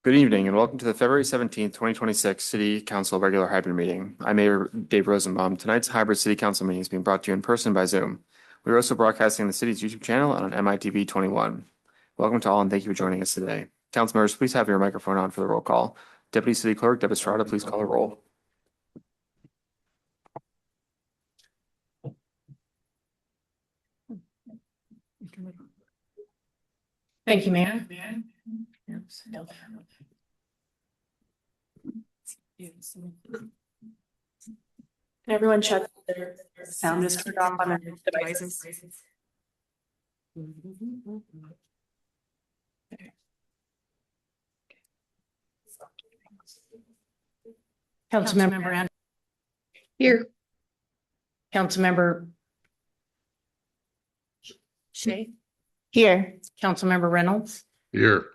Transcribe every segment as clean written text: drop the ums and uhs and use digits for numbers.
Good evening and welcome to the February 17th, 2026 City Council Regular Hybrid Meeting. I'm Mayor Dave Rosenbaum. Tonight's hybrid City Council meeting is being brought to you in person by Zoom. We're also broadcasting the city's YouTube channel on MITV 21. Welcome to all and thank you for joining us today. Council members, please have your microphone on for the roll call. Deputy City Clerk Deb Estrada, please call a roll. Thank you, Mayor. Everyone check their sound is turned off on their devices. Councilmember Andrew. Here. Councilmember Shea. Here. Councilmember Reynolds. Here.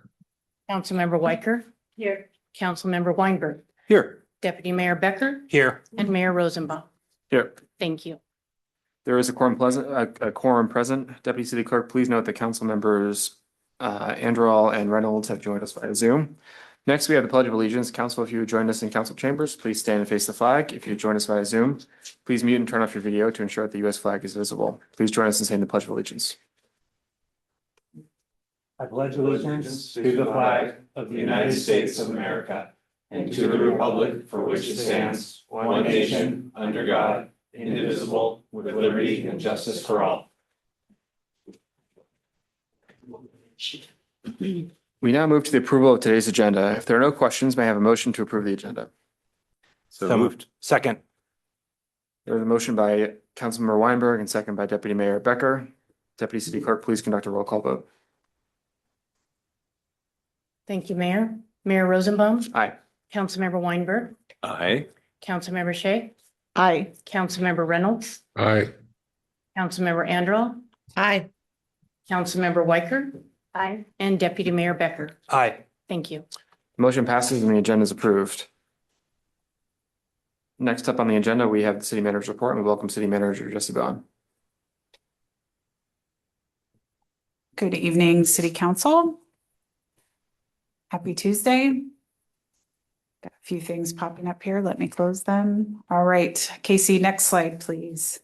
Councilmember Weicker. Here. Councilmember Weinberg. Here. Deputy Mayor Becker. Here. And Mayor Rosenbaum. Here. Thank you. There is a quorum present. Deputy City Clerk, please note that council members Androl and Reynolds have joined us via Zoom. Next, we have the Pledge of Allegiance. Council, if you joined us in council chambers, please stand and face the flag. If you join us via Zoom, please mute and turn off your video to ensure that the U.S. flag is visible. Please join us in saying the Pledge of Allegiance. I pledge allegiance to the flag of the United States of America and to the republic for which it stands, one nation, under God, indivisible, with liberty and justice for all. We now move to the approval of today's agenda. If there are no questions, may I have a motion to approve the agenda? So moved. Second. There is a motion by Councilmember Weinberg and second by Deputy Mayor Becker. Deputy City Clerk, please conduct a roll call vote. Thank you, Mayor. Mayor Rosenbaum. Aye. Councilmember Weinberg. Aye. Councilmember Shea. Aye. Councilmember Reynolds. Aye. Councilmember Androl. Aye. Councilmember Weicker. Aye. And Deputy Mayor Becker. Aye. Thank you. Motion passes and the agenda is approved. Next up on the agenda, we have the City Manager's Report, and we welcome City Manager Jesse Bond. Good evening, City Council. Happy Tuesday. Got a few things popping up here. Let me close them. All right, Casey, next slide, please.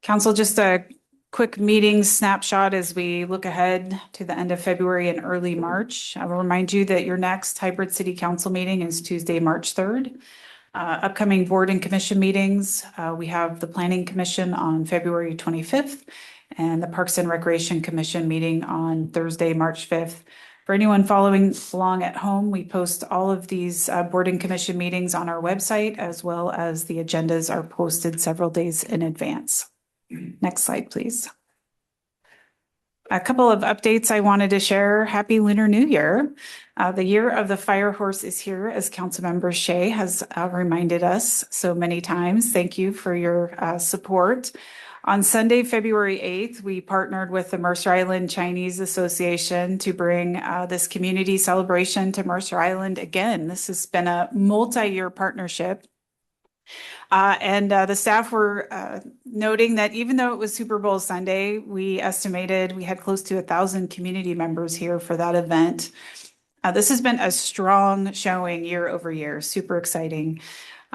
Council, just a quick meeting snapshot as we look ahead to the end of February and early March. I will remind you that your next hybrid City Council meeting is Tuesday, March 3rd. Upcoming board and commission meetings, we have the Planning Commission on February 25th and the Parks and Recreation Commission meeting on Thursday, March 5th. For anyone following along at home, we post all of these board and commission meetings on our website, as well as the agendas are posted several days in advance. Next slide, please. A couple of updates I wanted to share. Happy Lunar New Year. The year of the fire horse is here, as Councilmember Shea has reminded us so many times. Thank you for your support. On Sunday, February 8th, we partnered with the Mercer Island Chinese Association to bring this community celebration to Mercer Island again. This has been a multi-year partnership. The staff were noting that even though it was Super Bowl Sunday, we estimated we had close to 1,000 community members here for that event. This has been a strong showing year over year, super exciting.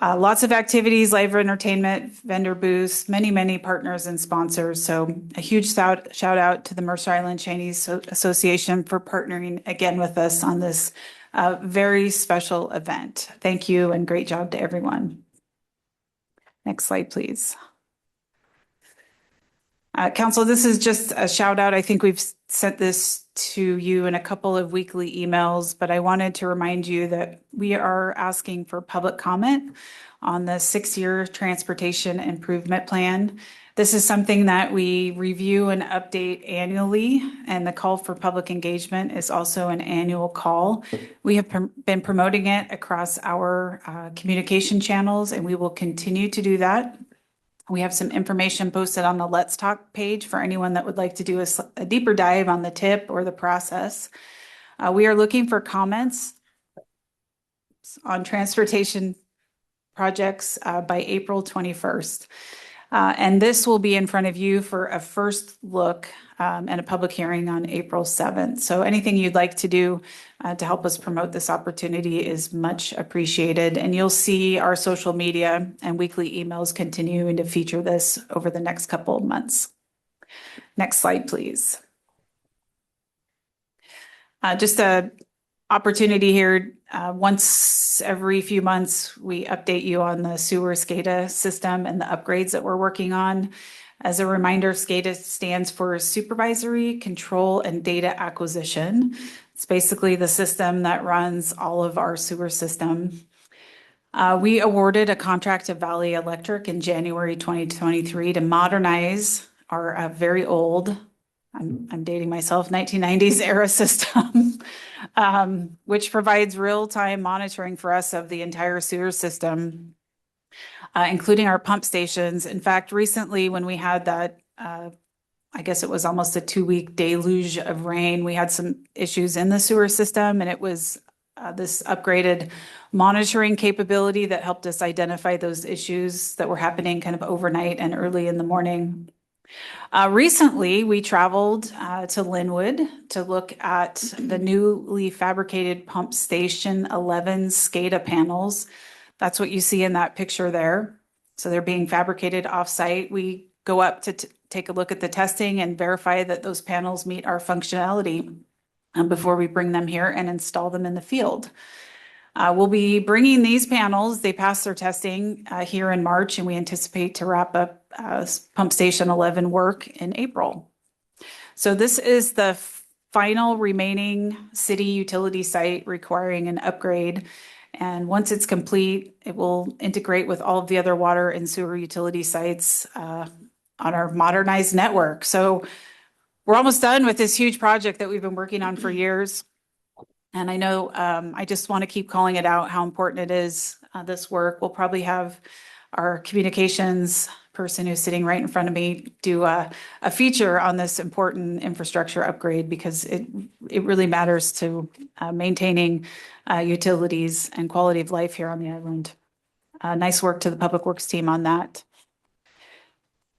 Lots of activities, live entertainment, vendor booths, many partners and sponsors. So a huge shout out to the Mercer Island Chinese Association for partnering again with us on this very special event. Thank you and great job to everyone. Next slide, please. Council, this is just a shout out. I think we've sent this to you in a couple of weekly emails, but I wanted to remind you that we are asking for public comment on the 6-year transportation improvement plan. This is something that we review and update annually, and the call for public engagement is also an annual call. We have been promoting it across our communication channels, and we will continue to do that. We have some information posted on the Let's Talk page for anyone that would like to do a deeper dive on the tip or the process. We are looking for comments on transportation projects by April 21st. And this will be in front of you for a first look and a public hearing on April 7th. So anything you'd like to do to help us promote this opportunity is much appreciated. And you'll see our social media and weekly emails continuing to feature this over the next couple of months. Next slide, please. Just a opportunity here. Once every few months, we update you on the sewer SCADA system and the upgrades that we're working on. As a reminder, SCADA stands for Supervisory Control and Data Acquisition. It's basically the system that runs all of our sewer system. We awarded a contract to Valley Electric in January 2023 to modernize our very old, I'm dating myself, 1990s era system, which provides real-time monitoring for us of the entire sewer system, including our pump stations. In fact, recently when we had that, I guess it was almost a 2-week deluge of rain, we had some issues in the sewer system, and it was this upgraded monitoring capability that helped us identify those issues that were happening kind of overnight and early in the morning. Recently, we traveled to Linwood to look at the newly fabricated pump station 11 SCADA panels. That's what you see in that picture there. So they're being fabricated off-site. We go up to take a look at the testing and verify that those panels meet our functionality before we bring them here and install them in the field. We'll be bringing these panels. They passed their testing here in March, and we anticipate to wrap up Pump Station 11 work in April. So this is the final remaining city utility site requiring an upgrade. And once it's complete, it will integrate with all of the other water and sewer utility sites on our modernized network. So we're almost done with this huge project that we've been working on for years. And I know I just want to keep calling it out how important it is, this work. We'll probably have our communications person who's sitting right in front of me do a feature on this important infrastructure upgrade, because it really matters to maintaining utilities and quality of life here on the island. Nice work to the Public Works team on that.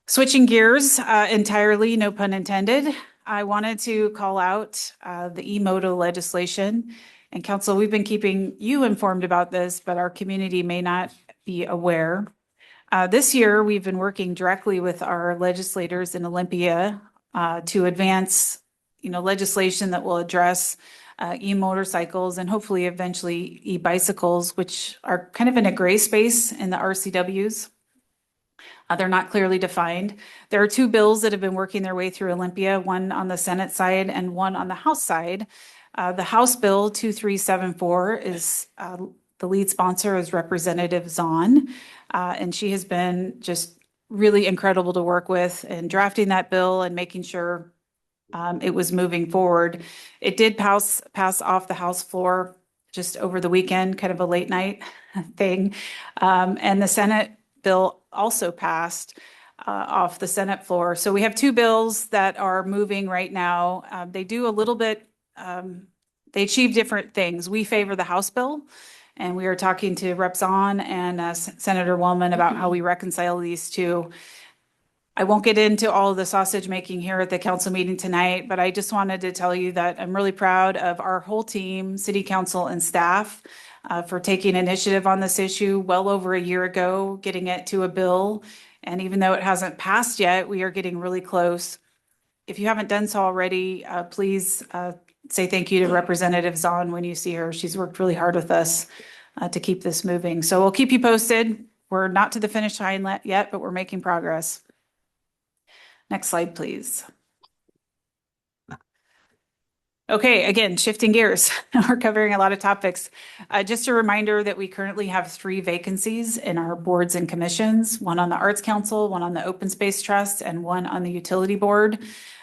Switching gears entirely, no pun intended, I wanted to call out the e-moto legislation. And council, we've been keeping you informed about this, but our community may not be aware. This year, we've been working directly with our legislators in Olympia to advance, legislation that will address e-motorcycles and hopefully eventually e-bicycles, which are kind of in a gray space in the RCWs. They're not clearly defined. There are 2 bills that have been working their way through Olympia, one on the Senate side and one on the House side. The House Bill 2374 is the lead sponsor is Representative Zahn, and she has been just really incredible to work with in drafting that bill and making sure it was moving forward. It did pass off the House floor just over the weekend, kind of a late night thing, and the Senate bill also passed off the Senate floor. So we have 2 bills that are moving right now. They do a little bit, they achieve different things. We favor the House bill, and we are talking to Rep. Zahn and Senator Wellman about how we reconcile these 2. I won't get into all of the sausage making here at the council meeting tonight, but I just wanted to tell you that I'm really proud of our whole team, city council and staff, for taking initiative on this issue well over a year ago, getting it to a bill. And even though it hasn't passed yet, we are getting really close. If you haven't done so already, please say thank you to Representative Zahn when you see her. She's worked really hard with us to keep this moving. So we'll keep you posted. We're not to the finish line yet, but we're making progress. Next slide, please. Okay, again, shifting gears. We're covering a lot of topics. Just a reminder that we currently have 3 vacancies in our boards and commissions, one on the Arts Council, one on the Open Space Trust, and one on the Utility Board.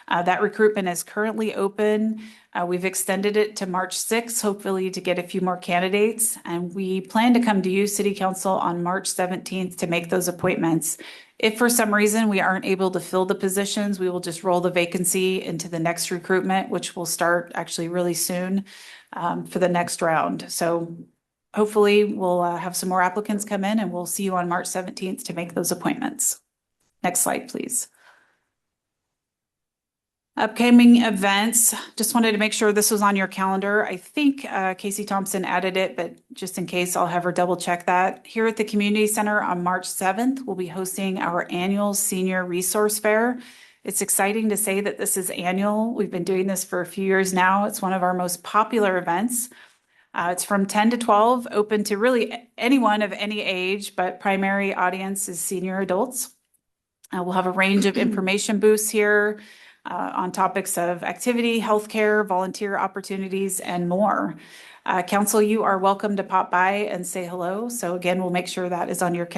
That recruitment is currently open. We've extended it to March 6th, hopefully to get a few more candidates. And we plan to come to you, City Council, on March 17th to make those appointments. If for some reason we aren't able to fill the positions, we will just roll the vacancy into the next recruitment, which will start actually really soon for the next round. So hopefully we'll have some more applicants come in, and we'll see you on March 17th to make those appointments. Next slide, please. Upcoming events, just wanted to make sure this was on your calendar. I think Casey Thompson added it, but just in case, I'll have her double check that. Here at the Community Center on March 7th, we'll be hosting our annual Senior Resource Fair. It's exciting to say that this is annual. We've been doing this for a few years now. It's one of our most popular events. It's from 10 to 12, open to really anyone of any age, but primary audience is senior adults. We'll have a range of information booths here on topics of activity, healthcare, volunteer opportunities, and more. Council, you are welcome to pop by and say hello. So again, we'll make sure that is on your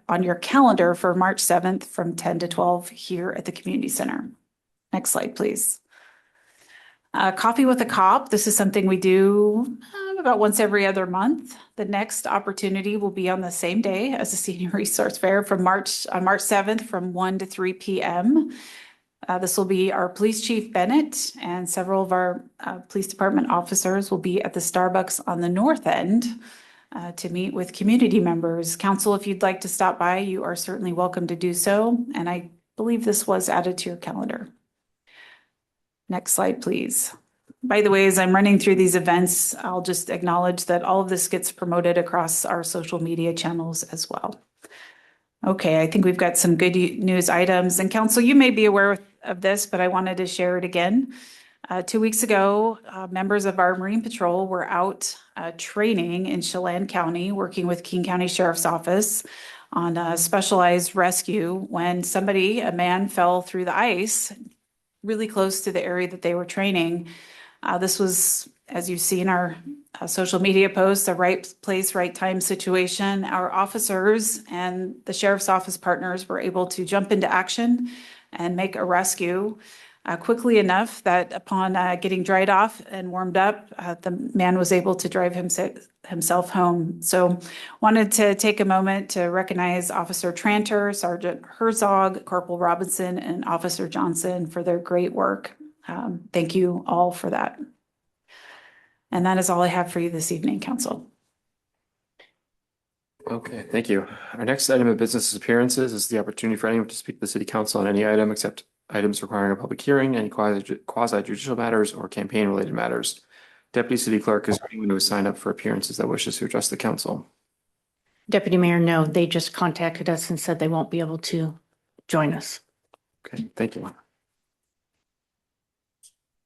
on your calendar for March 7th from 10 to 12 here at the Community Center. Next slide, please. Coffee with a Cop. This is something we do about once every other month. The next opportunity will be on the same day as the Senior Resource Fair on March 7th from 1 to 3 p.m. This will be our Police Chief Bennett and several of our police department officers will be at the Starbucks on the north end to meet with community members. Council, if you'd like to stop by, you are certainly welcome to do so. And I believe this was added to your calendar. Next slide, please. By the way, as I'm running through these events, I'll just acknowledge that all of this gets promoted across our social media channels as well. Okay, I think we've got some good news items. And Council, you may be aware of this, but I wanted to share it again. 2 weeks ago, members of our Marine Patrol were out training in Chelan County, working with King County Sheriff's Office on a specialized rescue when a man fell through the ice really close to the area that they were training. This was, as you see in our social media posts, a right place, right time situation. Our officers and the Sheriff's Office partners were able to jump into action and make a rescue quickly enough that upon getting dried off and warmed up, the man was able to drive himself home. So wanted to take a moment to recognize Officer Tranter, Sergeant Herzog, Corporal Robinson, and Officer Johnson for their great work. Thank you all for that. And that is all I have for you this evening, Council. Okay, thank you. Our next item of business appearances is the opportunity for anyone to speak to the City Council on any item except items requiring a public hearing, any quasi-judicial matters, or campaign-related matters. Deputy City Clerk, is there anyone who has signed up for appearances that wishes to address the council? Deputy Mayor, no, they just contacted us and said they won't be able to join us. Okay, thank you.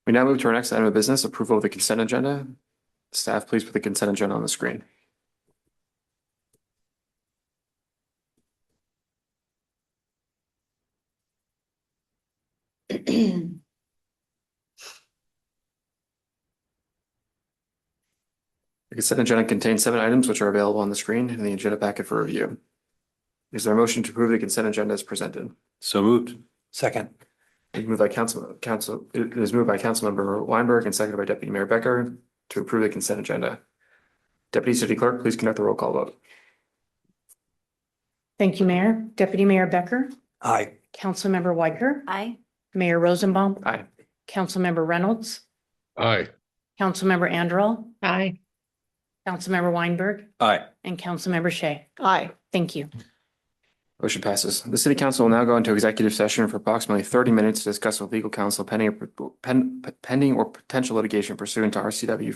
We now move to our next item of business, approval of the consent agenda. Staff, please put the consent agenda on the screen. The consent agenda contains 7 items which are available on the screen in the agenda packet for review. Is there a motion to approve the consent agenda as presented? So moved. Second. It is moved by Councilmember Weinberg and seconded by Deputy Mayor Becker to approve the consent agenda. Deputy City Clerk, please conduct the roll call vote. Thank you, Mayor. Deputy Mayor Becker, Aye. Councilmember Weicker, Aye. Mayor Rosenbaum, Aye. Councilmember Reynolds, Aye. Councilmember Anderl, Aye. Councilmember Weinberg, Aye. and Councilmember Shea. Aye. Thank you. Motion passes. The City Council will now go into executive session for approximately 30 minutes to discuss with legal counsel pending or potential litigation pursuant to RCW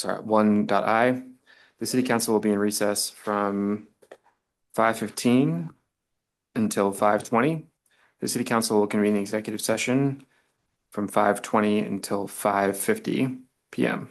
1.I. The City Council will be in recess from 5:15 until 5:20. The City Council will convene the executive session from 5:20 until 5:50 p.m.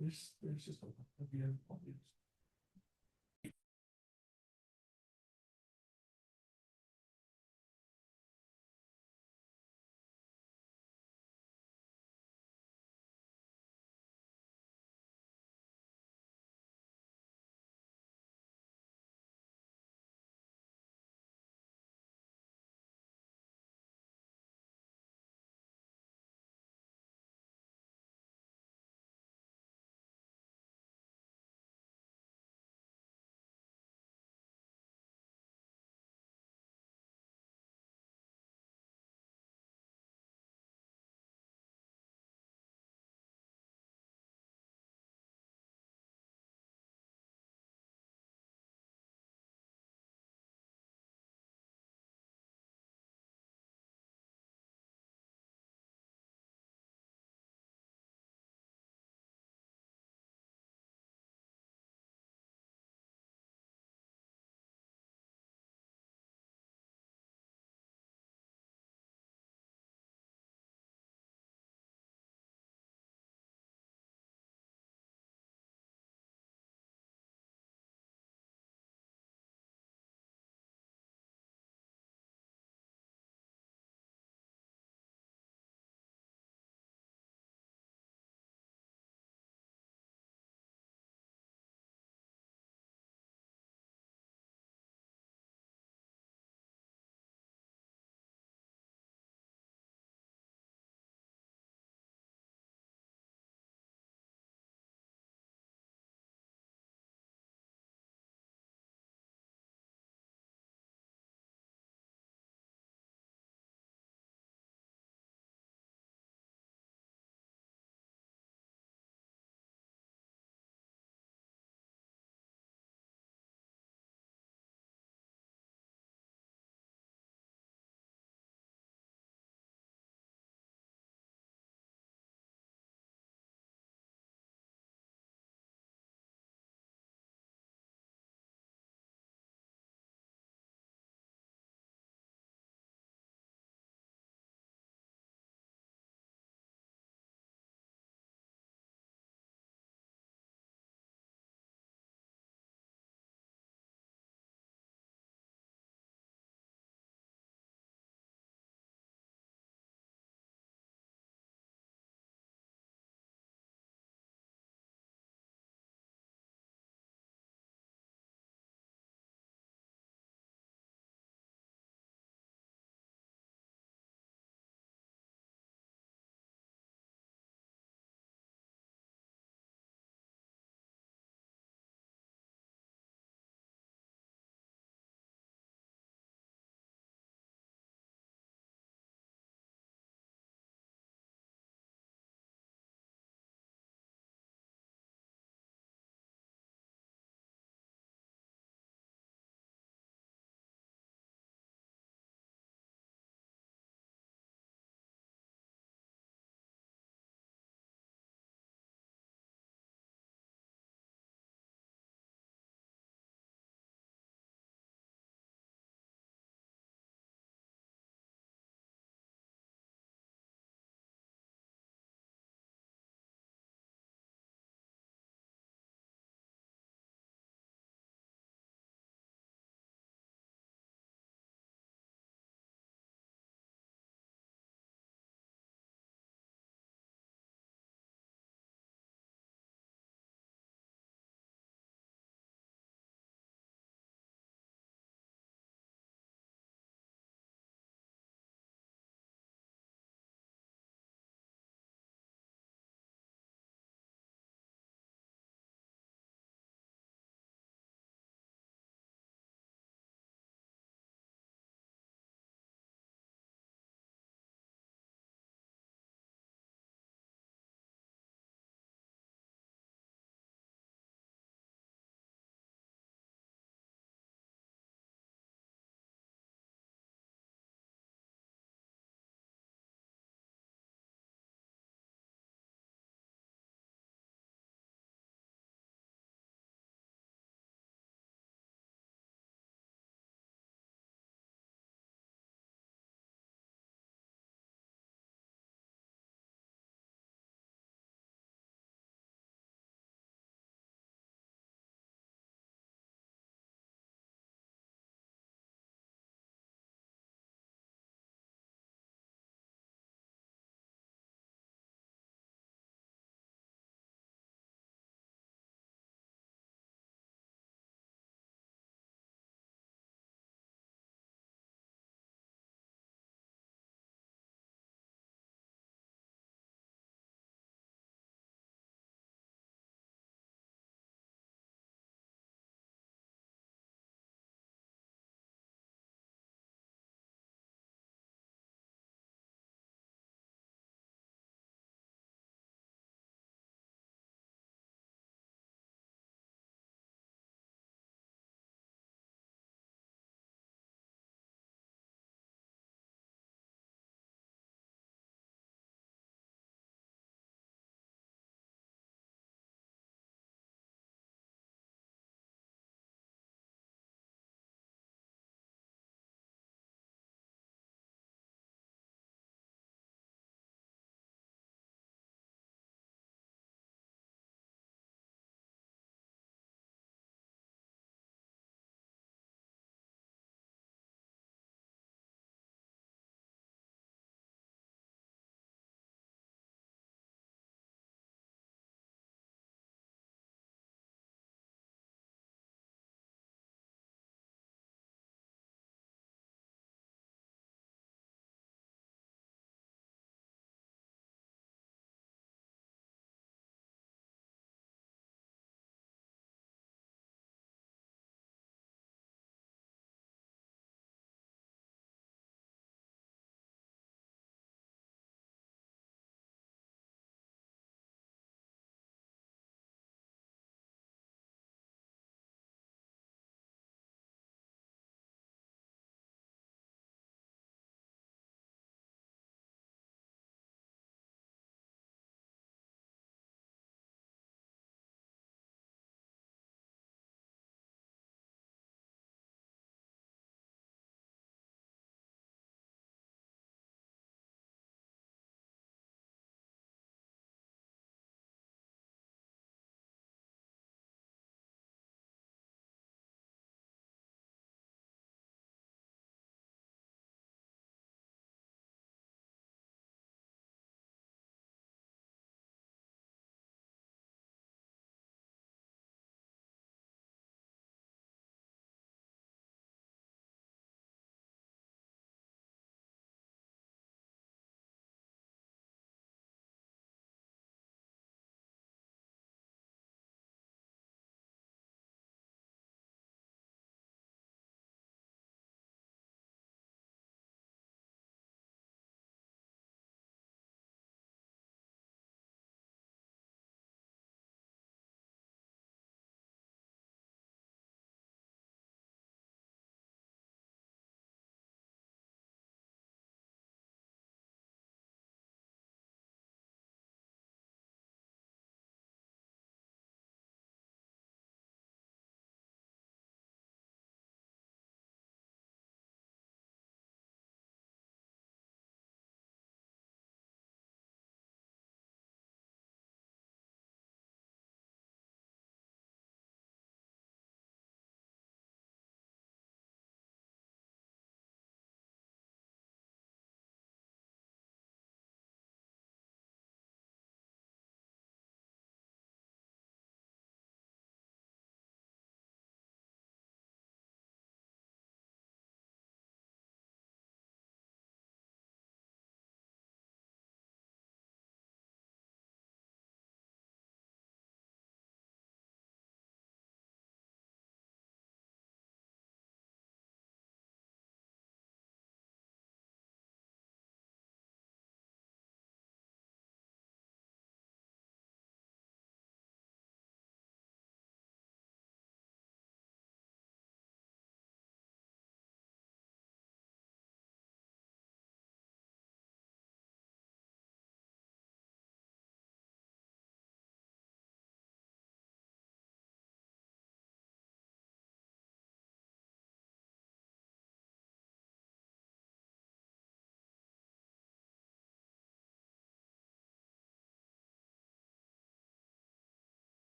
There's just a.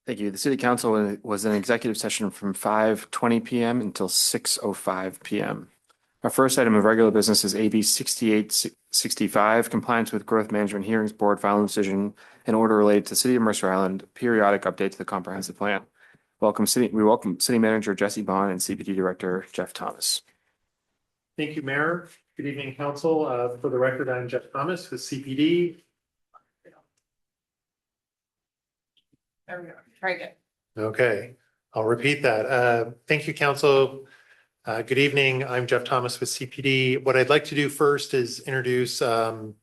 Thank you. The city council was in executive session from 5:20 PM until 6:05 PM. Our first item of regular business is AB 6865, compliance with Growth Management Hearings Board final decision and order related to City of Mercer Island periodic update to the comprehensive plan. We welcome City Manager Jesse Bond and CPD Director Jeff Thomas. Thank you, Mayor. Good evening, Council. For the record, I'm Jeff Thomas with CPD. There we go. Very good. Okay, I'll repeat that. Thank you, Council. Good evening. I'm Jeff Thomas with CPD. What I'd like to do first is introduce all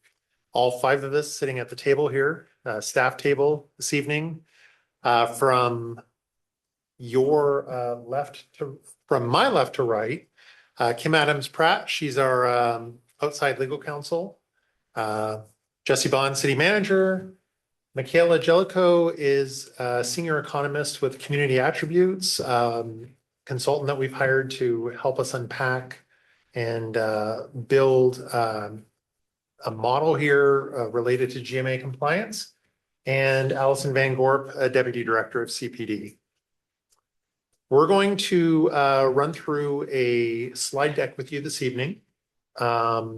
five of us sitting at the table here, staff table this evening. From my left to right, Kim Adams Pratt, she's our outside legal counsel. Jesse Bond, City Manager. Michaela Jellicoe is a senior economist with Community Attributes, consultant that we've hired to help us unpack and build a model here related to GMA compliance. And Allison Van Gorp, a Deputy Director of CPD. We're going to run through a slide deck with you this evening. It's a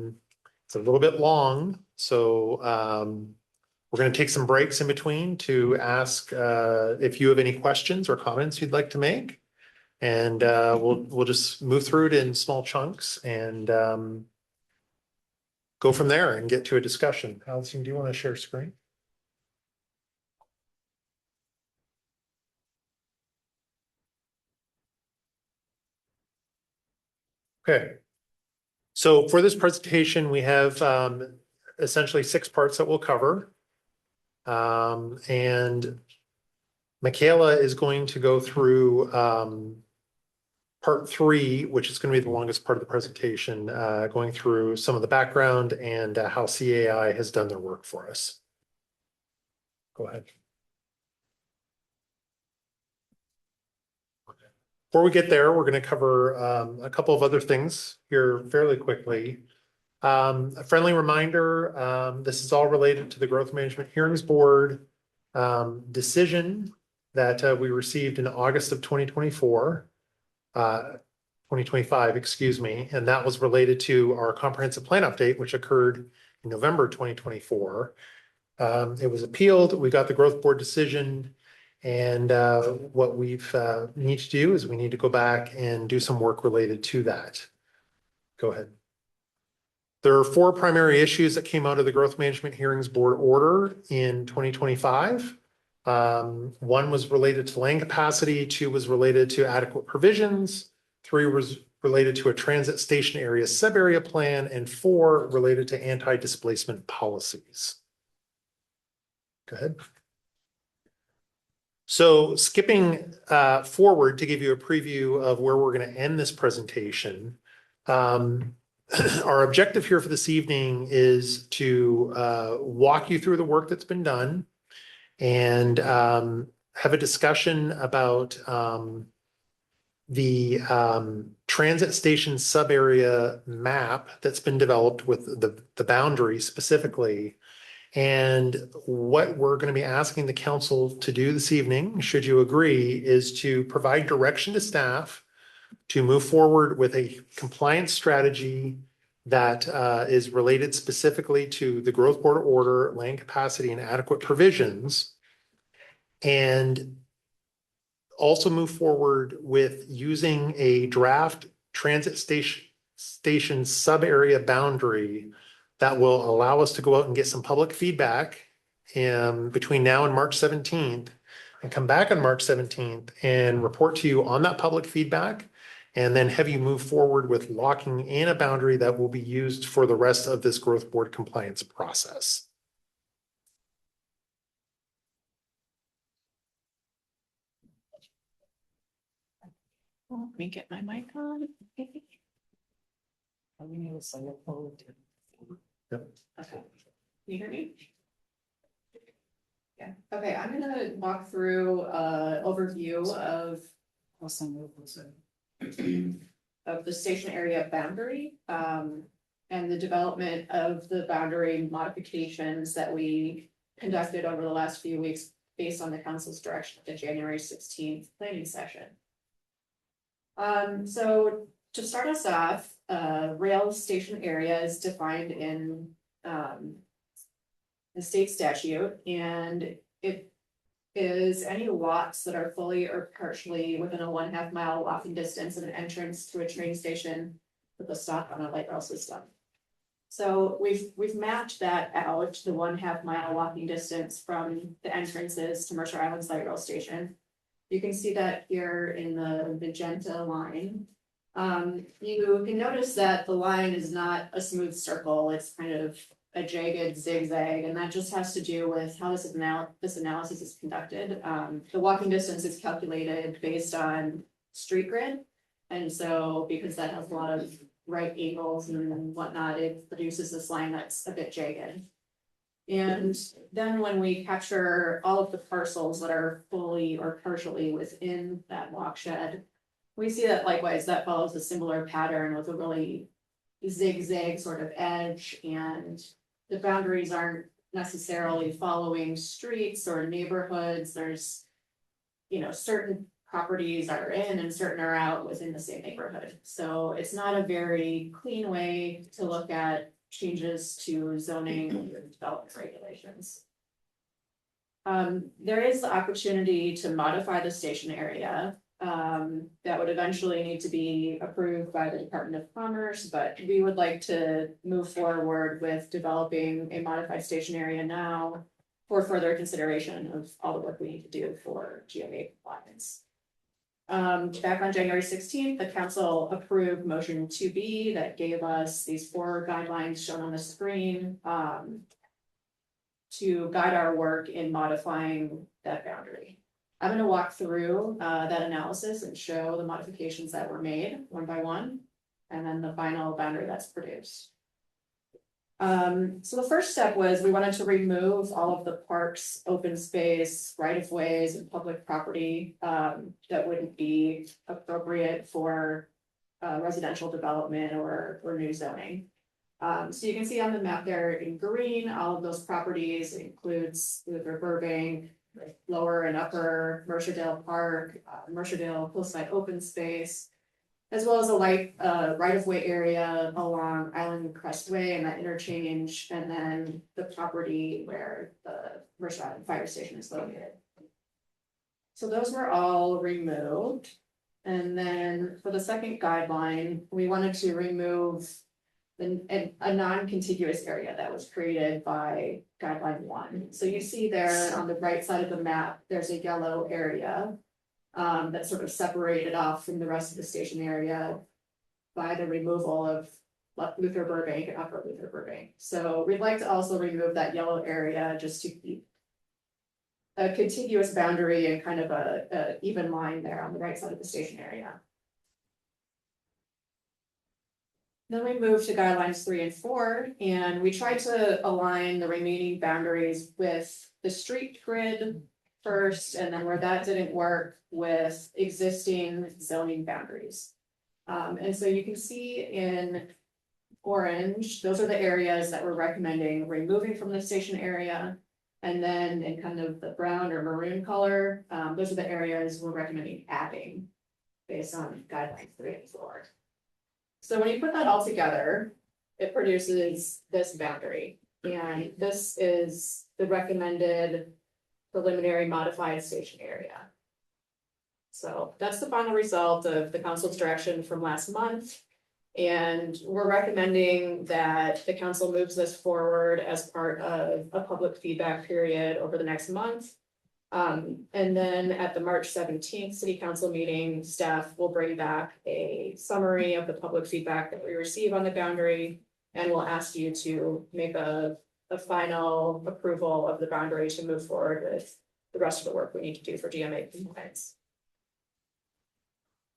little bit long, so we're going to take some breaks in between to ask if you have any questions or comments you'd like to make. And we'll just move through it in small chunks and go from there and get to a discussion. Allison, do you want to share screen? Okay. So for this presentation, we have essentially 6 parts that we'll cover. And Michaela is going to go through part 3, which is going to be the longest part of the presentation, going through some of the background and how CAI has done their work for us. Go ahead. Before we get there, we're going to cover a couple of other things here fairly quickly. A friendly reminder, this is all related to the Growth Management Hearings Board decision that we received in August of 2025, excuse me, and that was related to our comprehensive plan update, which occurred in November 2024. It was appealed, we got the Growth Board decision, and what we've need to do is we need to go back and do some work related to that. Go ahead. There are 4 primary issues that came out of the Growth Management Hearings Board order in 2025. 1 was related to land capacity, 2 was related to adequate provisions, 3 was related to a transit station area sub-area plan, and 4 related to anti-displacement policies. Go ahead. So skipping forward to give you a preview of where we're going to end this presentation. Our objective here for this evening is to walk you through the work that's been done and have a discussion about the transit station sub-area map that's been developed with the boundary specifically. And what we're going to be asking the council to do this evening, should you agree, is to provide direction to staff to move forward with a compliance strategy that is related specifically to the Growth Board order, land capacity, and adequate provisions, and also move forward with using a draft transit station sub-area boundary that will allow us to go out and get some public feedback between now and March 17th, and come back on March 17th and report to you on that public feedback, and then have you move forward with locking in a boundary that will be used for the rest of this Growth Board compliance process. Let me get my mic on. Yep. Okay. Can you hear me? Yeah, okay, I'm gonna walk through overview of the station area boundary and the development of the boundary modifications that we conducted over the last few weeks based on the council's direction at the January 16th planning session. So to start us off, rail station area is defined in the state statute, and it is any lots that are fully or partially within a 1/2 mile walking distance of an entrance to a train station with a stop on a light rail system. So we've mapped that out, the 1/2 mile walking distance from the entrances to Mercer Island's light rail station. You can see that here in the magenta line. You can notice that the line is not a smooth circle, it's kind of a jagged zigzag, and that just has to do with how this analysis is conducted. The walking distance is calculated based on street grid. And so because that has a lot of right angles and whatnot, it produces this line that's a bit jagged. And then when we capture all of the parcels that are fully or partially within that walk shed, we see that likewise that follows a similar pattern with a really zigzag sort of edge, and the boundaries aren't necessarily following streets or neighborhoods. There's, certain properties are in and certain are out within the same neighborhood. So it's not a very clean way to look at changes to zoning and development regulations. There is the opportunity to modify the station area. That would eventually need to be approved by the Department of Commerce, but we would like to move forward with developing a modified station area now for further consideration of all the work we need to do for GMA compliance. Back on January 16th, the council approved motion 2B that gave us these 4 guidelines shown on the screen to guide our work in modifying that boundary. I'm going to walk through that analysis and show the modifications that were made one by one, and then the final boundary that's produced. So the first step was we wanted to remove all of the parks, open space, right-of-ways, and public property that wouldn't be appropriate for residential development or new zoning. So you can see on the map there in green, all of those properties. It includes Luther Burbank, Lower and Upper Mercerdale Park, Mercerdale Hillside Open Space, as well as a right-of-way area along Island Crestway and that interchange, and then the property where the Mercer Island Fire Station is located. So those were all removed. And then for the second guideline, we wanted to remove a non-contiguous area that was created by guideline 1. So you see there on the right side of the map, there's a yellow area that's sort of separated off from the rest of the station area by the removal of Luther Burbank and Upper Luther Burbank. So we'd like to also remove that yellow area just to keep a contiguous boundary and kind of a even line there on the right side of the station area. Then we moved to guidelines 3 and 4, and we tried to align the remaining boundaries with the street grid first, and then where that didn't work, with existing zoning boundaries. And so you can see in orange, those are the areas that we're recommending removing from the station area. And then in kind of the brown or maroon color, those are the areas we're recommending adding based on guidelines 3 and 4. So when you put that all together, it produces this boundary. And this is the recommended preliminary modified station area. So that's the final result of the council's direction from last month. And we're recommending that the council moves this forward as part of a public feedback period over the next month. And then at the March 17th city council meeting, staff will bring back a summary of the public feedback that we receive on the boundary. And we'll ask you to make a final approval of the boundary to move forward with the rest of the work we need to do for GMA compliance.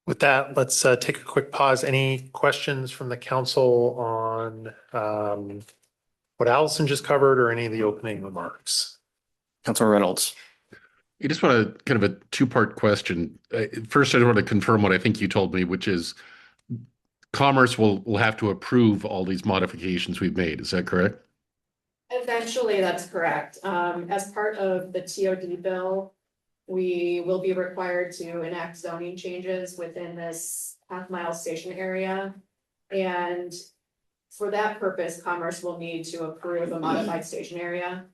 With that, let's take a quick pause. Any questions from the council on what Allison just covered or any of the opening remarks? Councilor Reynolds. I just want to kind of a 2-part question. First, I want to confirm what I think you told me, which is Commerce will have to approve all these modifications we've made. Is that correct? Eventually, that's correct. As part of the TOD bill, we will be required to enact zoning changes within this half-mile station area. And for that purpose, Commerce will need to approve a modified station area.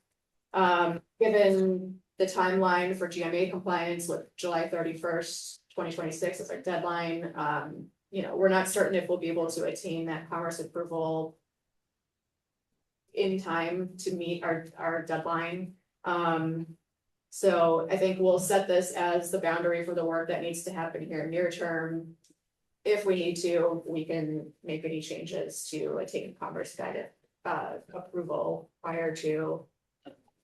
Given the timeline for GMA compliance with July 31st, 2026 as our deadline, we're not certain if we'll be able to attain that Commerce approval in time to meet our deadline. So I think we'll set this as the boundary for the work that needs to happen here near term. If we need to, we can make any changes to attain Commerce guided approval prior to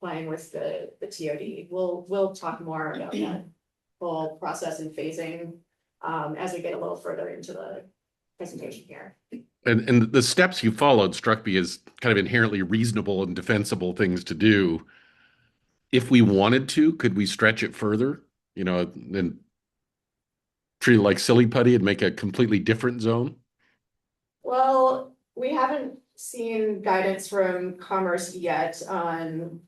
applying with the TOD. We'll talk more about that whole process and phasing as we get a little further into the presentation here. And the steps you followed struck me as kind of inherently reasonable and defensible things to do. If we wanted to, could we stretch it further? And treat it like silly putty and make a completely different zone? Well, we haven't seen guidance from Commerce yet on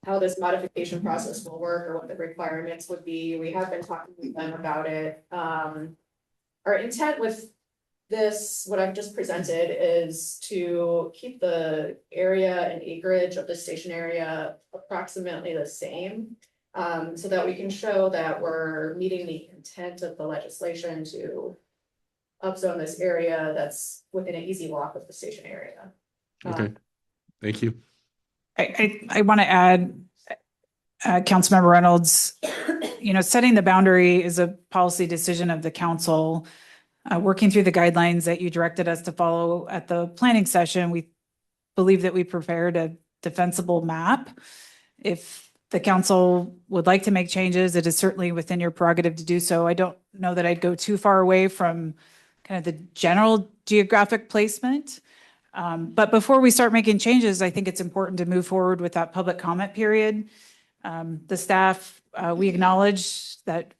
how this modification process will work or what the requirements would be. We have been talking with them about it. Our intent with this, what I've just presented, is to keep the area and acreage of the station area approximately the same, so that we can show that we're meeting the intent of the legislation to upzone this area that's within an easy walk of the station area. Okay, thank you. I want to add, Councilmember Reynolds, setting the boundary is a policy decision of the council. Working through the guidelines that you directed us to follow at the planning session, we believe that we prepared a defensible map. If the council would like to make changes, it is certainly within your prerogative to do so. I don't know that I'd go too far away from kind of the general geographic placement. But before we start making changes, I think it's important to move forward with that public comment period. The staff, we acknowledge that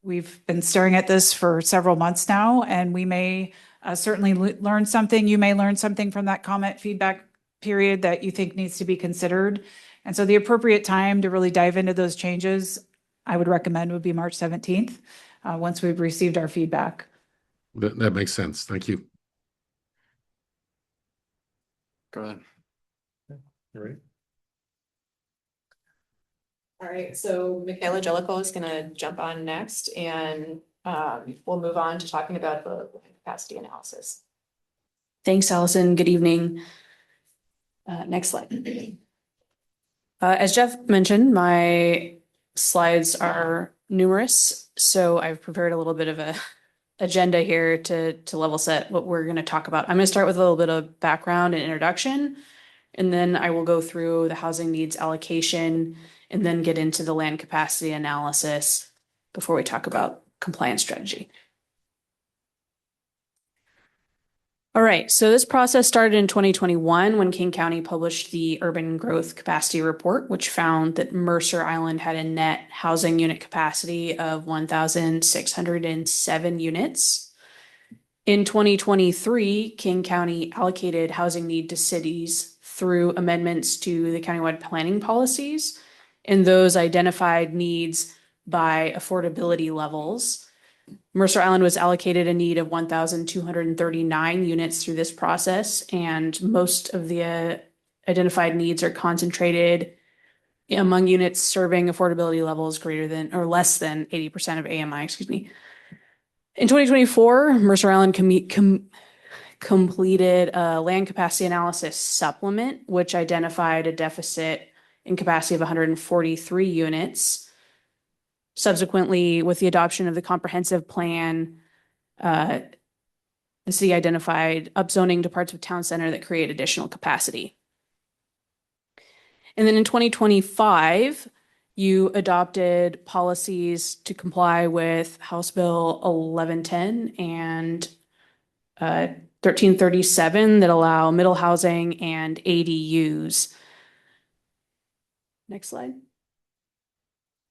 we've been staring at this for several months now, and we may certainly learn something. You may learn something from that comment feedback period that you think needs to be considered. And so the appropriate time to really dive into those changes, I would recommend, would be March 17th, once we've received our feedback. That makes sense. Thank you. Go ahead. All right. All right, so Michaela Jellicoe is gonna jump on next, and we'll move on to talking about the capacity analysis. Thanks, Allison. Good evening. Next slide. As Jeff mentioned, my slides are numerous, so I've prepared a little bit of a agenda here to level set what we're going to talk about. I'm going to start with a little bit of background and introduction, and then I will go through the housing needs allocation and then get into the land capacity analysis before we talk about compliance strategy. All right, so this process started in 2021 when King County published the Urban Growth Capacity Report, which found that Mercer Island had a net housing unit capacity of 1,607 units. In 2023, King County allocated housing need to cities through amendments to the countywide planning policies, and those identified needs by affordability levels. Mercer Island was allocated a need of 1,239 units through this process, and most of the identified needs are concentrated among units serving affordability levels greater than or less than 80% of AMI, In 2024, Mercer Island completed a land capacity analysis supplement, which identified a deficit in capacity of 143 units. Subsequently, with the adoption of the comprehensive plan, the city identified upzoning to parts of town center that create additional capacity. And then in 2025, you adopted policies to comply with House Bill 1110 and 1337 that allow middle housing and ADUs. Next slide.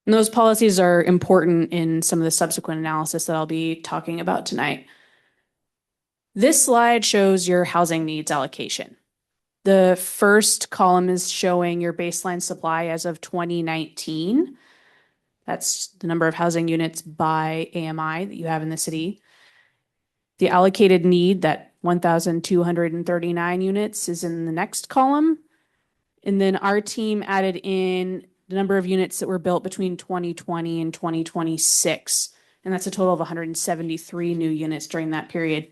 And those policies are important in some of the subsequent analysis that I'll be talking about tonight. This slide shows your housing needs allocation. The first column is showing your baseline supply as of 2019. That's the number of housing units by AMI that you have in the city. The allocated need, that 1,239 units, is in the next column. And then our team added in the number of units that were built between 2020 and 2026. And that's a total of 173 new units during that period.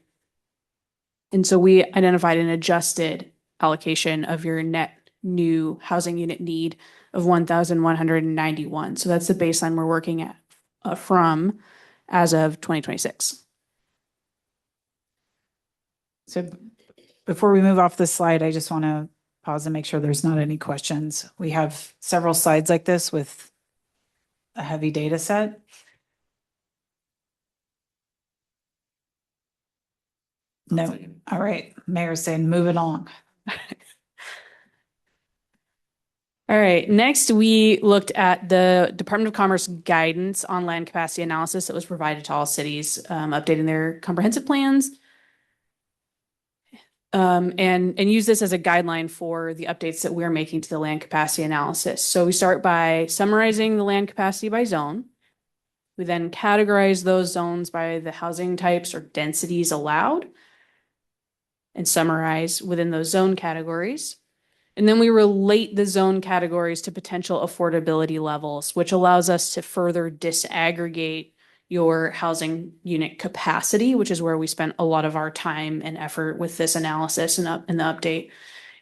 And so we identified an adjusted allocation of your net new housing unit need of 1,191. So that's the baseline we're working at from as of 2026. So before we move off this slide, I just want to pause and make sure there's not any questions. We have several slides like this with a heavy data set. No. All right. Mayor's saying move it along. All right, next we looked at the Department of Commerce guidance on land capacity analysis that was provided to all cities, updating their comprehensive plans. And use this as a guideline for the updates that we're making to the land capacity analysis. So we start by summarizing the land capacity by zone. We then categorize those zones by the housing types or densities allowed and summarize within those zone categories. And then we relate the zone categories to potential affordability levels, which allows us to further disaggregate your housing unit capacity, which is where we spent a lot of our time and effort with this analysis and the update.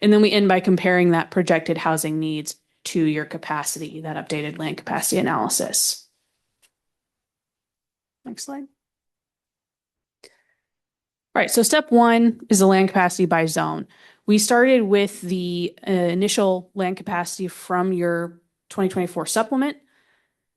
And then we end by comparing that projected housing needs to your capacity, that updated land capacity analysis. Next slide. All right, so step one is the land capacity by zone. We started with the initial land capacity from your 2024 supplement,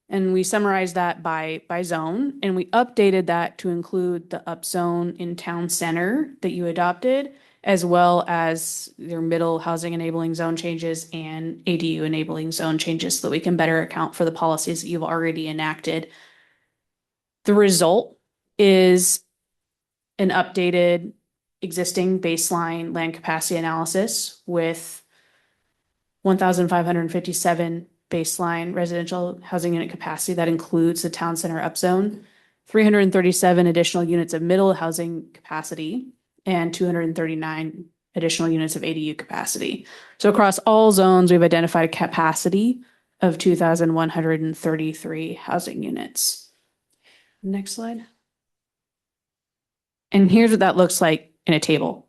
and we summarized that by zone, and we updated that to include the upzone in town center that you adopted, as well as your middle housing enabling zone changes and ADU enabling zone changes so that we can better account for the policies that you've already enacted. The result is an updated existing baseline land capacity analysis with 1,557 baseline residential housing unit capacity. That includes the town center upzone, 337 additional units of middle housing capacity, and 239 additional units of ADU capacity. So across all zones, we've identified a capacity of 2,133 housing units. Next slide. And here's what that looks like in a table.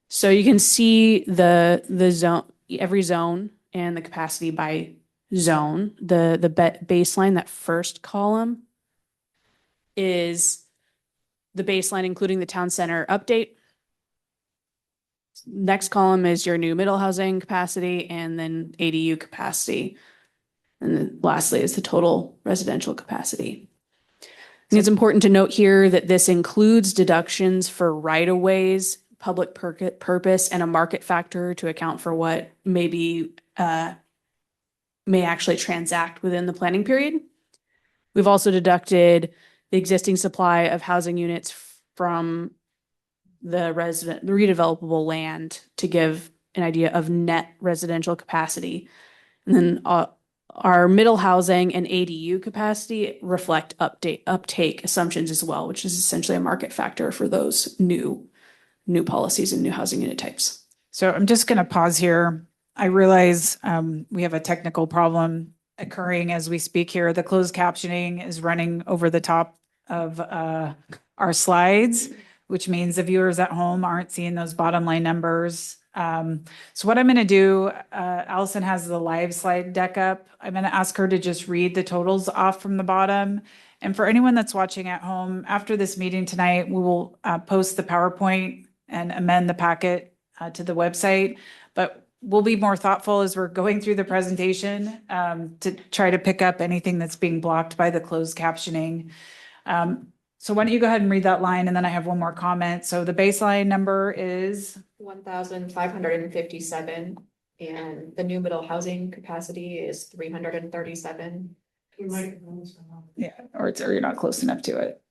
So you can see the zone, every zone and the capacity by zone. The baseline, that first column, is the baseline including the town center update. Next column is your new middle housing capacity and then ADU capacity. And then lastly is the total residential capacity. I think it's important to note here that this includes deductions for right-of-ways, public purpose, and a market factor to account for what may actually transact within the planning period. We've also deducted the existing supply of housing units from the redevelopable land to give an idea of net residential capacity. And then our middle housing and ADU capacity reflect uptake assumptions as well, which is essentially a market factor for those new policies and new housing unit types. So I'm just going to pause here. I realize we have a technical problem occurring as we speak here. The closed captioning is running over the top of our slides, which means the viewers at home aren't seeing those bottom line numbers. So what I'm going to do, Allison has the live slide deck up. I'm going to ask her to just read the totals off from the bottom. And for anyone that's watching at home, after this meeting tonight, we will post the PowerPoint and amend the packet to the website. But we'll be more thoughtful as we're going through the presentation to try to pick up anything that's being blocked by the closed captioning. So why don't you go ahead and read that line, and then I have one more comment. So the baseline number is 1,557, and the new middle housing capacity is 337. yeah, or you're not close enough to it.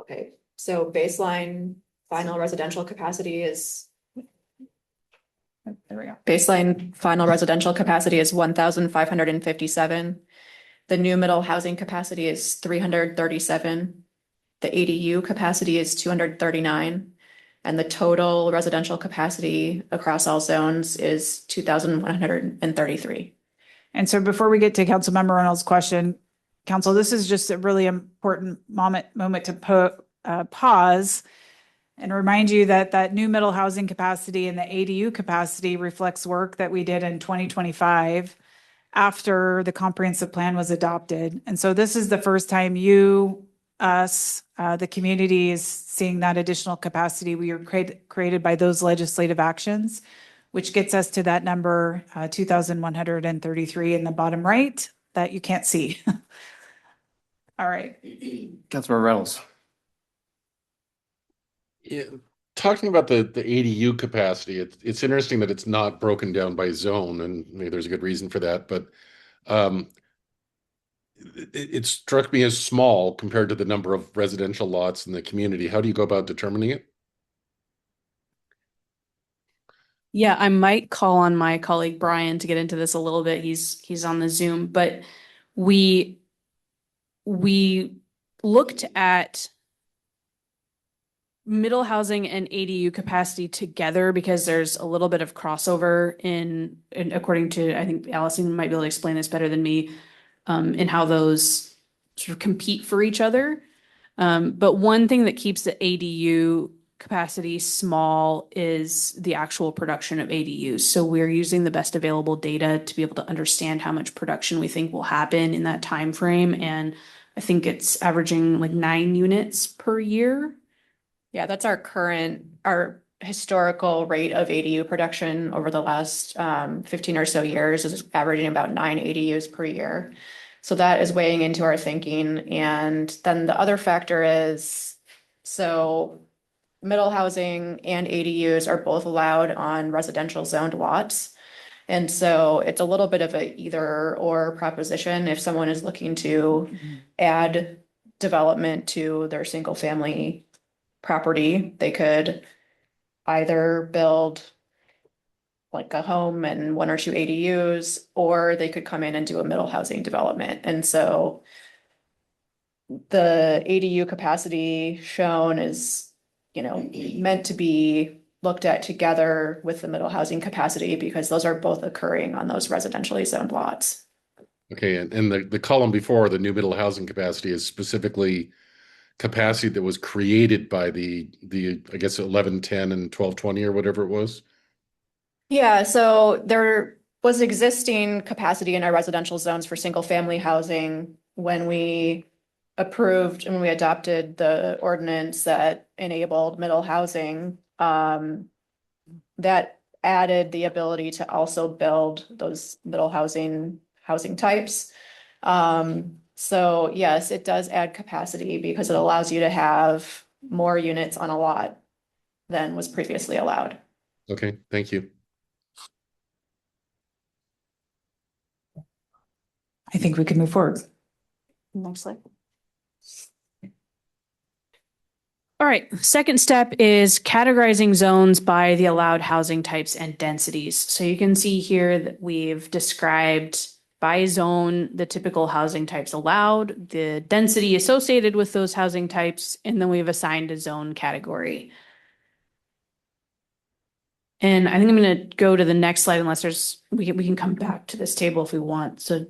Okay, so baseline final residential capacity is There we go. Baseline final residential capacity is 1,557. The new middle housing capacity is 337. The ADU capacity is 239. And the total residential capacity across all zones is 2,133. And so before we get to Councilmember Reynolds' question, Council, this is just a really important moment to pause and remind you that that new middle housing capacity and the ADU capacity reflects work that we did in 2025 after the comprehensive plan was adopted. And so this is the first time you, us, the community is seeing that additional capacity we were created by those legislative actions, which gets us to that number, 2,133 in the bottom right that you can't see. All right. Councilmember Reynolds. Yeah, talking about the ADU capacity, it's interesting that it's not broken down by zone, and maybe there's a good reason for that, but it struck me as small compared to the number of residential lots in the community. How do you go about determining it? Yeah, I might call on my colleague Brian to get into this a little bit. He's on the Zoom, but we looked at middle housing and ADU capacity together because there's a little bit of crossover in according to, I think Allison might be able to explain this better than me, in how those sort of compete for each other. But one thing that keeps the ADU capacity small is the actual production of ADUs. So we're using the best available data to be able to understand how much production we think will happen in that time frame. And I think it's averaging like 9 units per year. Yeah, that's our historical rate of ADU production over the last 15 or so years is averaging about 9 ADUs per year. So that is weighing into our thinking. And then the other factor is, so middle housing and ADUs are both allowed on residential zoned lots. And so it's a little bit of a either or proposition. If someone is looking to add development to their single family property, they could either build like a home and 1 or 2 ADUs, or they could come in and do a middle housing development. And so the ADU capacity shown is, meant to be looked at together with the middle housing capacity because those are both occurring on those residentially zoned lots. Okay, and the column before the new middle housing capacity is specifically capacity that was created by the I guess 1110 and 1220 or whatever it was. Yeah, so there was existing capacity in our residential zones for single family housing when we approved and when we adopted the ordinance that enabled middle housing. That added the ability to also build those middle housing types. So yes, it does add capacity because it allows you to have more units on a lot than was previously allowed. Okay, thank you. I think we can move forward. Next slide. All right, second step is categorizing zones by the allowed housing types and densities. So you can see here that we've described by zone the typical housing types allowed, the density associated with those housing types, and then we've assigned a zone category. And I think I'm going to go to the next slide unless we can come back to this table if we want. So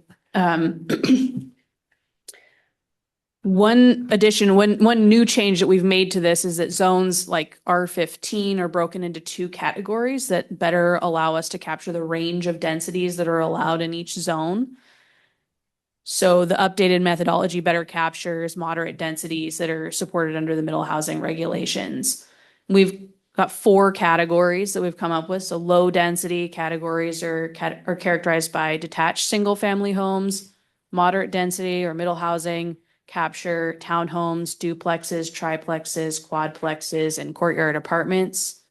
one new change that we've made to this is that zones like R15 are broken into 2 categories that better allow us to capture the range of densities that are allowed in each zone. So the updated methodology better captures moderate densities that are supported under the middle housing regulations. We've got 4 categories that we've come up with. So low density categories are characterized by detached single family homes, moderate density or middle housing capture townhomes, duplexes, triplexes, quadplexes, and courtyard apartments.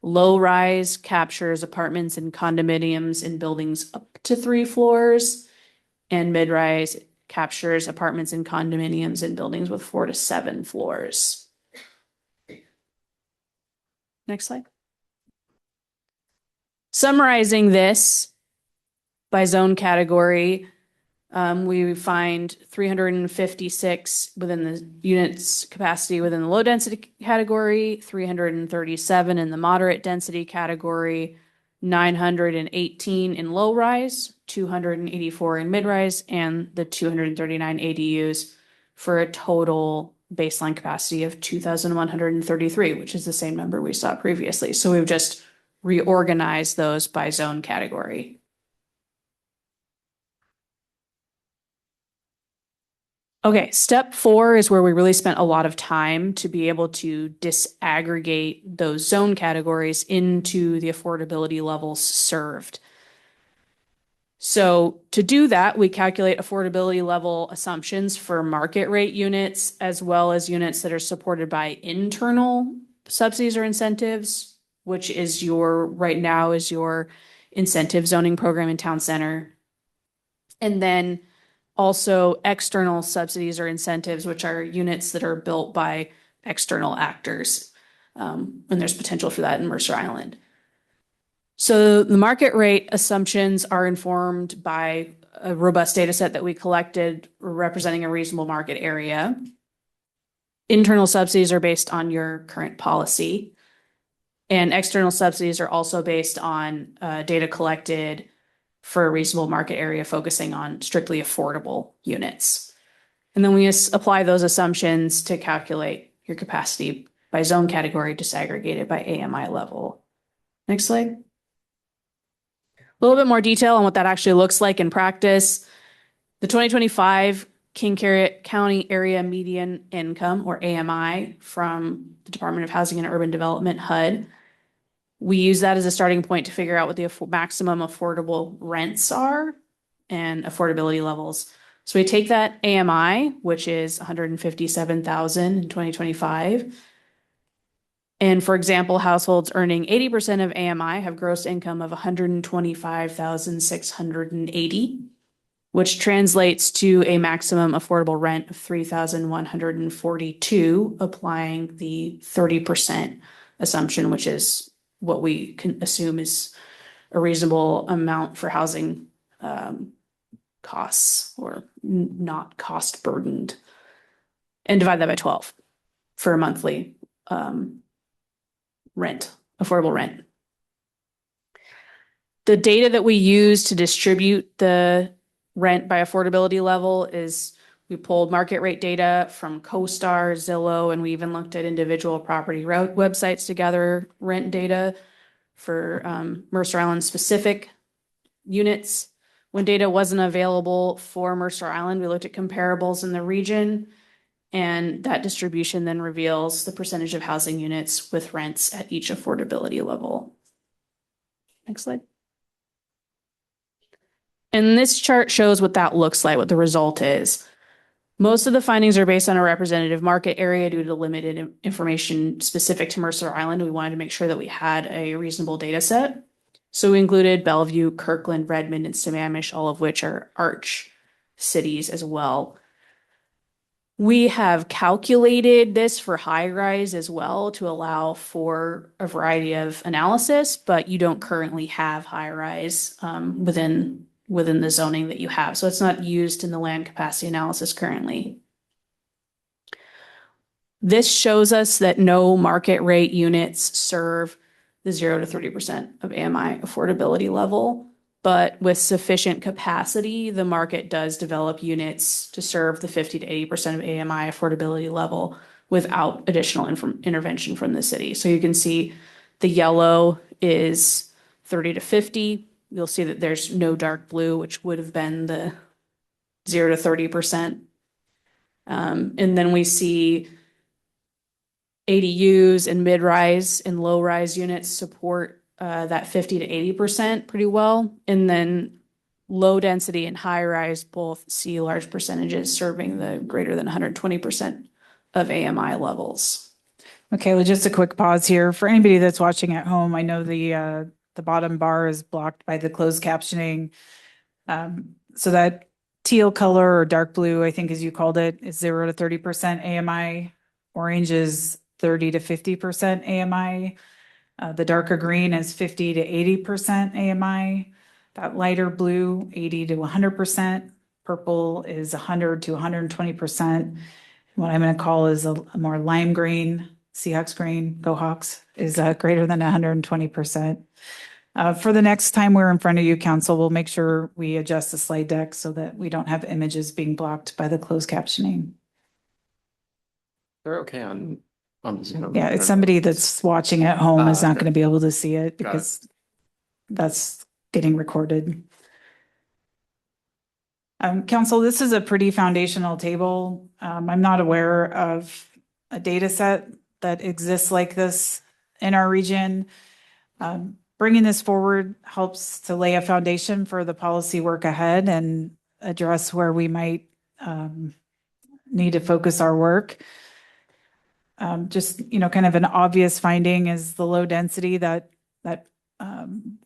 Low rise captures apartments and condominiums in buildings up to 3 floors. And mid rise captures apartments and condominiums in buildings with 4 to 7 floors. Next slide. Summarizing this by zone category, we find 356 within the units capacity within the low density category, 337 in the moderate density category, 918 in low rise, 284 in mid rise, and the 239 ADUs for a total baseline capacity of 2,133, which is the same number we saw previously. So we've just reorganized those by zone category. Okay, step 4 is where we really spent a lot of time to be able to disaggregate those zone categories into the affordability levels served. So to do that, we calculate affordability level assumptions for market rate units as well as units that are supported by internal subsidies or incentives, which is right now is your incentive zoning program in town center. And then also external subsidies or incentives, which are units that are built by external actors. And there's potential for that in Mercer Island. So the market rate assumptions are informed by a robust data set that we collected representing a reasonable market area. Internal subsidies are based on your current policy. And external subsidies are also based on data collected for a reasonable market area, focusing on strictly affordable units. And then we apply those assumptions to calculate your capacity by zone category, disaggregated by AMI level. Next slide. A little bit more detail on what that actually looks like in practice. The 2025 King County Area Median Income, or AMI, from the Department of Housing and Urban Development, HUD. We use that as a starting point to figure out what the maximum affordable rents are and affordability levels. So we take that AMI, which is 157,000 in 2025. And for example, households earning 80% of AMI have gross income of 125,680, which translates to a maximum affordable rent of 3,142, applying the 30% assumption, which is what we can assume is a reasonable amount for housing costs, or not cost burdened, and divide that by 12 for a monthly rent, affordable rent. The data that we use to distribute the rent by affordability level is we pulled market rate data from CoStar, Zillow, and we even looked at individual property websites to gather rent data for Mercer Island specific units. When data wasn't available for Mercer Island, we looked at comparables in the region, and that distribution then reveals the percentage of housing units with rents at each affordability level. Next slide. And this chart shows what that looks like, what the result is. Most of the findings are based on a representative market area due to limited information specific to Mercer Island. We wanted to make sure that we had a reasonable data set. So we included Bellevue, Kirkland, Redmond, and Sammamish, all of which are arch cities as well. We have calculated this for high rise as well to allow for a variety of analysis, but you don't currently have high rise within the zoning that you have. So it's not used in the land capacity analysis currently. This shows us that no market rate units serve the 0 to 30% of AMI affordability level, but with sufficient capacity, the market does develop units to serve the 50 to 80% of AMI affordability level without additional intervention from the city. So you can see the yellow is 30 to 50. You'll see that there's no dark blue, which would have been the 0 to 30%. And then we see ADUs and mid-rise and low-rise units support that 50 to 80% pretty well. And then low density and high rise both see large percentages serving the greater than 120% of AMI levels. Okay, well, just a quick pause here. For anybody that's watching at home, I know the bottom bar is blocked by the closed captioning. So that teal color, or dark blue, I think as you called it, is 0 to 30% AMI. Orange is 30 to 50% AMI. The darker green is 50 to 80% AMI. That lighter blue, 80 to 100%. Purple is 100 to 120%. What I'm going to call is a more lime green, Seahawks green, Go Hawks, is greater than 120%. For the next time we're in front of you, council, we'll make sure we adjust the slide deck so that we don't have images being blocked by the closed captioning. They're okay on Zoom. Yeah, it's somebody that's watching at home is not okay. going to be able to see it Got it. because that's getting recorded. Council, this is a pretty foundational table. I'm not aware of a data set that exists like this in our region. Bringing this forward helps to lay a foundation for the policy work ahead and address where we might need to focus our work. Just, kind of an obvious finding is the low density, that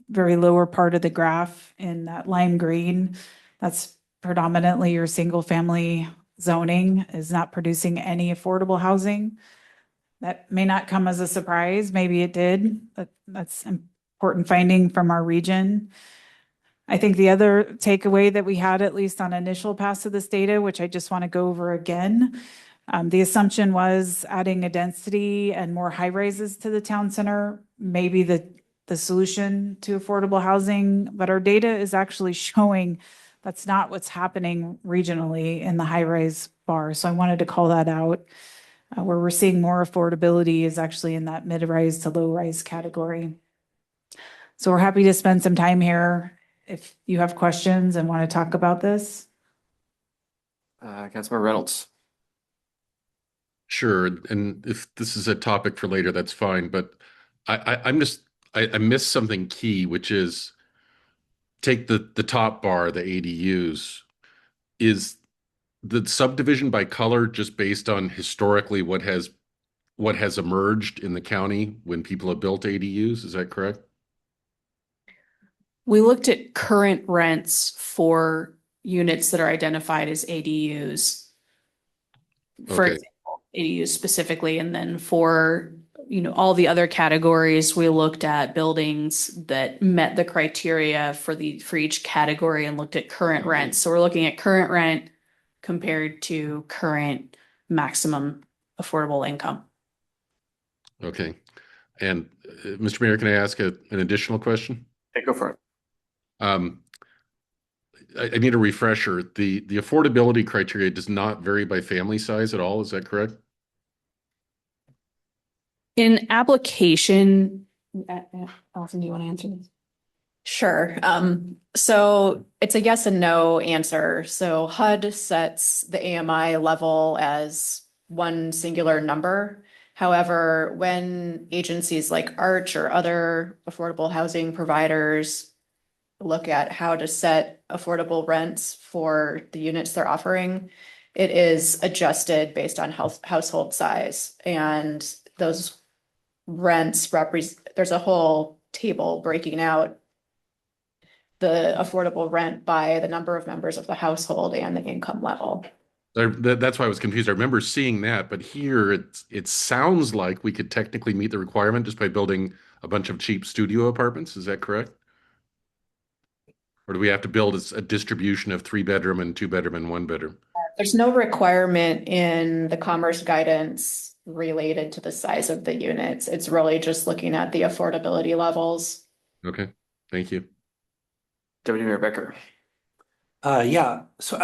very lower part of the graph in that lime green. That's predominantly your single family zoning is not producing any affordable housing. That may not come as a surprise. Maybe it did, but that's an important finding from our region. I think the other takeaway that we had, at least on initial pass of this data, which I just want to go over again, the assumption was adding a density and more high rises to the town center, maybe the solution to affordable housing, but our data is actually showing that's not what's happening regionally in the high rise bar. So I wanted to call that out. Where we're seeing more affordability is actually in that mid rise to low rise category. So we're happy to spend some time here if you have questions and want to talk about this. Councilmember Reynolds. Sure, and if this is a topic for later, that's fine, but I missed something key, which is take the top bar, the ADUs. Is the subdivision by color just based on historically what has emerged in the county when people have built ADUs? Is that correct? We looked at current rents for units that are identified as ADUs. For Okay. example, ADUs specifically, and then for all the other categories, we looked at buildings that met the criteria for each category and looked at current rents. So we're looking at current rent compared to current maximum affordable income. Okay. And Mr. Mayor, can I ask an additional question? Hey, go for it. I need a refresher. The affordability criteria does not vary by family size at all. Is that correct? In application, Allison, do you want to answer this? Sure. So it's a yes and no answer. So HUD sets the AMI level as one singular number. However, when agencies like Arch or other affordable housing providers look at how to set affordable rents for the units they're offering, it is adjusted based on household size. And those rents there's a whole table breaking out the affordable rent by the number of members of the household and the income level. That's why I was confused. I remember seeing that, but here it sounds like we could technically meet the requirement just by building a bunch of cheap studio apartments. Is that correct? Or do we have to build a distribution of 3-bedroom and 2-bedroom and 1-bedroom? There's no requirement in the commerce guidance related to the size of the units. It's really just looking at the affordability levels. Okay, thank you. Deputy Mayor Becker. Yeah, so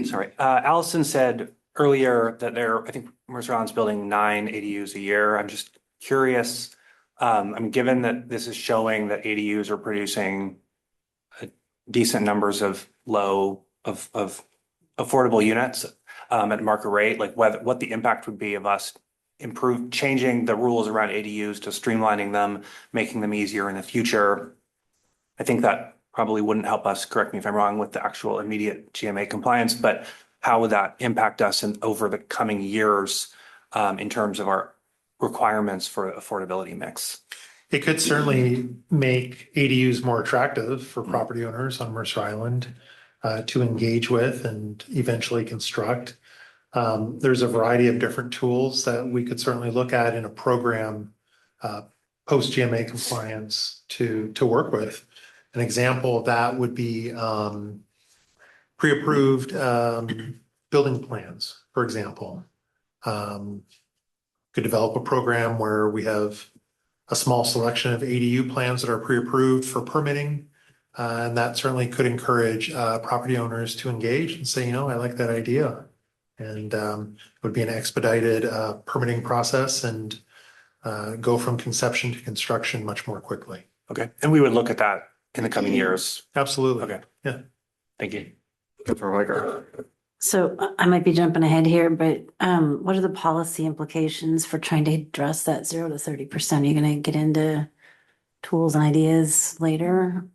sorry. Allison said earlier that I think Mercer Island's building 9 ADUs a year. I'm just curious, given that this is showing that ADUs are producing decent numbers of affordable units at market rate, like what the impact would be of us changing the rules around ADUs to streamlining them, making them easier in the future. I think that probably wouldn't help us, correct me if I'm wrong, with the actual immediate GMA compliance, but how would that impact us over the coming years in terms of our requirements for affordability mix? It could certainly make ADUs more attractive for property owners on Mercer Island to engage with and eventually construct. There's a variety of different tools that we could certainly look at in a program post GMA compliance to work with. An example of that would be pre-approved building plans, for example. Could develop a program where we have a small selection of ADU plans that are pre-approved for permitting. And that certainly could encourage property owners to engage and say, I like that idea. And it would be an expedited permitting process and go from conception to construction much more quickly. Okay, and we would look at that in the coming years. Absolutely. Okay. Yeah. Thank you. Councilor Weicker. So I might be jumping ahead here, but what are the policy implications for trying to address that 0 to 30%? Are you going to get into tools and ideas later?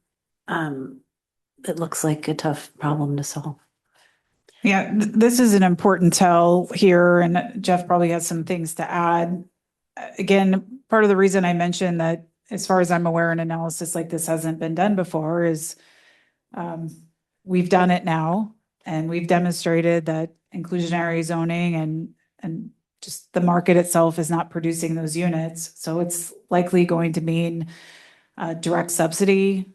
It looks like a tough problem to solve. Yeah, this is an important tell here, and Jeff probably has some things to add. Again, part of the reason I mentioned that, as far as I'm aware, an analysis like this hasn't been done before is we've done it now, and we've demonstrated that inclusionary zoning and just the market itself is not producing those units. So it's likely going to mean direct subsidy,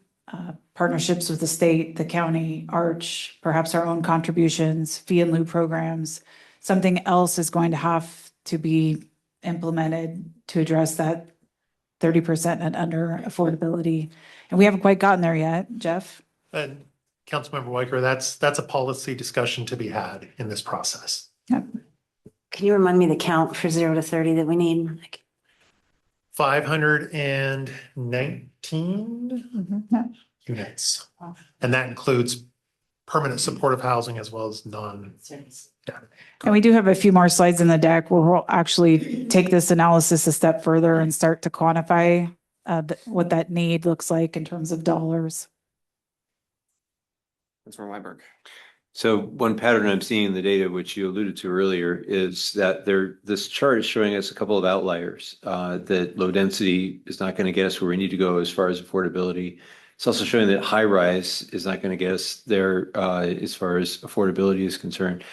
partnerships with the state, the county, Arch, perhaps our own contributions, fee and lieu programs. Something else is going to have to be implemented to address that 30% and under affordability. And we haven't quite gotten there yet, Jeff. And Councilmember Weicker, that's a policy discussion to be had in this process. Yep. Can you remind me the count for 0 to 30 that we need? 519 Yeah. units. And that includes permanent supportive housing as well as non. And we do have a few more slides in the deck where we'll actually take this analysis a step further and start to quantify what that need looks like in terms of dollars. Councilor Weinberg. So one pattern I'm seeing in the data, which you alluded to earlier, is that this chart is showing us a couple of outliers, that low density is not going to get us where we need to go as far as affordability. It's also showing that high rise is not going to get us there as far as affordability is concerned.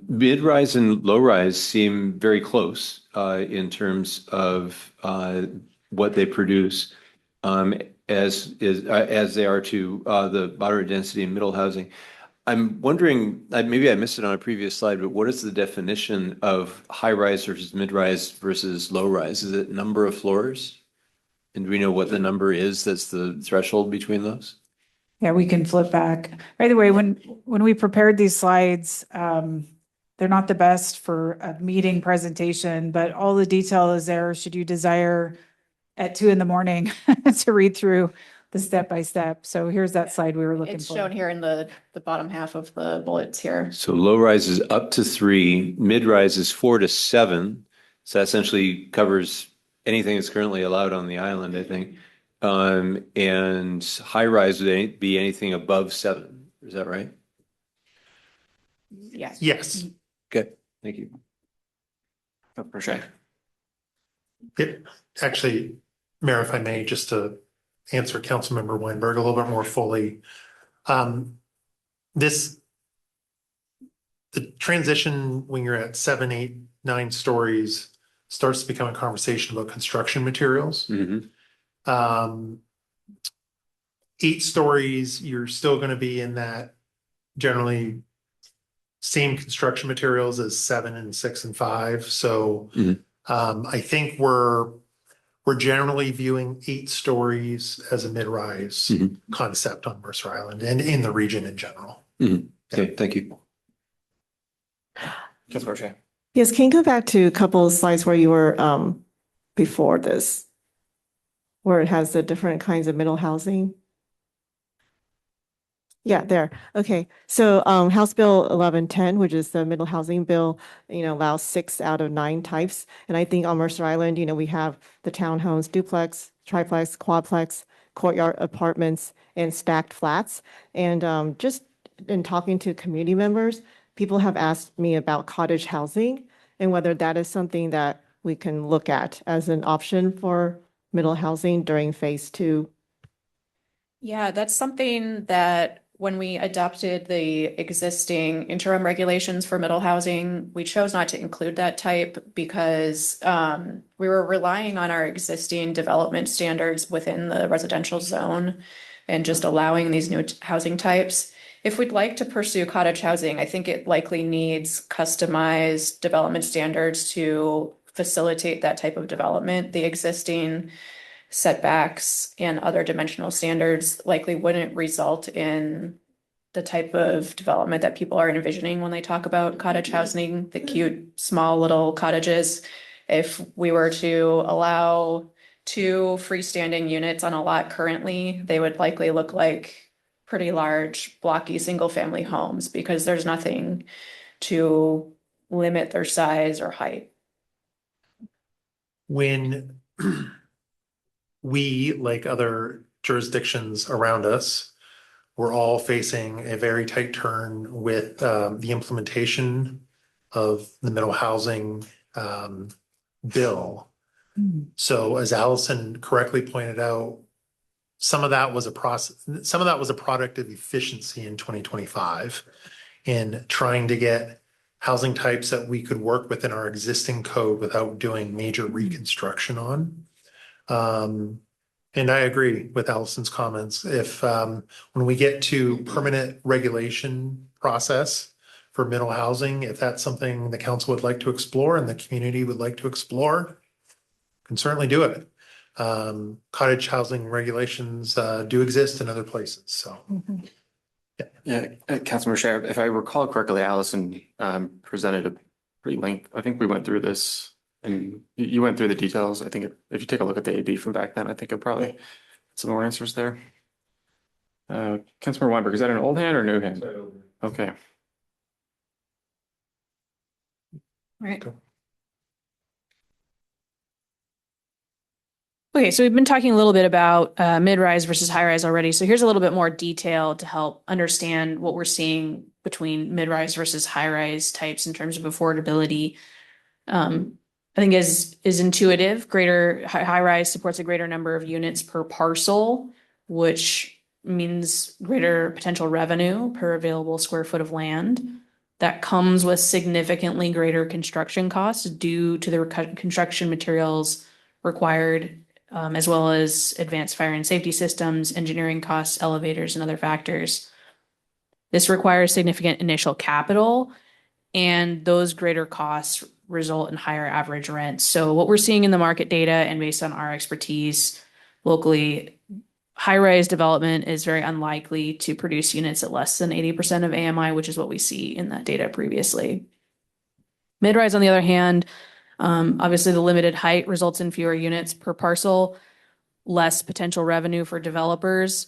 Mid rise and low rise seem very close in terms of what they produce, as they are to the moderate density and middle housing. I'm wondering, maybe I missed it on a previous slide, but what is the definition of high rise versus mid rise versus low rise? Is it number of floors? And do we know what the number is that's the threshold between those? Yeah, we can flip back. By the way, when we prepared these slides, they're not the best for a meeting presentation, but all the detail is there should you desire at 2 a.m. to read through the step-by-step. So here's that slide we were looking It's for. shown here in the bottom half of the bullets here. So low rise is up to 3, mid rise is 4 to 7. So that essentially covers anything that's currently allowed on the island, I think. And high rise would be anything above 7. Is that right? Yes. Yes. Okay, thank you. Councilor Shea. Actually, Mayor, if I may, just to answer Councilmember Weinberg a little bit more fully. The transition when you're at 7, 8, 9 stories starts to become a conversation about construction materials. 8 stories, you're still going to be in that generally same construction materials as 7 and 6 and 5. So I think we're generally viewing 8 stories as a mid-rise concept on Mercer Island and in the region in general. Okay, thank you. Councilor Shea. Yes, can you go back to a couple of slides where you were before this, where it has the different kinds of middle housing? Yeah, there. Okay. So House Bill 1110, which is the middle housing bill, allows 6 out of 9 types. And I think on Mercer Island, we have the townhomes, duplex, triplex, quadplex, courtyard apartments, and stacked flats. And just in talking to community members, people have asked me about cottage housing and whether that is something that we can look at as an option for middle housing during phase 2. Yeah, that's something that when we adopted the existing interim regulations for middle housing, we chose not to include that type because we were relying on our existing development standards within the residential zone and just allowing these new housing types. If we'd like to pursue cottage housing, I think it likely needs customized development standards to facilitate that type of development. The existing setbacks and other dimensional standards likely wouldn't result in the type of development that people are envisioning when they talk about cottage housing, the cute, small little cottages. If we were to allow 2 freestanding units on a lot currently, they would likely look like pretty large, blocky, single-family homes because there's nothing to limit their size or height. When we, like other jurisdictions around us, we're all facing a very tight turn with the implementation of the middle housing bill. So as Allison correctly pointed out, some of that was a product of efficiency in 2025 in trying to get housing types that we could work within our existing code without doing major reconstruction on. And I agree with Allison's comments. If when we get to permanent regulation process for middle housing, if that's something the council would like to explore and the community would like to explore, can certainly do it. Cottage housing regulations do exist in other places, so. Yeah, Councilmember Sheriff, if I recall correctly, Allison presented a pretty length. I think we went through this and you went through the details. I think if you take a look at the AB from back then, I think it probably some more answers there. Councilmember Weinberg, is that an old hand or new hand? Okay. Right. Okay, so we've been talking a little bit about mid-rise versus high-rise already. So here's a little bit more detail to help understand what we're seeing between mid-rise versus high-rise types in terms of affordability. I think is intuitive. Greater high-rise supports a greater number of units per parcel, which means greater potential revenue per available square foot of land. That comes with significantly greater construction costs due to the construction materials required, as well as advanced fire and safety systems, engineering costs, elevators, and other factors. This requires significant initial capital, and those greater costs result in higher average rents. So what we're seeing in the market data and based on our expertise locally, high-rise development is very unlikely to produce units at less than 80% of AMI, which is what we see in that data previously. Mid-rise, on the other hand, obviously the limited height results in fewer units per parcel, less potential revenue for developers,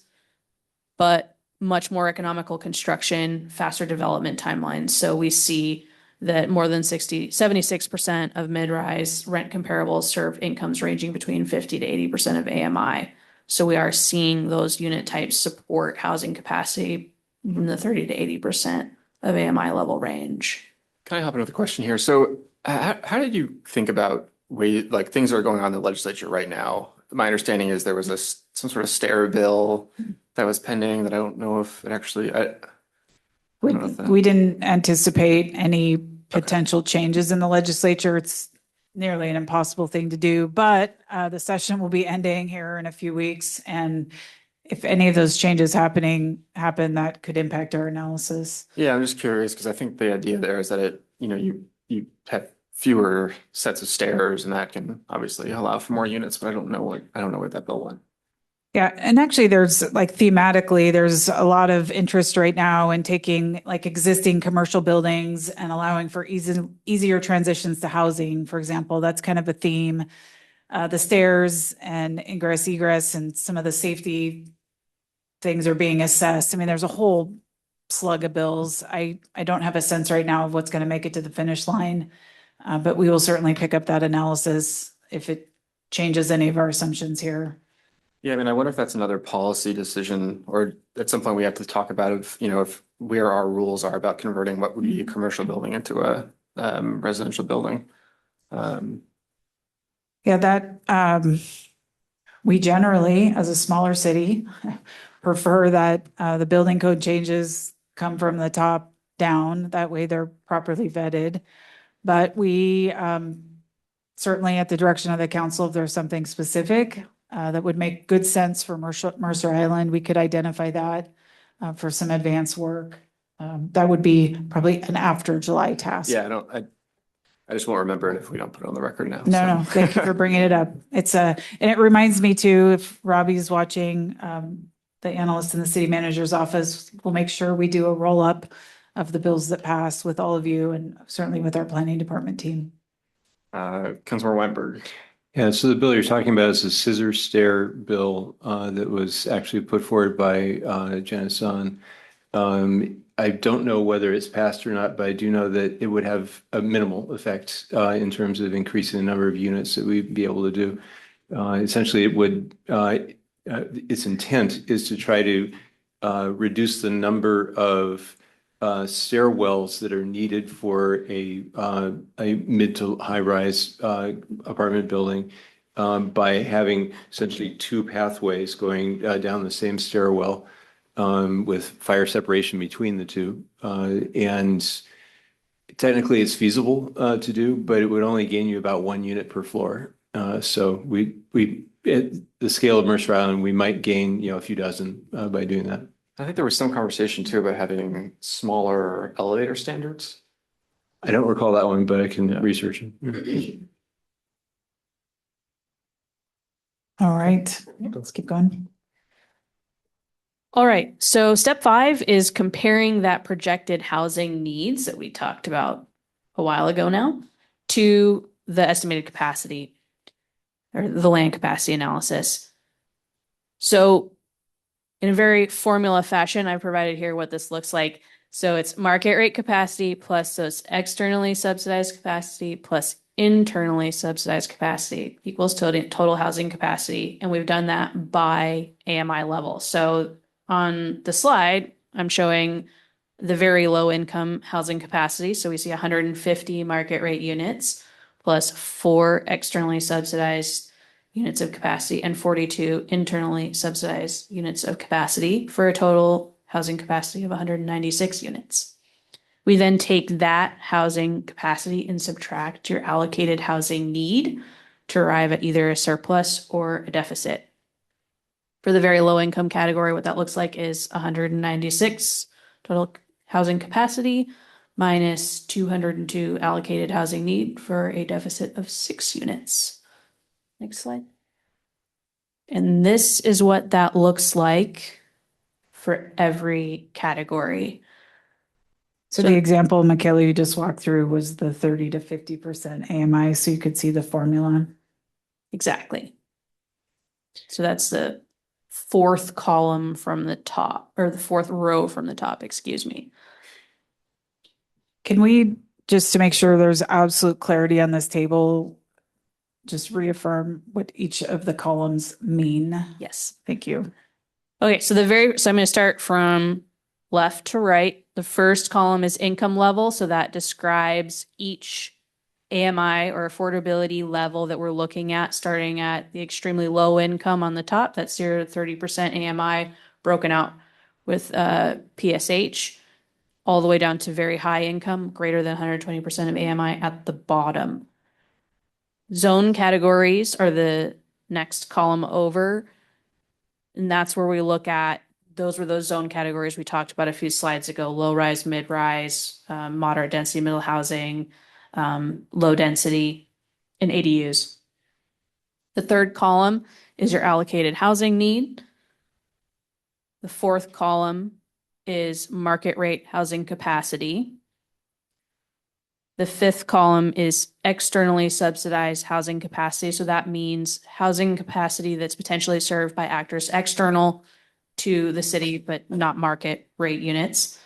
but much more economical construction, faster development timelines. So we see that more than 76% of mid-rise rent comparables serve incomes ranging between 50 to 80% of AMI. So we are seeing those unit types support housing capacity in the 30 to 80% of AMI level range. Can I hop in with a question here? So how did you think about like things that are going on in the legislature right now? My understanding is there was some sort of stair bill that was pending that I don't know if it actually. We didn't anticipate any potential changes in the legislature. It's nearly an impossible thing to do, but the session will be ending here in a few weeks. And if any of those changes happen, that could impact our analysis. Yeah, I'm just curious because I think the idea there is that you have fewer sets of stairs and that can obviously allow for more units, but I don't know where that bill went. Yeah, and actually there's like thematically, there's a lot of interest right now in taking like existing commercial buildings and allowing for easier transitions to housing, for example. That's kind of a theme. The stairs and ingress, egress, and some of the safety things are being assessed. I mean, there's a whole slug of bills. I don't have a sense right now of what's going to make it to the finish line, but we will certainly pick up that analysis if it changes any of our assumptions here. Yeah, I mean, I wonder if that's another policy decision, or at some point we have to talk about if where our rules are about converting what would be a commercial building into a residential building. Yeah, that we generally, as a smaller city, prefer that the building code changes come from the top down. That way they're properly vetted. But we certainly at the direction of the council, if there's something specific that would make good sense for Mercer Island, we could identify that for some advanced work. That would be probably an after July task. Yeah, I just won't remember it if we don't put it on the record now. No, thank you for bringing it up. And it reminds me too, if Robbie's watching, the analyst in the city manager's office, we'll make sure we do a roll up of the bills that pass with all of you and certainly with our planning department team. Councilmember Weinberg. Yeah, so the bill you're talking about is a scissor stair bill that was actually put forward by Janice Zahn. I don't know whether it's passed or not, but I do know that it would have a minimal effect in terms of increasing the number of units that we'd be able to do. Essentially, it would, its intent is to try to reduce the number of stairwells that are needed for a mid to high rise apartment building by having essentially two pathways going down the same stairwell with fire separation between the two. And technically it's feasible to do, but it would only gain you about 1 unit per floor. So at the scale of Mercer Island, we might gain, a few dozen by doing that. I think there was some conversation too about having smaller elevator standards. I don't recall that one, but I can research it. All right, let's keep going. All right, so step 5 is comparing that projected housing needs that we talked about a while ago now to the estimated capacity or the land capacity analysis. So in a very formula fashion, I provided here what this looks like. So it's market rate capacity plus those externally subsidized capacity plus internally subsidized capacity equals total housing capacity. And we've done that by AMI level. So on the slide, I'm showing the very low income housing capacity. So we see 150 market rate units plus 4 externally subsidized units of capacity and 42 internally subsidized units of capacity for a total housing capacity of 196 units. We then take that housing capacity and subtract your allocated housing need to arrive at either a surplus or a deficit. For the very low income category, what that looks like is 196 total housing capacity minus 202 allocated housing need for a deficit of 6 units. Next slide. And this is what that looks like for every category. So the example, Michaela, you just walked through was the 30 to 50% AMI, so you could see the formula. Exactly. So that's the 4th column from the top, or the 4th row from the top, excuse me. Can we, just to make sure there's absolute clarity on this table, just reaffirm what each of the columns mean? Yes. Thank you. Okay, so I'm going to start from left to right. The first column is income level, so that describes each AMI or affordability level that we're looking at, starting at the extremely low income on the top, that's 0 to 30% AMI, broken out with PSH, all the way down to very high income, greater than 120% of AMI at the bottom. Zone categories are the next column over, and that's where we look at, those were those zone categories we talked about a few slides ago: low rise, mid rise, moderate density, middle housing, low density, and ADUs. The third column is your allocated housing need. The 4th column is market rate housing capacity. The 5th column is externally subsidized housing capacity. So that means housing capacity that's potentially served by actors external to the city, but not market rate units.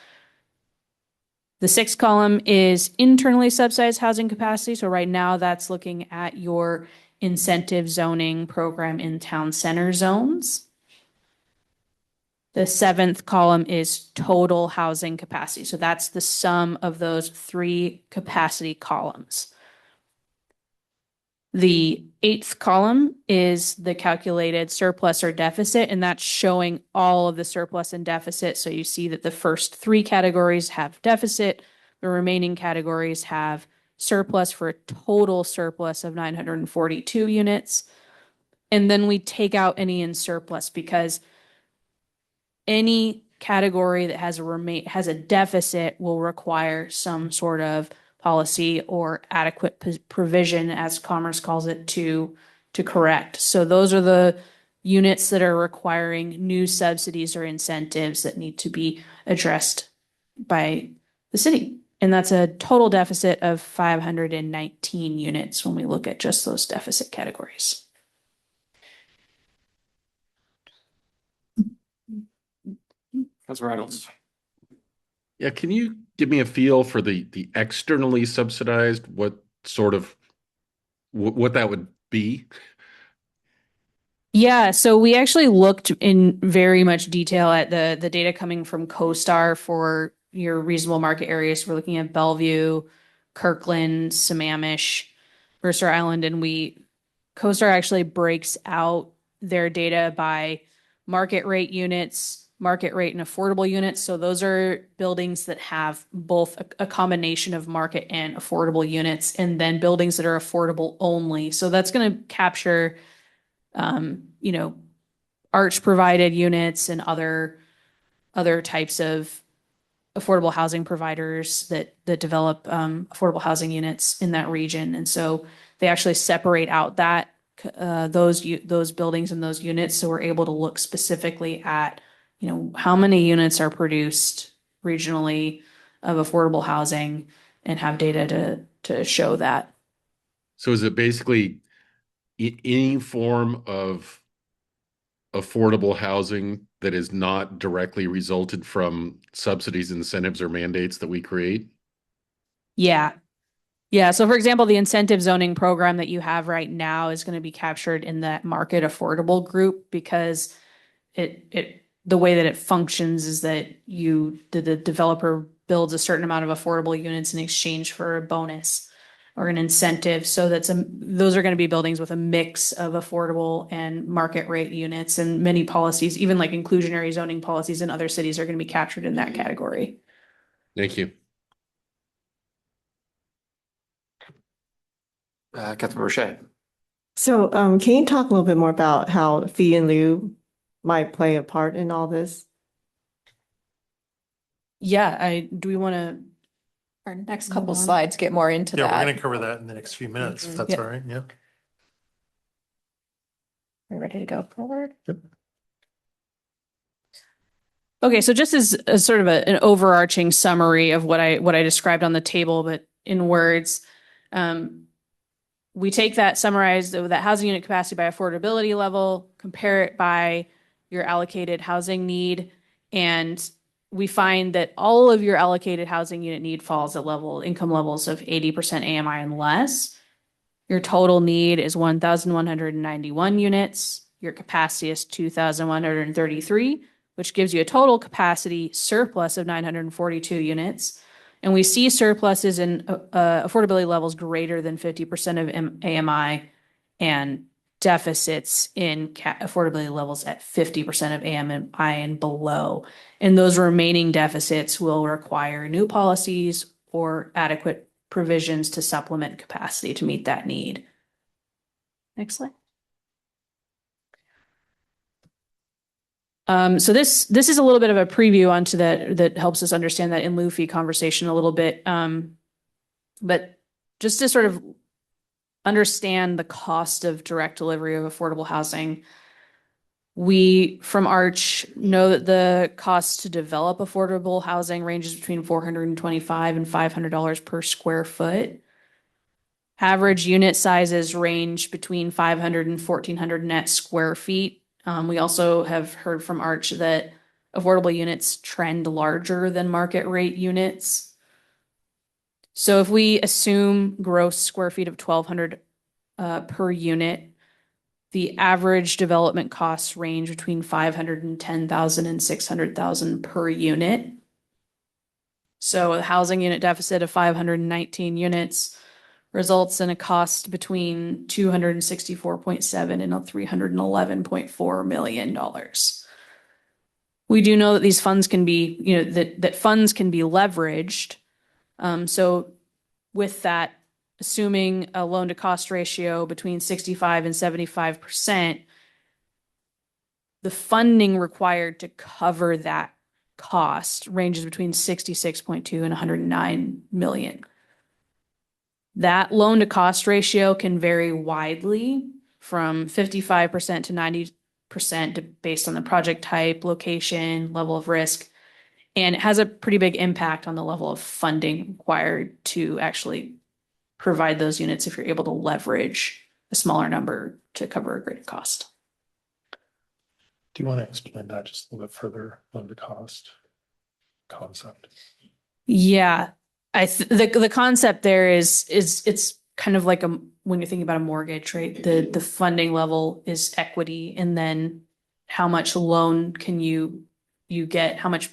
The 6th column is internally subsidized housing capacity. So right now that's looking at your incentive zoning program in town center zones. The 7th column is total housing capacity. So that's the sum of those 3 capacity columns. The eighth column is the calculated surplus or deficit, and that's showing all of the surplus and deficit. So you see that the first three categories have deficit, the remaining categories have surplus for a total surplus of 942 units. And then we take out any in surplus because any category that has a deficit will require some sort of policy or adequate provision, as Commerce calls it, to correct. So those are the units that are requiring new subsidies or incentives that need to be addressed by the city. And that's a total deficit of 519 units when we look at just those deficit categories. Councilor Reynolds. Yeah, can you give me a feel for the externally subsidized, what sort of what that would be? Yeah, so we actually looked in very much detail at the data coming from CoStar for your reasonable market areas. We're looking at Bellevue, Kirkland, Sammamish, Mercer Island, and CoStar actually breaks out their data by market rate units, market rate and affordable units. So those are buildings that have both a combination of market and affordable units, and then buildings that are affordable only. So that's going to capture arch provided units and other types of affordable housing providers that develop affordable housing units in that region. And so they actually separate out those buildings and those units. So we're able to look specifically at, how many units are produced regionally of affordable housing and have data to show that. So is it basically any form of affordable housing that is not directly resulted from subsidies, incentives, or mandates that we create? Yeah. Yeah. So for example, the incentive zoning program that you have right now is going to be captured in that market affordable group because the way that it functions is that the developer builds a certain amount of affordable units in exchange for a bonus or an incentive. So those are going to be buildings with a mix of affordable and market rate units, and many policies, even like inclusionary zoning policies in other cities, are going to be captured in that category. Thank you. Councilor Boucher. So, can you talk a little bit more about how fee in lieu might play a part in all this? Yeah, do we want to? Our next couple slides get more into Yeah, that. we're going to cover that in the next few minutes, if that's Yep. all right. Yeah. Are you ready to go forward? Yep. Okay, so just as sort of an overarching summary of what I described on the table, but in words, we take that summarized that housing unit capacity by affordability level, compare it by your allocated housing need, and we find that all of your allocated housing unit need falls at income levels of 80% AMI and less. Your total need is 1,191 units. Your capacity is 2,133, which gives you a total capacity surplus of 942 units. And we see surpluses in affordability levels greater than 50% of AMI and deficits in affordability levels at 50% of AMI and below. And those remaining deficits will require new policies or adequate provisions to supplement capacity to meet that need. Next slide. So this is a little bit of a preview onto that helps us understand that in lieu fee conversation a little bit. But just to sort of understand the cost of direct delivery of affordable housing, we from Arch know that the cost to develop affordable housing ranges between $425 and $500 per square foot. Average unit sizes range between 500 and 1,400 net square feet. We also have heard from Arch that affordable units trend larger than market rate units. So if we assume gross square feet of 1,200 per unit, the average development costs range between $510,000 and $600,000 per unit. So a housing unit deficit of 519 units results in a cost between 264.7 and $311.4 million. We do know that these funds can be, that funds can be leveraged. So with that, assuming a loan to cost ratio between 65 and 75%, the funding required to cover that cost ranges between 66.2 and 109 million. That loan to cost ratio can vary widely from 55% to 90% based on the project type, location, level of risk, and it has a pretty big impact on the level of funding required to actually provide those units if you're able to leverage a smaller number to cover a greater cost. Do you want to explain that just a little bit further on the cost concept? Yeah, the concept there is it's kind of like when you're thinking about a mortgage, right? The funding level is equity, and then how much loan can you get? How much,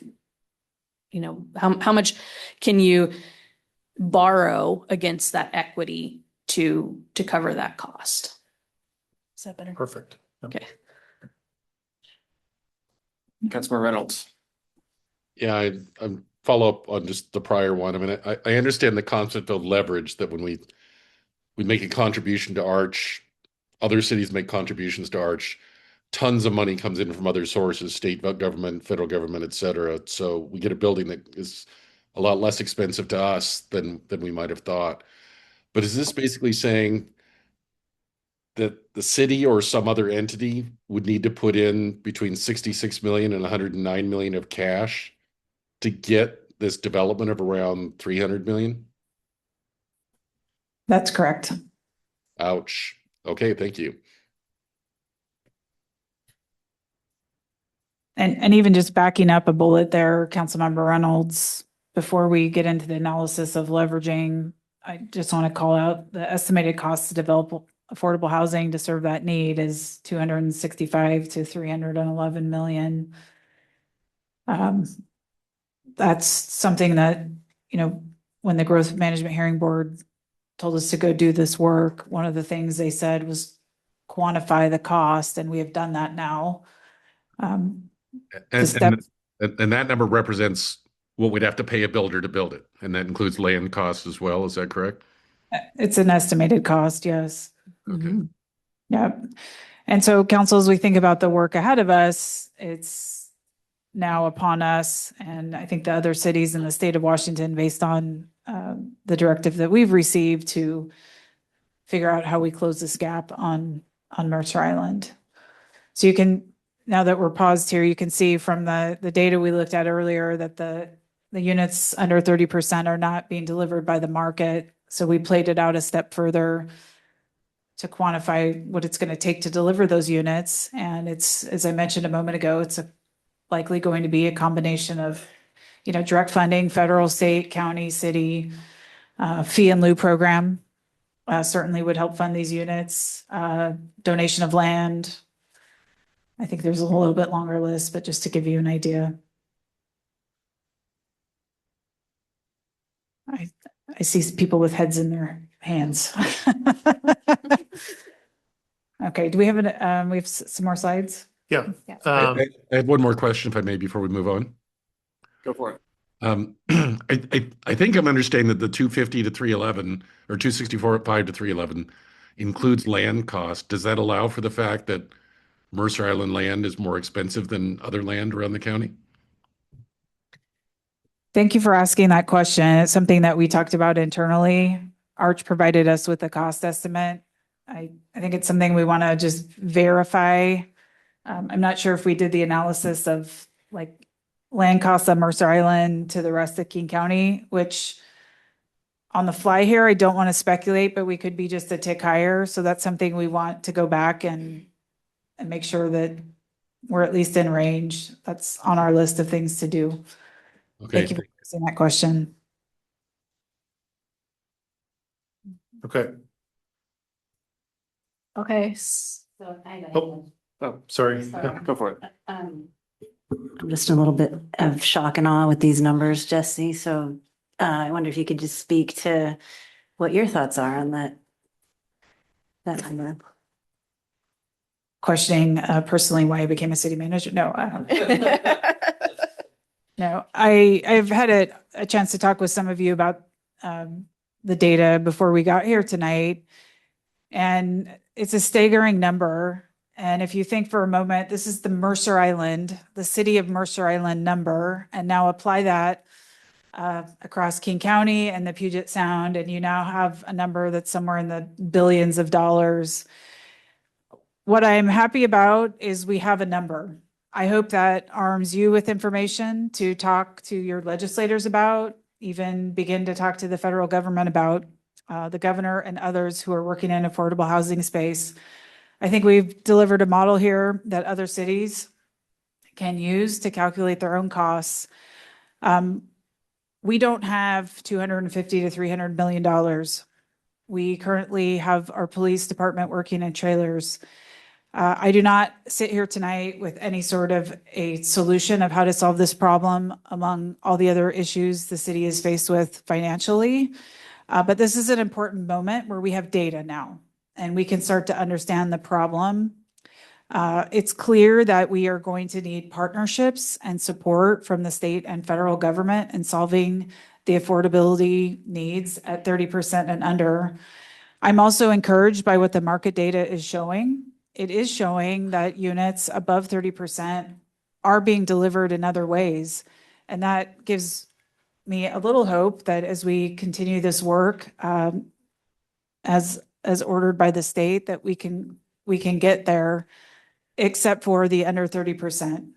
how much can you borrow against that equity to cover that cost? Is that better? Perfect. Okay. Councilmember Reynolds. Yeah, I'm follow up on just the prior one. I mean, I understand the concept of leverage, that when we make a contribution to Arch, other cities make contributions to Arch, tons of money comes in from other sources, state government, federal government, et cetera. So we get a building that is a lot less expensive to us than we might have thought. But is this basically saying that the city or some other entity would need to put in between 66 million and 109 million of cash to get this development of around 300 million? That's correct. Ouch. Okay, thank you. And even just backing up a bullet there, Councilmember Reynolds, before we get into the analysis of leveraging, I just want to call out the estimated cost to develop affordable housing to serve that need is 265 to 311 million. That's something that, when the Growth Management Hearing Board told us to go do this work, one of the things they said was quantify the cost, and we have done that now. And that number represents what we'd have to pay a builder to build it, and that includes land costs as well. Is that correct? It's an estimated cost, yes. Okay. Yeah. And so, council, as we think about the work ahead of us, it's now upon us, and I think the other cities in the state of Washington, based on the directive that we've received, to figure out how we close this gap on Mercer Island. So you can, now that we're paused here, you can see from the data we looked at earlier that the units under 30% are not being delivered by the market. So we played it out a step further to quantify what it's going to take to deliver those units. And it's, as I mentioned a moment ago, it's likely going to be a combination of, direct funding, federal, state, county, city, fee and lieu program certainly would help fund these units, donation of land. I think there's a little bit longer list, but just to give you an idea. I see people with heads in their hands. Okay, do we have some more slides? Yeah. I have one more question, if I may, before we move on. Go for it. I think I'm understanding that the 250 to 311 or 264.5 to 311 includes land cost. Does that allow for the fact that Mercer Island land is more expensive than other land around the county? Thank you for asking that question. It's something that we talked about internally. Arch provided us with a cost estimate. I think it's something we want to just verify. I'm not sure if we did the analysis of land costs on Mercer Island to the rest of King County, which on the fly here, I don't want to speculate, but we could be just a tick higher. So that's something we want to go back and make sure that we're at least in range. That's on our list of things to do. Okay. Thank you for asking that question. Okay. Okay. So I Oh, sorry. Sorry. Go for it. I'm just a little bit of shock and awe with these numbers, Jesse. So I wonder if you could just speak to what your thoughts are on that number. Questioning personally why I became a city manager. No, no, I've had a chance to talk with some of you about the data before we got here tonight. And it's a staggering number. And if you think for a moment, this is the Mercer Island, the city of Mercer Island number, and now apply that across King County and the Puget Sound, and you now have a number that's somewhere in the billions of dollars. What I'm happy about is we have a number. I hope that arms you with information to talk to your legislators about, even begin to talk to the federal government about, the governor and others who are working in affordable housing space. I think we've delivered a model here that other cities can use to calculate their own costs. We don't have $250 to $300 million. We currently have our police department working in trailers. I do not sit here tonight with any sort of a solution of how to solve this problem among all the other issues the city is faced with financially. But this is an important moment where we have data now and we can start to understand the problem. It's clear that we are going to need partnerships and support from the state and federal government in solving the affordability needs at 30% and under. I'm also encouraged by what the market data is showing. It is showing that units above 30% are being delivered in other ways. And that gives me a little hope that as we continue this work, as ordered by the state, that we can get there, except for the under 30%.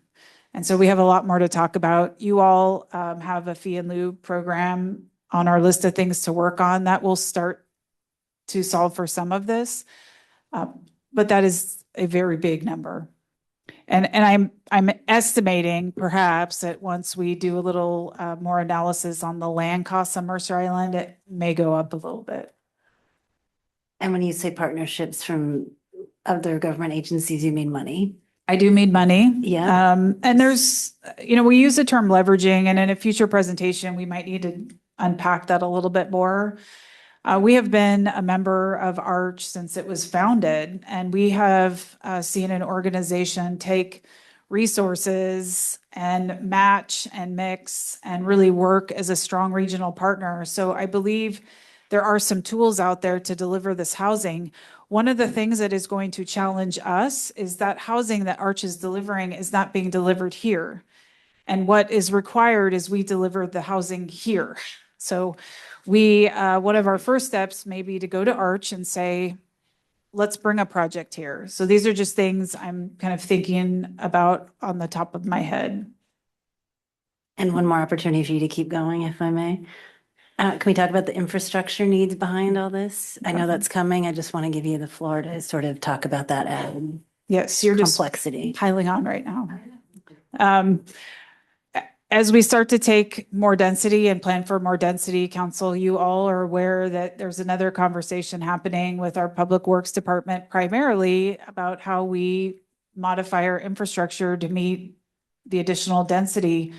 And so we have a lot more to talk about. You all have a fee in lieu program on our list of things to work on that will start to solve for some of this. But that is a very big number. And I'm estimating perhaps that once we do a little more analysis on the land costs on Mercer Island, it may go up a little bit. And when you say partnerships from other government agencies, you mean money? I do mean money. Yeah. And there's, we use the term leveraging, and in a future presentation, we might need to unpack that a little bit more. We have been a member of ARCH since it was founded, and we have seen an organization take resources and match and mix and really work as a strong regional partner. So I believe there are some tools out there to deliver this housing. One of the things that is going to challenge us is that housing that ARCH is delivering is not being delivered here. And what is required is we deliver the housing here. So one of our first steps may be to go to ARCH and say, let's bring a project here. So these are just things I'm kind of thinking about on the top of my head. And one more opportunity for you to keep going, if I may. Can we talk about the infrastructure needs behind all this? I know that's coming. I just want to give you the floor to sort of talk about that added Yes, you're just complexity. piling on right now. As we start to take more density and plan for more density, council, you all are aware that there's another conversation happening with our public works department, primarily about how we modify our infrastructure to meet the additional density.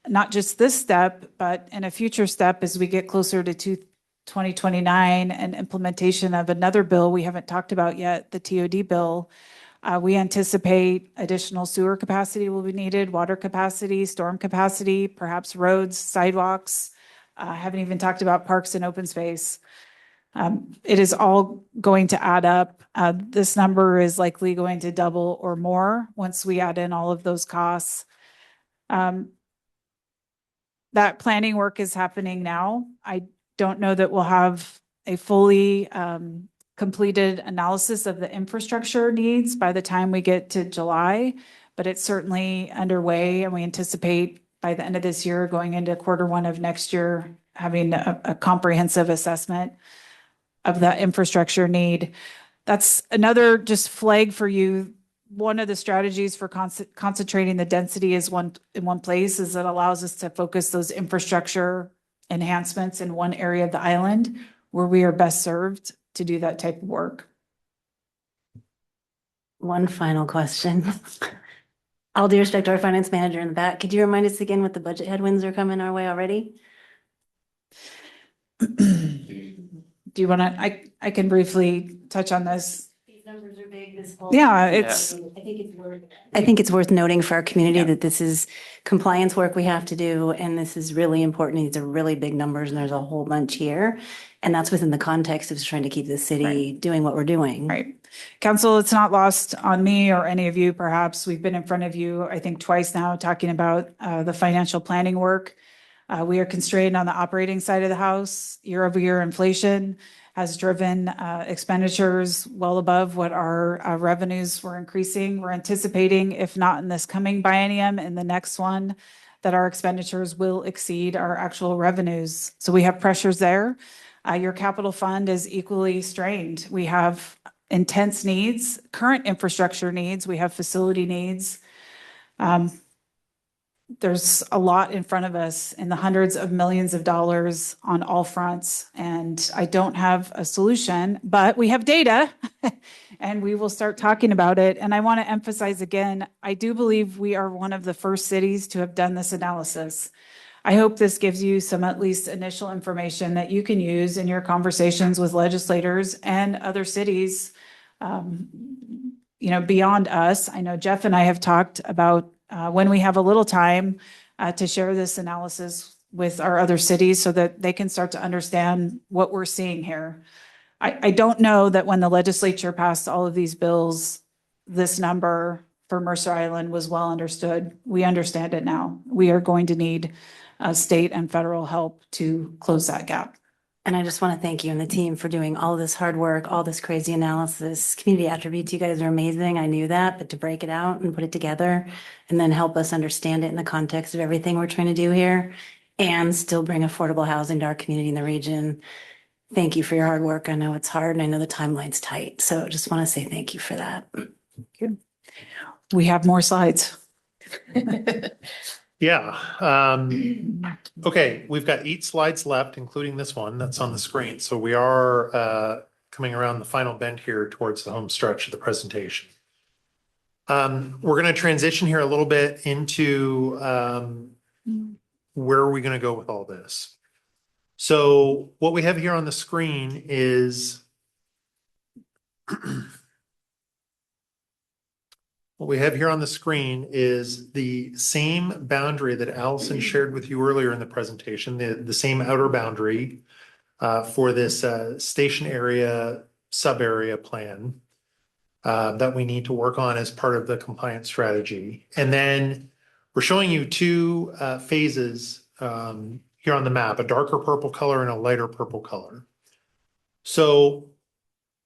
Not just this step, but in a future step, as we get closer to 2029 and implementation of another bill we haven't talked about yet, the TOD bill. We anticipate additional sewer capacity will be needed, water capacity, storm capacity, perhaps roads, sidewalks. Haven't even talked about parks and open space. It is all going to add up. This number is likely going to double or more once we add in all of those costs. That planning work is happening now. I don't know that we'll have a fully completed analysis of the infrastructure needs by the time we get to July, but it's certainly underway, and we anticipate by the end of this year, going into Q1 of next year, having a comprehensive assessment of that infrastructure need. That's another just flag for you. One of the strategies for concentrating the density in one place is it allows us to focus those infrastructure enhancements in one area of the island where we are best served to do that type of work. One final question. All due respect to our finance manager in the back, could you remind us again what the budget headwinds are coming our way already? do you want to, I can briefly touch on this. These numbers are big, this whole. Yeah, it's, I think it's worth noting for our community Yeah. that this is compliance work we have to do, and this is really important. These are really big numbers, and there's a whole bunch here. And that's within the context of trying to keep the city doing what we're doing. right. Council, it's not lost on me or any of you, perhaps. We've been in front of you, I think, twice now, talking about the financial planning work. We are constrained on the operating side of the house. Year-over-year inflation has driven expenditures well above what our revenues were increasing. We're anticipating, if not in this coming biennium, in the next one, that our expenditures will exceed our actual revenues. So we have pressures there. Your capital fund is equally strained. We have intense needs, current infrastructure needs. We have facility needs. There's a lot in front of us in the hundreds of millions of dollars on all fronts. And I don't have a solution, but we have data and we will start talking about it. And I want to emphasize again, I do believe we are one of the first cities to have done this analysis. I hope this gives you some at least initial information that you can use in your conversations with legislators and other cities, beyond us. I know Jeff and I have talked about when we have a little time to share this analysis with our other cities so that they can start to understand what we're seeing here. I don't know that when the legislature passed all of these bills, this number for Mercer Island was well understood. We understand it now. We are going to need state and federal help to close that gap. And I just want to thank you and the team for doing all this hard work, all this crazy analysis, community attributes. You guys are amazing. I knew that, but to break it out and put it together and then help us understand it in the context of everything we're trying to do here and still bring affordable housing to our community in the region. Thank you for your hard work. I know it's hard and I know the timeline's tight. So I just want to say thank you for that. We have more slides. Yeah. Okay, we've got 8 slides left, including this one that's on the screen. So we are coming around the final bend here towards the home stretch of the presentation. We're going to transition here a little bit into where are we going to go with all this. So what we have here on the screen is the same boundary that Allison shared with you earlier in the presentation, the same outer boundary for this station area, sub-area plan that we need to work on as part of the compliance strategy. And then we're showing you 2 phases here on the map, a darker purple color and a lighter purple color. So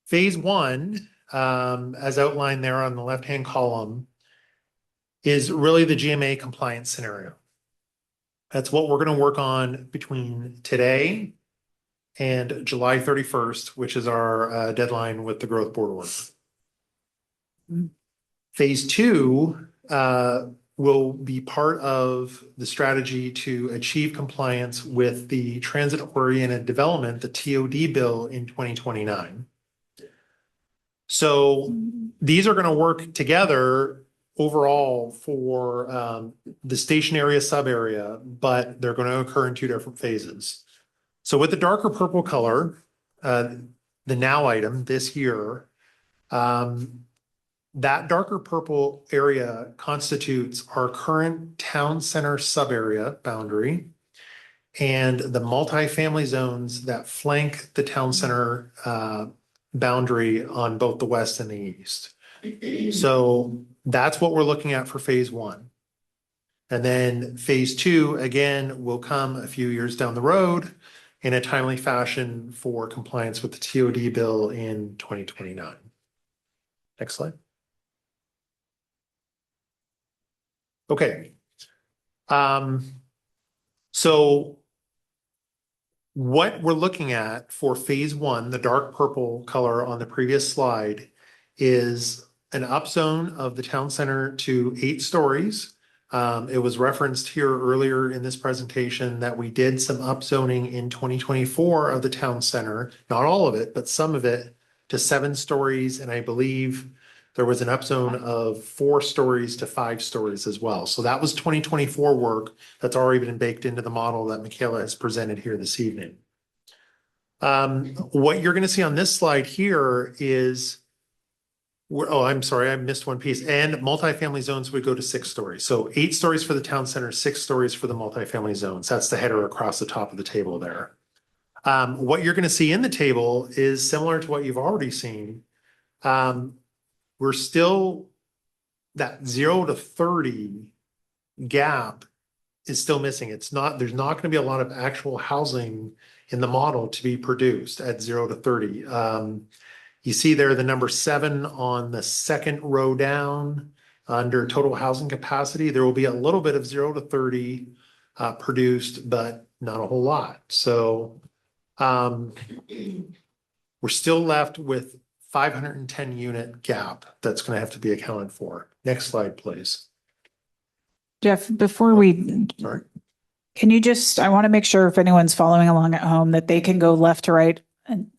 phase 1, as outlined there on the left-hand column, is really the GMA compliance scenario. That's what we're going to work on between today and July 31st, which is our deadline with the growth board order. Phase 2 will be part of the strategy to achieve compliance with the transit-oriented development, the TOD bill in 2029. So these are going to work together overall for the station area, sub area, but they're going to occur in 2 different phases. So with the darker purple color, the now item this year, that darker purple area constitutes our current town center sub area boundary and the multifamily zones that flank the town center boundary on both the west and the east. So that's what we're looking at for phase 1. And then phase 2, again, will come a few years down the road in a timely fashion for compliance with the TOD bill in 2029. Next slide. Okay. So what we're looking at for phase 1, the dark purple color on the previous slide, is an upzone of the town center to 8 stories. It was referenced here earlier in this presentation that we did some upzoning in 2024 of the town center, not all of it, but some of it, to 7 stories. And I believe there was an upzone of 4 stories to 5 stories as well. So that was 2024 work that's already been baked into the model that Michaela has presented here this evening. What you're going to see on this slide here is, oh, I'm sorry, I missed one piece. And multifamily zones would go to 6 stories. So 8 stories for the town center, 6 stories for the multifamily zones. That's the header across the top of the table there. What you're going to see in the table is similar to what you've already seen. We're still, that 0 to 30 gap is still missing. There's not going to be a lot of actual housing in the model to be produced at 0 to 30. You see there the number 7 on the second row down under total housing capacity. There will be a little bit of 0 to 30 produced, but not a whole lot. So we're still left with 510 unit gap that's going to have to be accounted for. Next slide, please. Jeff, before we, Sorry. can you just, I want to make sure if anyone's following along at home that they can go left to right and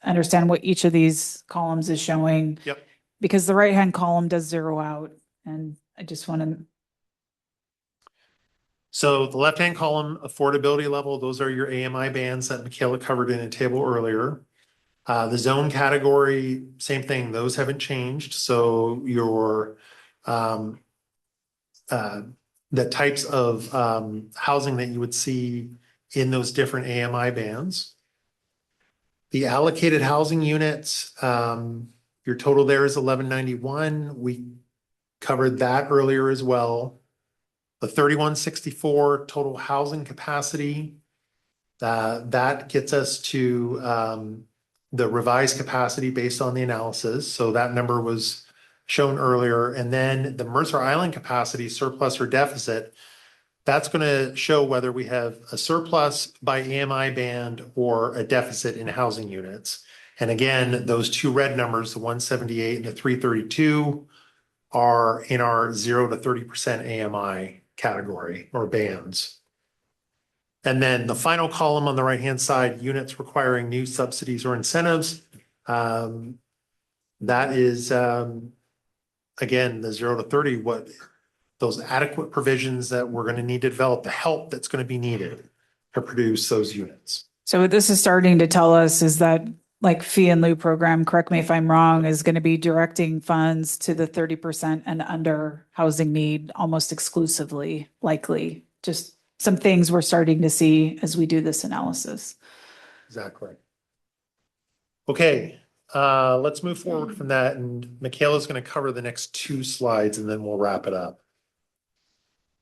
understand what each of these columns is showing. Yep. Because the right-hand column does zero out, and I just want to. So the left-hand column, affordability level, those are your AMI bands that Michaela covered in a table earlier. The zone category, same thing, those haven't changed. So your the types of housing that you would see in those different AMI bands. The allocated housing units, your total there is 1191. We covered that earlier as well. The 3164 total housing capacity, that gets us to the revised capacity based on the analysis. So that number was shown earlier. And then the Mercer Island capacity, surplus or deficit, that's going to show whether we have a surplus by AMI band or a deficit in housing units. And again, those 2 red numbers, the 178 and the 332, are in our 0 to 30% AMI category or bands. And then the final column on the right-hand side, units requiring new subsidies or incentives. That is, again, the 0 to 30, what those adequate provisions that we're going to need to develop, the help that's going to be needed to produce those units. So what this is starting to tell us is that like fee and lieu program, correct me if I'm wrong, is going to be directing funds to the 30% and under housing need almost exclusively, likely. Just some things we're starting to see as we do this analysis. Exactly. Okay, let's move forward from that. And Michaela's going to cover the next 2 slides and then we'll wrap it up.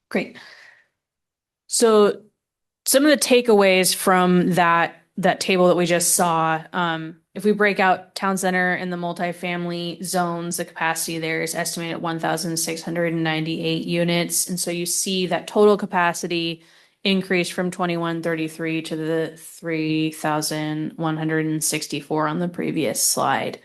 Great. So some of the takeaways from that table that we just saw, if we break out town center and the multifamily zones, the capacity there is estimated at 1,698 units. And so you see that total capacity increased from 2133 to the 3,164 on the previous slide.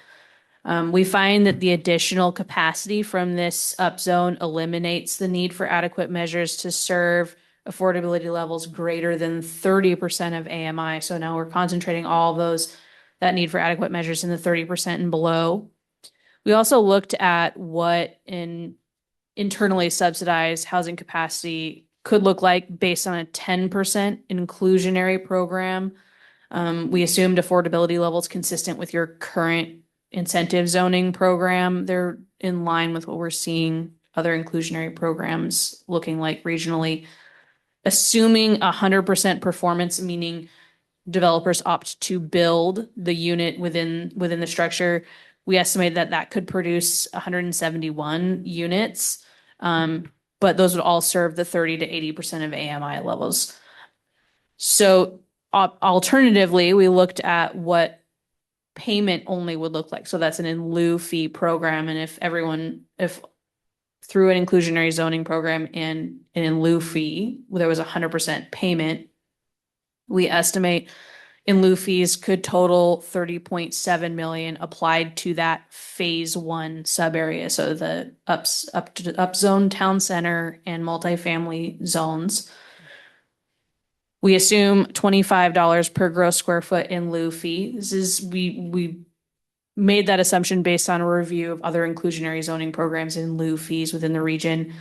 We find that the additional capacity from this upzone eliminates the need for adequate measures to serve affordability levels greater than 30% of AMI. So now we're concentrating all that need for adequate measures in the 30% and below. We also looked at what an internally subsidized housing capacity could look like based on a 10% inclusionary program. We assumed affordability levels consistent with your current incentive zoning program. They're in line with what we're seeing other inclusionary programs looking like regionally. Assuming 100% performance, meaning developers opt to build the unit within the structure, we estimate that could produce 171 units. But those would all serve the 30 to 80% of AMI levels. So alternatively, we looked at what payment only would look like. So that's an in lieu fee program. And if through an inclusionary zoning program and an in lieu fee, there was 100% payment, we estimate in lieu fees could total 30.7 million applied to that phase 1 sub area. So the upzone town center and multifamily zones. We assume $25 per gross square foot in lieu fee. This is, we made that assumption based on a review of other inclusionary zoning programs in lieu fees within the region,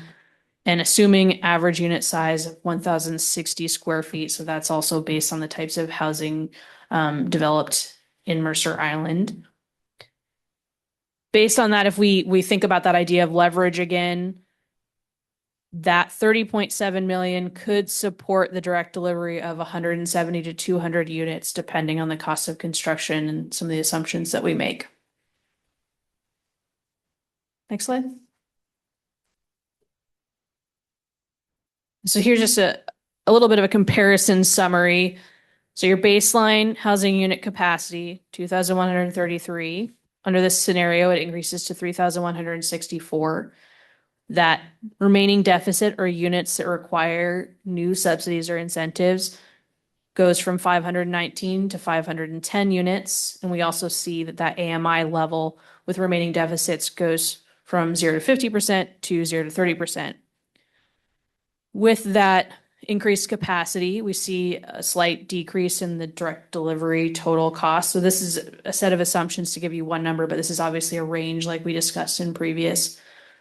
and assuming average unit size of 1,060 square feet. So that's also based on the types of housing developed in Mercer Island. Based on that, if we think about that idea of leverage again, that 30.7 million could support the direct delivery of 170 to 200 units, depending on the cost of construction and some of the assumptions that we make. Next slide. So here's just a little bit of a comparison summary. So your baseline housing unit capacity, 2,133. Under this scenario, it increases to 3,164. That remaining deficit or units that require new subsidies or incentives goes from 519 to 510 units. And we also see that AMI level with remaining deficits goes from 0 to 50% to 0 to 30%. With that increased capacity, we see a slight decrease in the direct delivery total cost. So this is a set of assumptions to give you one number, but this is obviously a range like we discussed in previous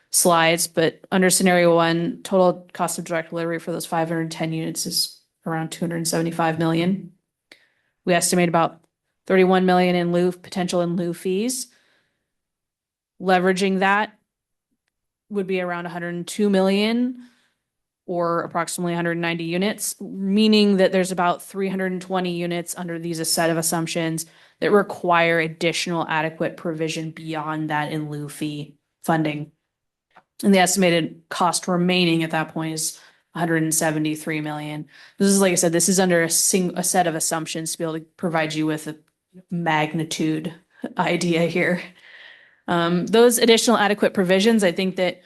slides. But under scenario one, total cost of direct delivery for those 510 units is around 275 million. We estimate about 31 million in potential in lieu fees. Leveraging that would be around 102 million or approximately 190 units, meaning that there's about 320 units under these set of assumptions that require additional adequate provision beyond that in lieu fee funding. And the estimated cost remaining at that point is 173 million. This is, like I said, this is under a set of assumptions to be able to provide you with a magnitude idea here. Those additional adequate provisions, I think that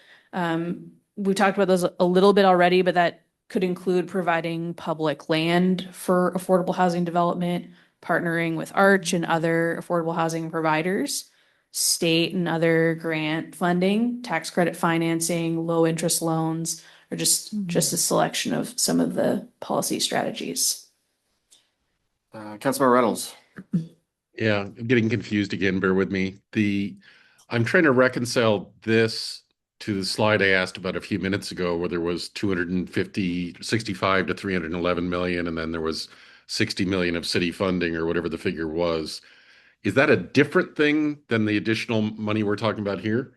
we talked about those a little bit already, but that could include providing public land for affordable housing development, partnering with Arch and other affordable housing providers, state and other grant funding, tax credit financing, low interest loans, or just a selection of some of the policy strategies. Councilmember Reynolds. Yeah, I'm getting confused again. Bear with me. I'm trying to reconcile this to the slide I asked about a few minutes ago, where there was 65 to 311 million, and then there was 60 million of city funding or whatever the figure was. Is that a different thing than the additional money we're talking about here?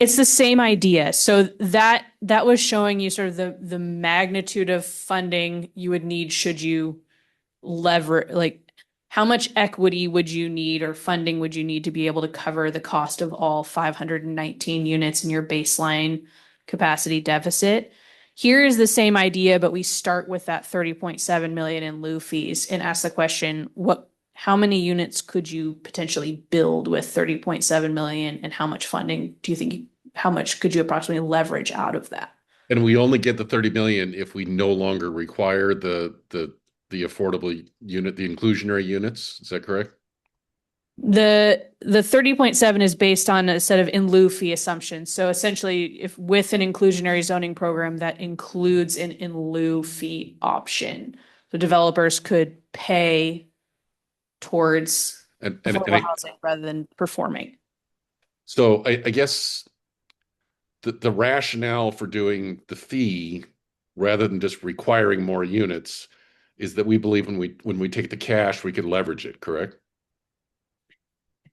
It's the same idea. So that was showing you sort of the magnitude of funding you would need should you like how much equity would you need or funding would you need to be able to cover the cost of all 519 units in your baseline capacity deficit? Here is the same idea, but we start with that 30.7 million in lieu fees and ask the question, how many units could you potentially build with 30.7 million, and how much funding do you think, how much could you approximately leverage out of that? And we only get the 30 million if we no longer require the affordable unit, the inclusionary units. Is that correct? The 30.7 is based on a set of in lieu fee assumptions. So essentially, if with an inclusionary zoning program that includes an in lieu fee option, the developers could pay towards affordable housing rather than performing. So I guess the rationale for doing the fee rather than just requiring more units is that we believe when we take the cash, we can leverage it, correct?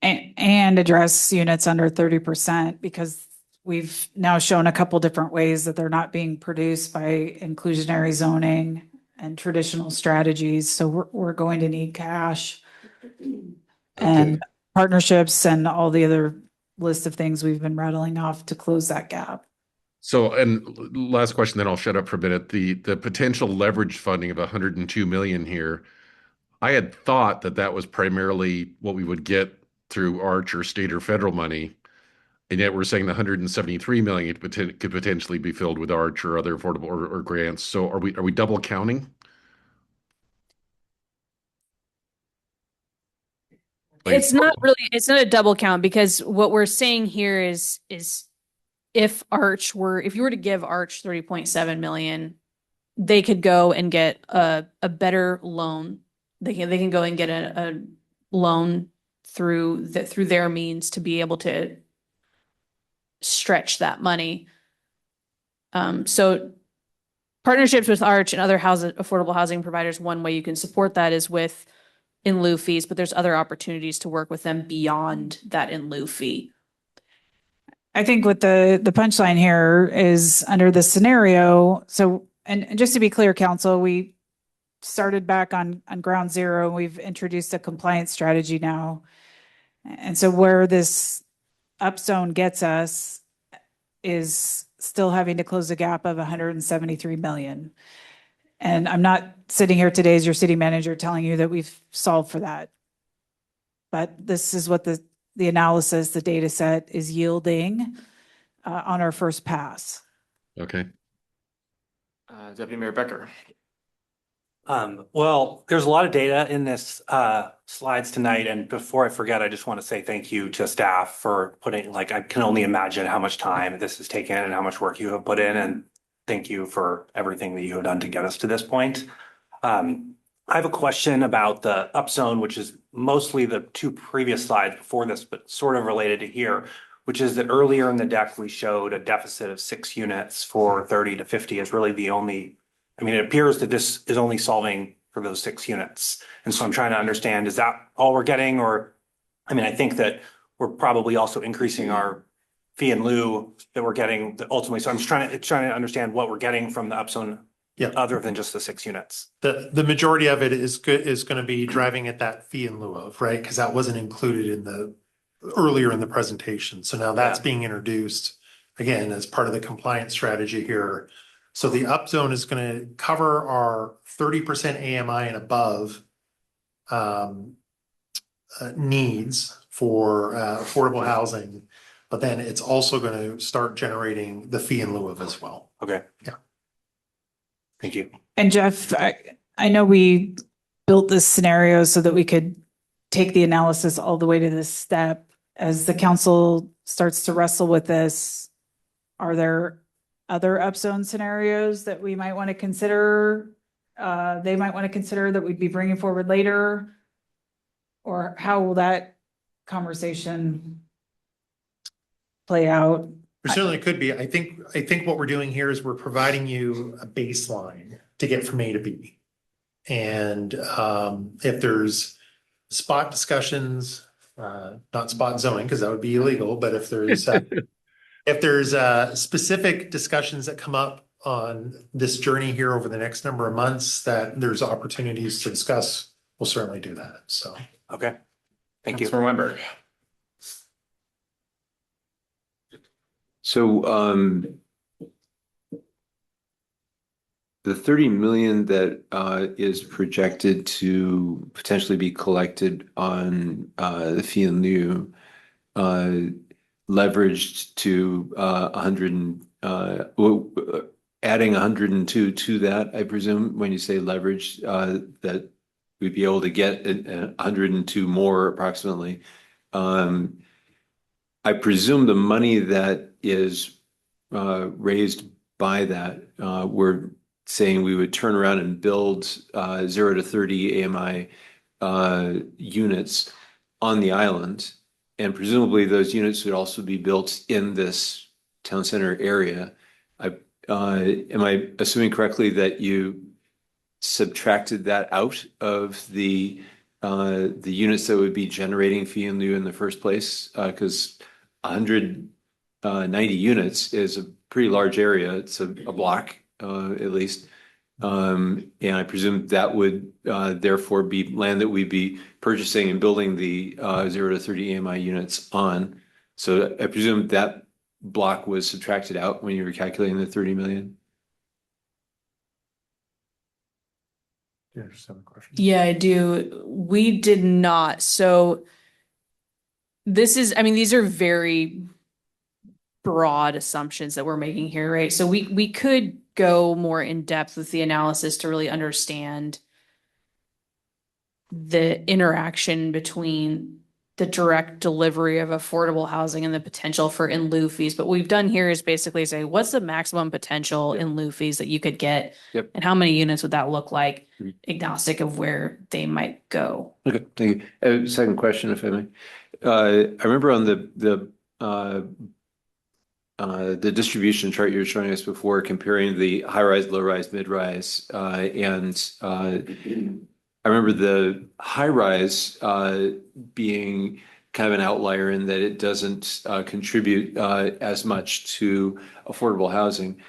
And address units under 30%, because we've now shown a couple different ways that they're not being produced by inclusionary zoning and traditional strategies. So we're going to need cash and partnerships and all the other list of things we've been rattling off to close that gap. So, and last question, then I'll shut up for a minute. The potential leverage funding of 102 million here, I had thought that was primarily what we would get through Arch or state or federal money, and yet we're saying the 173 million could potentially be filled with Arch or other affordable or grants. So are we double counting? It's not a double count, because what we're saying here is if you were to give Arch 30.7 million, they could go and get a better loan. They can go and get a loan through their means to be able to stretch that money. So partnerships with Arch and other affordable housing providers, one way you can support that is with in lieu fees, but there's other opportunities to work with them beyond that in lieu fee. I think what the punchline here is under this scenario. So, and just to be clear, council, we started back on ground zero. We've introduced a compliance strategy now. And so where this upzone gets us is still having to close a gap of 173 million. And I'm not sitting here today as your city manager telling you that we've solved for that. But this is what the analysis, the data set is yielding on our first pass. Okay. Deputy Mayor Becker. Well, there's a lot of data in this slides tonight, and before I forget, I just want to say thank you to staff for putting, like, I can only imagine how much time this has taken and how much work you have put in, and thank you for everything that you have done to get us to this point. I have a question about the upzone, which is mostly the two previous slides before this, but sort of related to here, which is that earlier in the deck, we showed a deficit of 6 units for 30 to 50 is really the only, I mean, it appears that this is only solving for those 6 units. And so I'm trying to understand, is that all we're getting? Or, I mean, I think that we're probably also increasing our fee in lieu that we're getting ultimately. So I'm just trying to understand what we're getting from the upzone. Yeah. Other than just the 6 units. The majority of it is going to be driving at that fee in lieu of, right? Because that wasn't included in the earlier in the presentation. So now that's being introduced again as part of the compliance strategy here. So the upzone is going to cover our 30% AMI and above needs for affordable housing, but then it's also going to start generating the fee in lieu of as well. Okay. Yeah. Thank you. And Jeff, I know we built this scenario so that we could take the analysis all the way to this step. As the council starts to wrestle with this, are there other upzone scenarios that we might want to consider? They might want to consider that we'd be bringing forward later? Or how will that conversation play out? There certainly could be. I think what we're doing here is we're providing you a baseline to get from A to B. And if there's spot discussions, not spot zoning, because that would be illegal, but if there's specific discussions that come up on this journey here over the next number of months that there's opportunities to discuss, we'll certainly do that. So, okay. Thank you. Remember. So the 30 million that is projected to potentially be collected on the fee in lieu leveraged to 100 adding 102 to that, I presume, when you say leverage, that we'd be able to get 102 more approximately. I presume the money that is raised by that, we're saying we would turn around and build 0 to 30 AMI units on the island. And presumably those units would also be built in this town center area. Am I assuming correctly that you subtracted that out of the units that would be generating fee in lieu in the first place? Because 190 units is a pretty large area. It's a block, at least. And I presume that would therefore be land that we'd be purchasing and building the 0 to 30 AMI units on. So I presume that block was subtracted out when you were calculating the 30 million. yeah, just have a question. Yeah, I do. We did not. So this is, I mean, these are very broad assumptions that we're making here, right? So we could go more in depth with the analysis to really understand the interaction between the direct delivery of affordable housing and the potential for in lieu fees. But what we've done here is basically say, what's the maximum potential in lieu fees that you could get? Yep. And how many units would that look like, agnostic of where they might go? Okay, thank you. Second question, if I may. I remember on the the distribution chart you were showing us before, comparing the high rise, low rise, mid rise, I remember the high rise being kind of an outlier in that it doesn't contribute as much to affordable housing.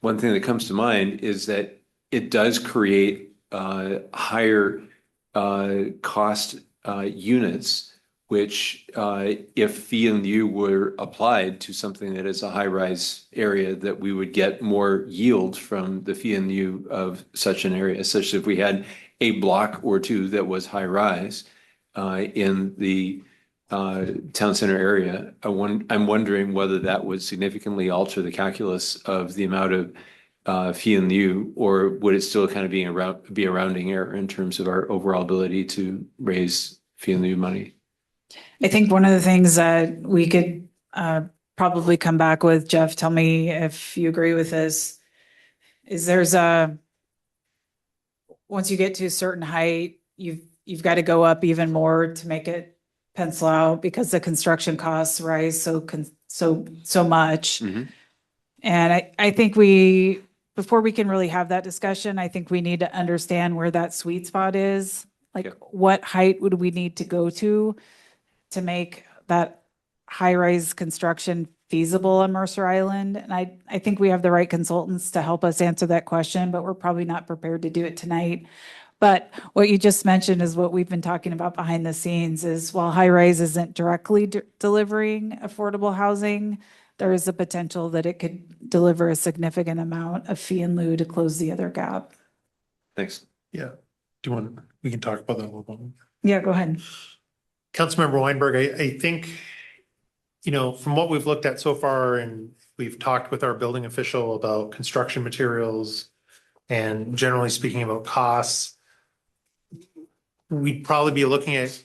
One thing that comes to mind is that it does create higher cost units, which if fee and lieu were applied to something that is a high-rise area, that we would get more yield from the fee and lieu of such an area, such that if we had a block or two that was high-rise in the town center area, I'm wondering whether that would significantly alter the calculus of the amount of fee and lieu, or would it still kind of be a rounding error in terms of our overall ability to raise fee and lieu money? I think one of the things that we could probably come back with, Jeff, tell me if you agree with this, is once you get to a certain height, you've got to go up even more to make it pencil out because the construction costs rise so much. Mm-hmm. And I think before we can really have that discussion, I think we need to understand where that sweet spot is. Like, Yeah. what height would we need to go to make that high-rise construction feasible on Mercer Island? And I think we have the right consultants to help us answer that question, but we're probably not prepared to do it tonight. But what you just mentioned is what we've been talking about behind the scenes is, while high-rise isn't directly delivering affordable housing, there is a potential that it could deliver a significant amount of fee and lieu to close the other gap. Thanks. Yeah. We can talk about that a little bit. Yeah, go ahead. Councilmember Weinberg, I think, from what we've looked at so far, and we've talked with our building official about construction materials and generally speaking about costs, we'd probably be looking at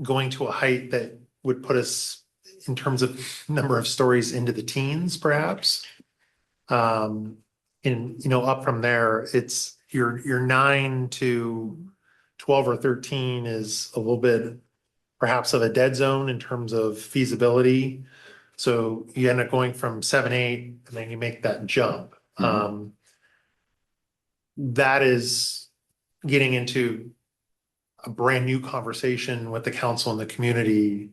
going to a height that would put us, in terms of number of stories, into the teens, perhaps. Up from there, it's your 9 to 12 or 13 is a little bit perhaps of a dead zone in terms of feasibility. So you end up going from 7, 8, and then you make that jump. Mm-hmm. That is getting into a brand new conversation with the council and the community.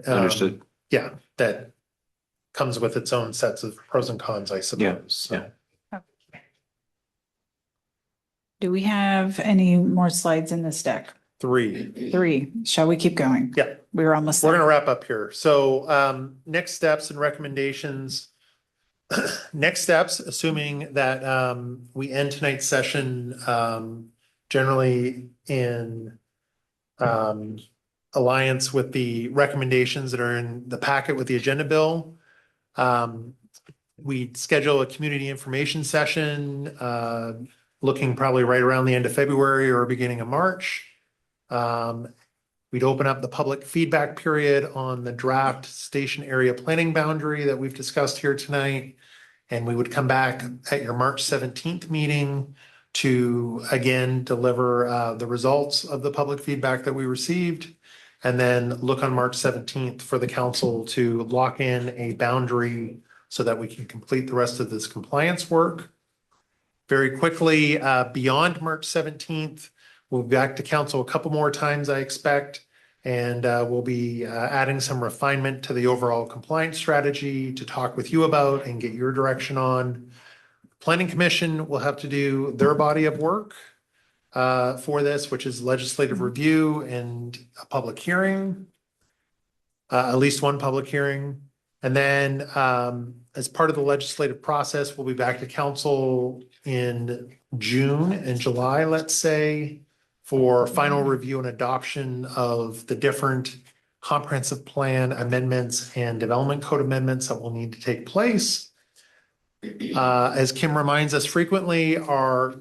Understood. Yeah, that comes with its own sets of pros and cons, I suppose. Yeah. Do we have any more slides in this deck? 3. 3. Shall we keep going? Yeah. We're almost We're there. going to wrap up here. So next steps and recommendations. Next steps, assuming that we end tonight's session generally in alliance with the recommendations that are in the packet with the agenda bill. We schedule a community information session looking probably right around the end of February or beginning of March. We'd open up the public feedback period on the draft station area planning boundary that we've discussed here tonight. And we would come back at your March 17th meeting to again deliver the results of the public feedback that we received. And then look on March 17th for the council to lock in a boundary so that we can complete the rest of this compliance work. Very quickly, beyond March 17th, we'll be back to council a couple more times, I expect. And we'll be adding some refinement to the overall compliance strategy to talk with you about and get your direction on. Planning Commission will have to do their body of work for this, which is legislative review and a public hearing, at least one public hearing. And then as part of the legislative process, we'll be back to council in June and July, let's say, for final review and adoption of the different comprehensive plan amendments and development code amendments that will need to take place. As Kim reminds us frequently, our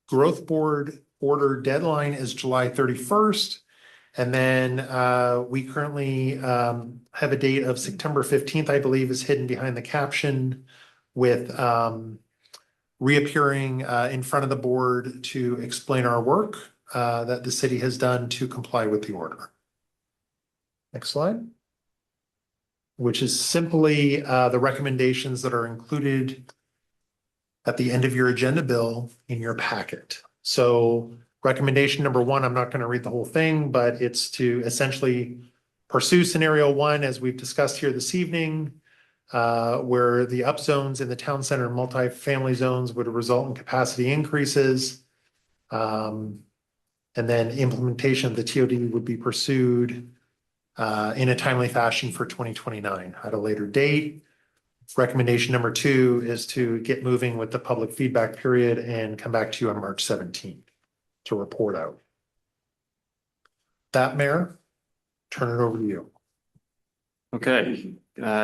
growth board order deadline is July 31st. And then we currently have a date of September 15th, I believe, is hidden behind the caption, with reappearing in front of the board to explain our work that the city has done to comply with the order. Next slide. which is simply the recommendations that are included at the end of your agenda bill in your packet. So recommendation number one, I'm not going to read the whole thing, but it's to essentially pursue scenario one, as we've discussed here this evening, where the upzones in the town center multifamily zones would result in capacity increases. And then implementation of the TOD would be pursued in a timely fashion for 2029 at a later date. Recommendation number two is to get moving with the public feedback period and come back to you on March 17th to report out. That, Mayor, turn it over to you. Okay,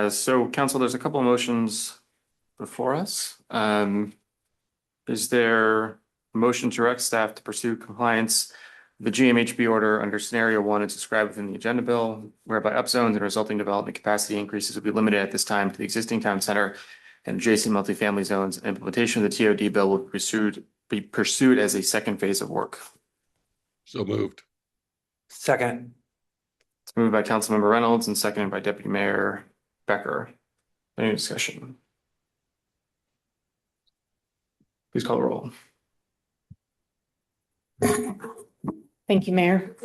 so council, there's a couple of motions before us. Is there a motion to direct staff to pursue compliance with the GMHB order under scenario one as described within the agenda bill, whereby upzones and resulting development capacity increases will be limited at this time to the existing town center and adjacent multifamily zones. Implementation of the TOD bill will be pursued as a second phase of work. So moved. Second. It's moved by Councilmember Reynolds and seconded by Deputy Mayor Becker. Any discussion? Please call the roll. Thank you, Mayor.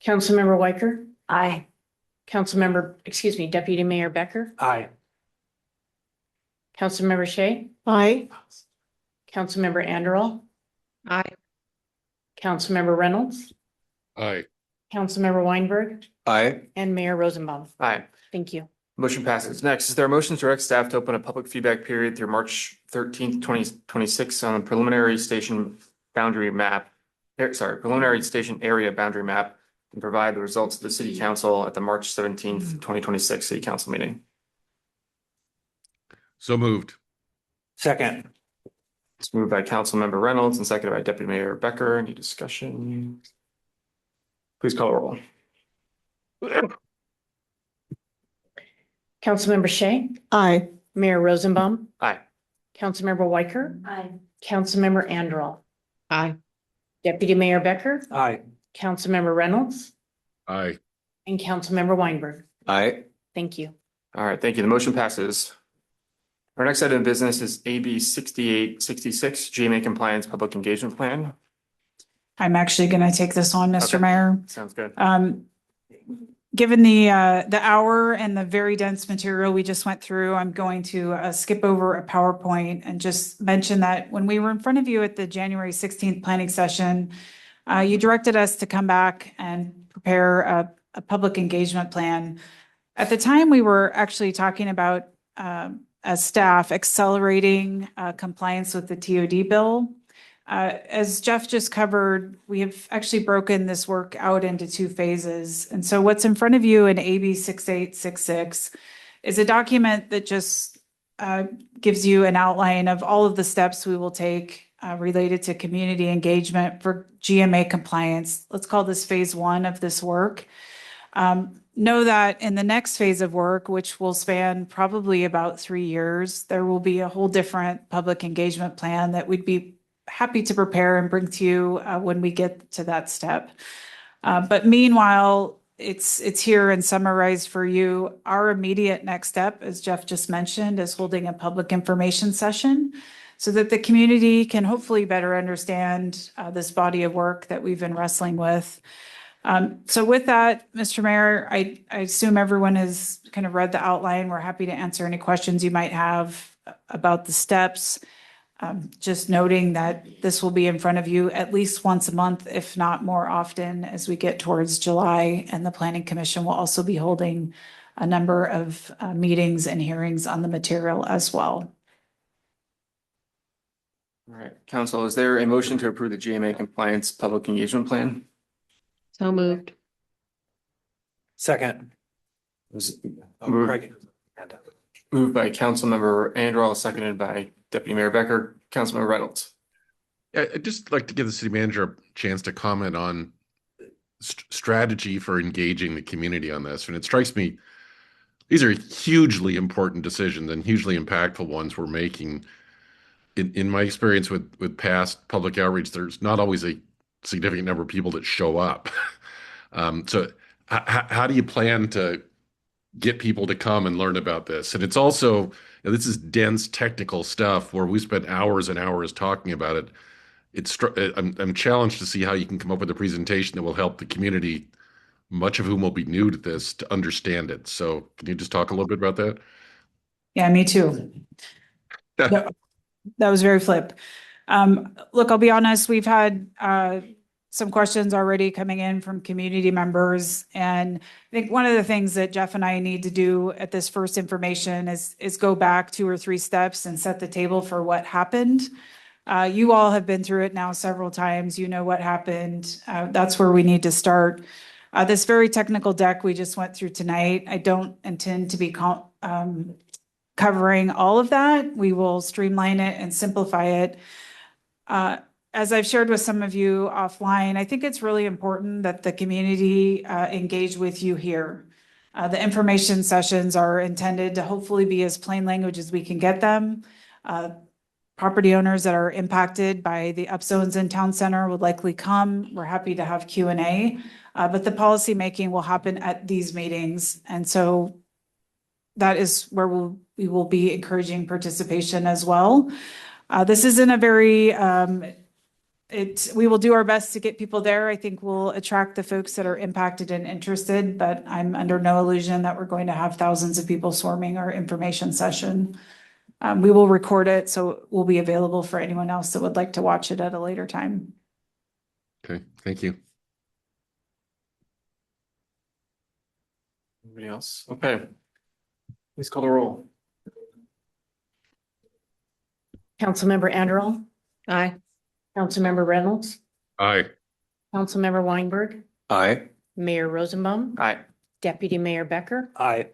Councilmember Weicker, Aye. Deputy Mayor Becker, Aye. Councilmember Shea, Aye. Councilmember Anderall, Aye. Councilmember Reynolds, Aye. Councilmember Weinberg, Aye. and Mayor Rosenbaum. Aye. Thank you. Motion passes. Next, is there a motion to direct staff to open a public feedback period through March 13th, 2026 on a preliminary station boundary map, preliminary station area boundary map, and provide the results to the city council at the March 17th, 2026 city council meeting. So moved. Second. It's moved by Councilmember Reynolds and seconded by Deputy Mayor Becker. Any discussion? Please call the roll. Councilmember Shea, Aye. Mayor Rosenbaum, Aye. Councilmember Weicker, Aye. Councilmember Anderall, Aye. Deputy Mayor Becker, Aye. Councilmember Reynolds, Aye. and Councilmember Weinberg. Aye. Thank you. All right, thank you. The motion passes. Our next item of business is AB 6866 GMA Compliance Public Engagement Plan. I'm actually going to take this on, Mr. Okay. Mayor. Sounds good. Given the hour and the very dense material we just went through, I'm going to skip over a PowerPoint and just mention that when we were in front of you at the January 16th planning session, you directed us to come back and prepare a public engagement plan. At the time, we were actually talking about, as staff, accelerating compliance with the TOD bill. As Jeff just covered, we have actually broken this work out into two phases. And so what's in front of you in AB 6866 is a document that just gives you an outline of all of the steps we will take related to community engagement for GMA compliance. Let's call this phase one of this work. Know that in the next phase of work, which will span probably about 3 years, there will be a whole different public engagement plan that we'd be happy to prepare and bring to you when we get to that step. But meanwhile, it's here and summarized for you. Our immediate next step, as Jeff just mentioned, is holding a public information session so that the community can hopefully better understand this body of work that we've been wrestling with. So with that, Mr. Mayor, I assume everyone has kind of read the outline. We're happy to answer any questions you might have about the steps. Just noting that this will be in front of you at least once a month, if not more often, as we get towards July. And the Planning Commission will also be holding a number of meetings and hearings on the material as well. All right, council, is there a motion to approve the GMA Compliance Public Engagement Plan? So moved. Second. Moved by Councilmember Anderall, seconded by Deputy Mayor Becker. Councilmember Reynolds. I'd just like to give the city manager a chance to comment on strategy for engaging the community on this. And it strikes me, these are hugely important decisions and hugely impactful ones we're making. In my experience with past public outreach, there's not always a significant number of people that show up. So how do you plan to get people to come and learn about this. And it's also, you know, this is dense technical stuff where we spent hours and hours talking about it. I'm challenged to see how you can come up with a presentation that will help the community, much of whom will be new to this, to understand it. So can you just talk a little bit about that? Yeah, me too. That was very flip. Look, I'll be honest, we've had some questions already coming in from community members. And I think one of the things that Jeff and I need to do at this first information is go back 2 or 3 steps and set the table for what happened. You all have been through it now several times. You know what happened. That's where we need to start. This very technical deck we just went through tonight, I don't intend to be covering all of that. We will streamline it and simplify it. As I've shared with some of you offline, I think it's really important that the community engage with you here. The information sessions are intended to hopefully be as plain language as we can get them. Property owners that are impacted by the upzones in town center would likely come. We're happy to have Q&A, but the policy making will happen at these meetings. And so that is where we will be encouraging participation as well. This isn't a very, we will do our best to get people there. I think we'll attract the folks that are impacted and interested, but I'm under no illusion that we're going to have thousands of people swarming our information session. We will record it, so it will be available for anyone else that would like to watch it at a later time. Okay, thank you. Anybody else? Okay. Please call the roll. Councilmember Anderl. Aye. Councilmember Reynolds. Aye. Councilmember Weinberg. Aye. Mayor Rosenbaum. Aye. Deputy Mayor Becker. Aye.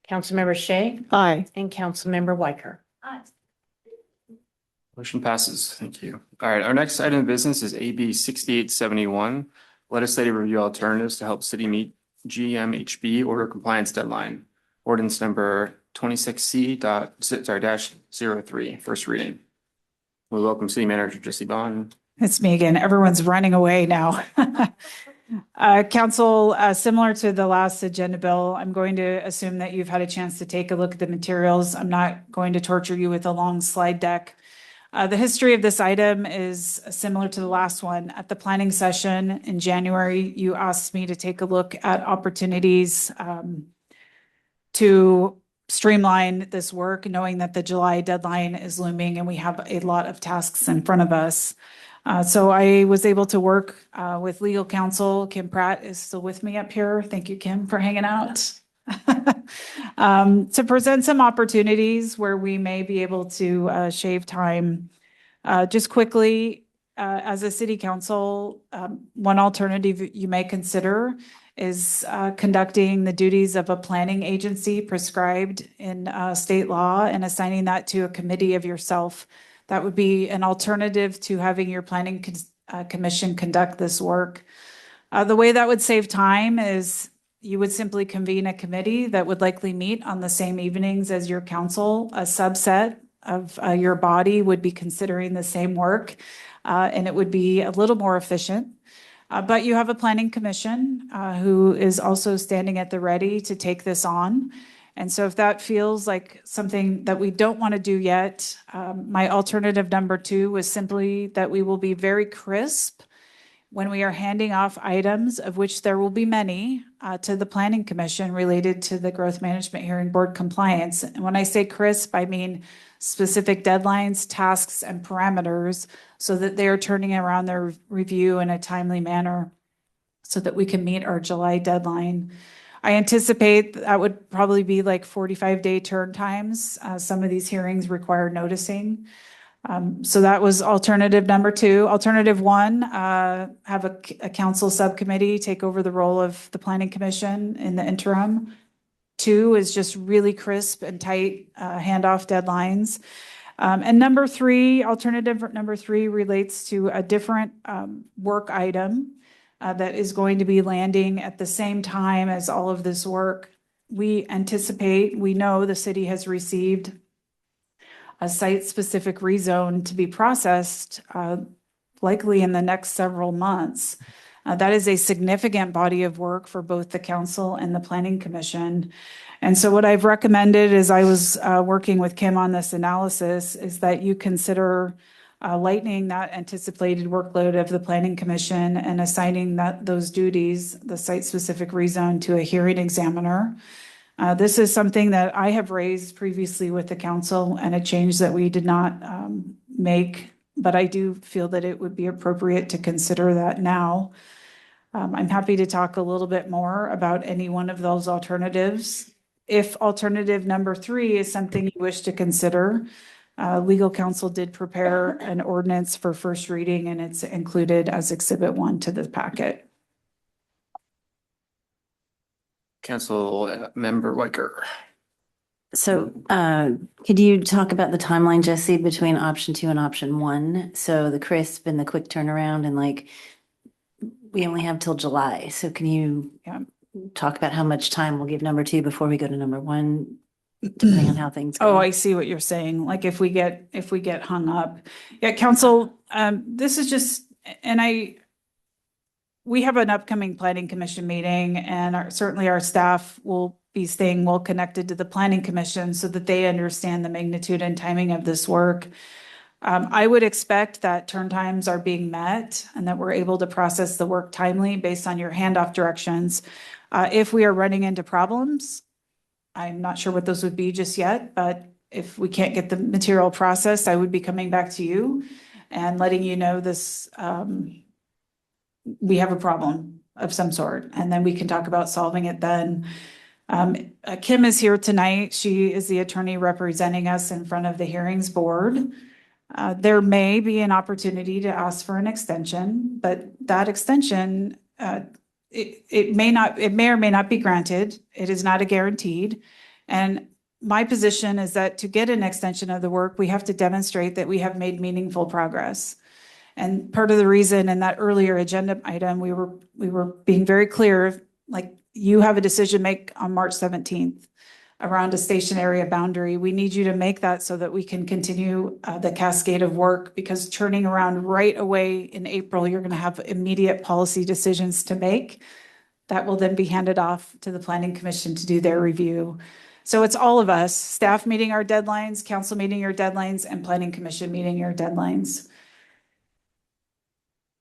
Councilmember Shea. Aye. And Councilmember Weicker. Motion passes. Thank you. All right, our next item of business is AB 6871, legislative review alternatives to help city meet GMHB order compliance deadline. Ordinance number 26C.03, first reading. We welcome City Manager Jesse Bond. It's me again. Everyone's running away now. Council, similar to the last agenda bill, I'm going to assume that you've had a chance to take a look at the materials. I'm not going to torture you with a long slide deck. The history of this item is similar to the last one. At the planning session in January, you asked me to take a look at opportunities to streamline this work, knowing that the July deadline is looming and we have a lot of tasks in front of us. So I was able to work with legal counsel. Kim Pratt is still with me up here. Thank you, Kim, for hanging out. To present some opportunities where we may be able to shave time. Just quickly, as a city council, one alternative you may consider is conducting the duties of a planning agency prescribed in state law and assigning that to a committee of yourself. That would be an alternative to having your planning commission conduct this work. The way that would save time is you would simply convene a committee that would likely meet on the same evenings as your council. A subset of your body would be considering the same work, and it would be a little more efficient. But you have a planning commission who is also standing at the ready to take this on. And so if that feels like something that we don't want to do yet, my alternative number 2 was simply that we will be very crisp when we are handing off items, of which there will be many, to the Planning Commission related to the Growth Management Hearing Board compliance. And when I say crisp, I mean specific deadlines, tasks, and parameters so that they are turning around their review in a timely manner so that we can meet our July deadline. I anticipate that would probably be like 45-day turn times. Some of these hearings require noticing. So that was alternative number 2. Alternative 1, have a council subcommittee take over the role of the planning commission in the interim. 2 is just really crisp and tight handoff deadlines. And number 3, alternative number 3 relates to a different work item that is going to be landing at the same time as all of this work. We know the city has received a site-specific rezone to be processed likely in the next several months. That is a significant body of work for both the council and the planning commission. And so what I've recommended as I was working with Kim on this analysis is that you consider lightening that anticipated workload of the planning commission and assigning those duties, the site-specific rezone, to a hearing examiner. This is something that I have raised previously with the council and a change that we did not make, but I do feel that it would be appropriate to consider that now. I'm happy to talk a little bit more about any one of those alternatives. If alternative number 3 is something you wish to consider, legal counsel did prepare an ordinance for first reading, and it's included as Exhibit 1 to the packet. Council Member Weicker. So could you talk about the timeline, Jesse, between option 2 and option 1? So the crisp and the quick turnaround, and like, we only have till July. So can you talk about how much time we'll give number 2 before we go to number 1, depending on how things go? Oh, I see what you're saying. Like if we get hung up. Yeah, council, this is just, and we have an upcoming planning commission meeting, and certainly our staff will be staying well connected to the planning commission so that they understand the magnitude and timing of this work. I would expect that turn times are being met and that we're able to process the work timely based on your handoff directions. If we are running into problems, I'm not sure what those would be just yet, but if we can't get the material processed, I would be coming back to you and letting you know this, we have a problem of some sort, and then we can talk about solving it then. Kim is here tonight. She is the attorney representing us in front of the hearings board. There may be an opportunity to ask for an extension, but that extension, it may or may not be granted. It is not a guaranteed. And my position is that to get an extension of the work, we have to demonstrate that we have made meaningful progress. And part of the reason in that earlier agenda item, we were being very clear, like, you have a decision to make on March 17th around a station area boundary. We need you to make that so that we can continue the cascade of work, because turning around right away in April, you're going to have immediate policy decisions to make that will then be handed off to the planning commission to do their review. So it's all of us, staff meeting our deadlines, council meeting your deadlines, and planning commission meeting your deadlines.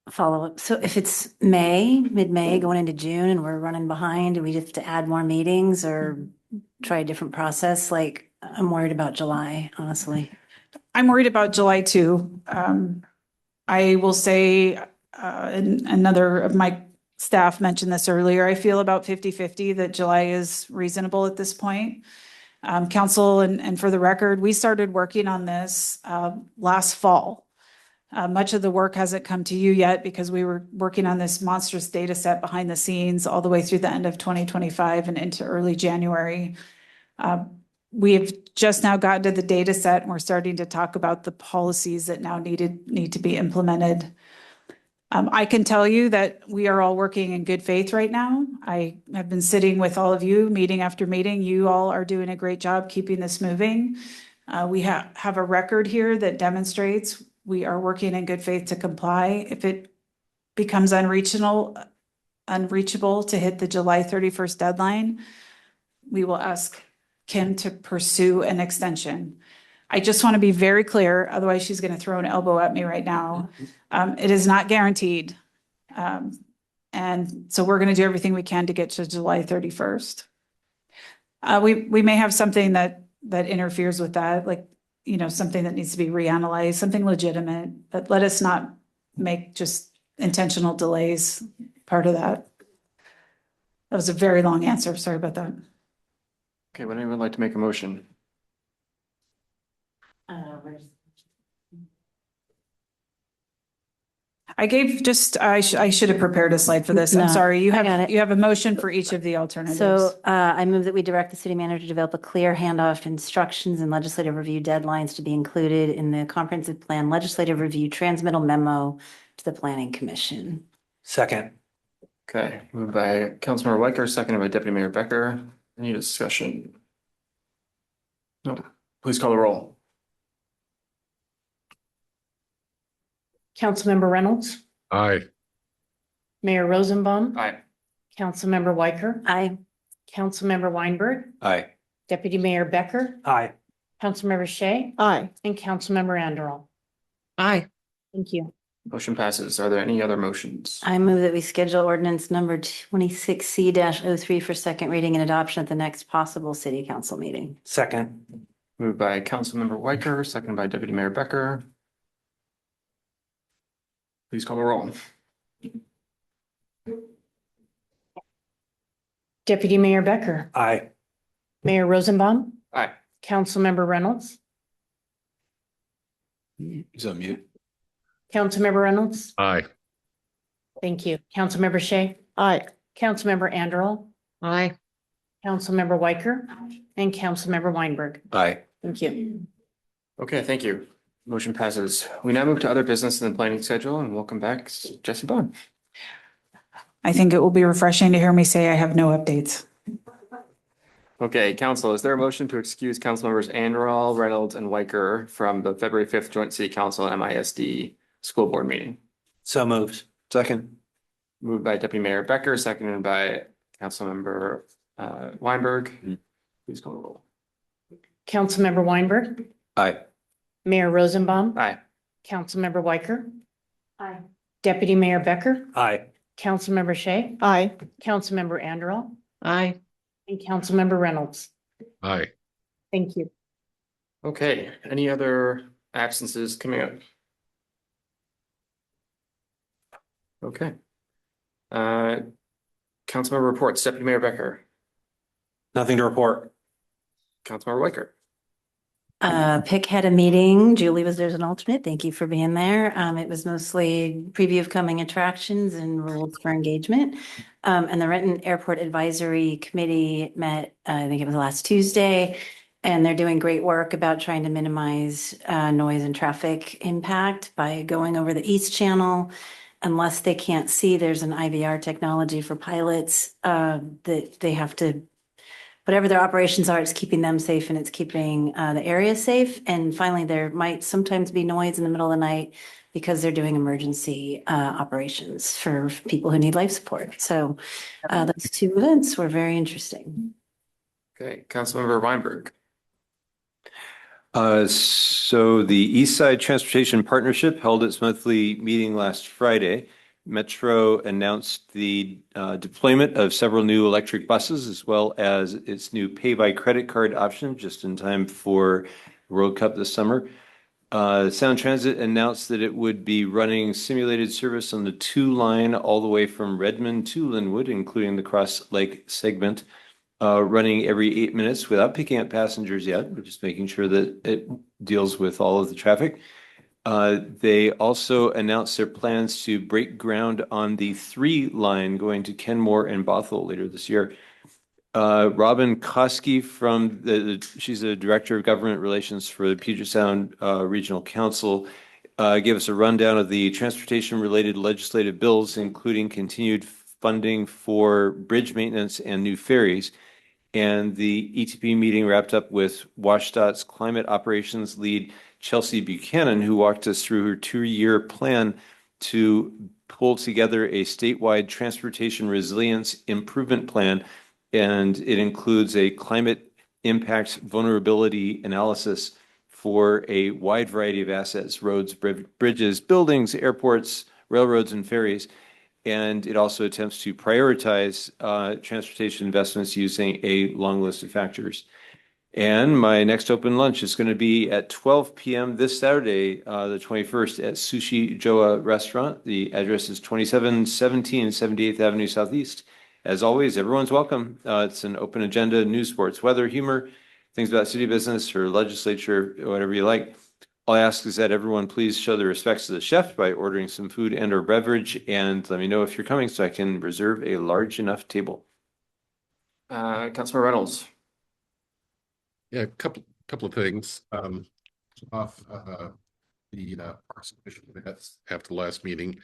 Follow up. So if it's May, mid-May, going into June, and we're running behind, and we have to add more meetings or try a different process, like, I'm worried about July, honestly. I'm worried about July too. I will say, and another of my staff mentioned this earlier, I feel about 50-50 that July is reasonable at this point. Council, and for the record, we started working on this last fall. Much of the work hasn't come to you yet because we were working on this monstrous data set behind the scenes all the way through the end of 2025 and into early January. We have just now gotten to the data set, and we're starting to talk about the policies that now need to be implemented. I can tell you that we are all working in good faith right now. I have been sitting with all of you, meeting after meeting. You all are doing a great job keeping this moving. We have a record here that demonstrates we are working in good faith to comply. If it becomes unreachable to hit the July 31st deadline, we will ask Kim to pursue an extension. I just want to be very clear, otherwise she's going to throw an elbow at me right now. It is not guaranteed. And so we're going to do everything we can to get to July 31st. We may have something that interferes with that, like, something that needs to be reanalyzed, something legitimate, but let us not make just intentional delays part of that. That was a very long answer. Sorry about that. Okay, would anyone like to make a motion? I should have prepared a slide for this. I'm No, sorry. You I got it. have a motion for each of the alternatives. So I move that we direct the city manager to develop a clear handoff instructions and legislative review deadlines to be included in the comprehensive plan legislative review transmittal memo to the planning commission. Second. Okay, moved by Councilmember Weicker, seconded by Deputy Mayor Becker. Any discussion? No. Please call the roll. Councilmember Reynolds, Aye. Mayor Rosenbaum. Aye. Councilmember Weicker. Aye. Councilmember Weinberg. Aye. Deputy Mayor Becker. Aye. Councilmember Shea. Aye. And Councilmember Anderl. Aye. Thank you. Motion passes. Are there any other motions? I move that we schedule ordinance number 26C-03 for second reading and adoption at the next possible city council meeting. Second. Moved by Councilmember Weicker, seconded by Deputy Mayor Becker. Please call the roll. Deputy Mayor Becker. Aye. Mayor Rosenbaum. Aye. Councilmember Reynolds. He's on mute. Councilmember Reynolds. Aye. Thank you. Councilmember Shea. Aye. Councilmember Anderl. Aye. Councilmember Weicker. And Councilmember Weinberg. Aye. Thank you. Okay, thank you. Motion passes. We now move to other business in the planning schedule and welcome back Jesse Bond. I think it will be refreshing to hear me say I have no updates. Okay, council, is there a motion to excuse council members Anderall, Reynolds, and Weicker from the February 5th Joint City Council and MISD School Board meeting? So moved. Second. Moved by Deputy Mayor Becker, seconded by Councilmember Weinberg. Please call the roll. Councilmember Weinberg. Aye. Mayor Rosenbaum. Aye. Councilmember Weicker. Aye. Deputy Mayor Becker. Aye. Councilmember Shea. Aye. Councilmember Anderl. Aye. And Councilmember Reynolds. Aye. Thank you. Okay, any other absences coming up? Okay. Councilmember reports, Deputy Mayor Becker, Nothing to report. Councilmember Weicker. Pick had a meeting. Julie was there as an alternate. Thank you for being there. It was mostly preview of coming attractions and rules for engagement. And the Renton Airport Advisory Committee met, I think it was last Tuesday, and they're doing great work about trying to minimize noise and traffic impact by going over the East Channel. Unless they can't see, there's an IVR technology for pilots that they have to, whatever their operations are, it's keeping them safe and it's keeping the area safe. And finally, there might sometimes be noise in the middle of the night because they're doing emergency operations for people who need life support. So those two events were very interesting. Okay, Councilmember Weinberg. So the East Side Transportation Partnership held its monthly meeting last Friday. Metro announced the deployment of several new electric buses as well as its new pay by credit card option just in time for the World Cup this summer. Sound Transit announced that it would be running simulated service on the 2 line all the way from Redmond to Linwood, including the Cross Lake segment, running every 8 minutes without picking up passengers yet. We're just making sure that it deals with all of the traffic. They also announced their plans to break ground on the 3 line going to Kenmore and Bothell later this year. Robin Koski from she's the Director of Government Relations for the Puget Sound Regional Council, gave us a rundown of the transportation-related legislative bills, including continued funding for bridge maintenance and new ferries. And the ETP meeting wrapped up with WashDOT's climate operations lead, Chelsea Buchanan, who walked us through her 2-year plan to pull together a statewide transportation resilience improvement plan. And it includes a climate impact vulnerability analysis for a wide variety of assets, roads, bridges, buildings, airports, railroads, and ferries. And it also attempts to prioritize transportation investments using a long list of factors. And my next open lunch is going to be at 12 p.m. this Saturday, the 21st, at Sushi Joa Restaurant. The address is 2717 78th Avenue Southeast. As always, everyone's welcome. It's an open agenda, news, sports, weather, humor, things about city business or legislature, whatever you like. All I ask is that everyone please show their respects to the chef by ordering some food and or beverage, and let me know if you're coming so I can reserve a large enough table. Councilmember Reynolds. Yeah, a couple of things. Off the Parks Commission minutes after the last meeting,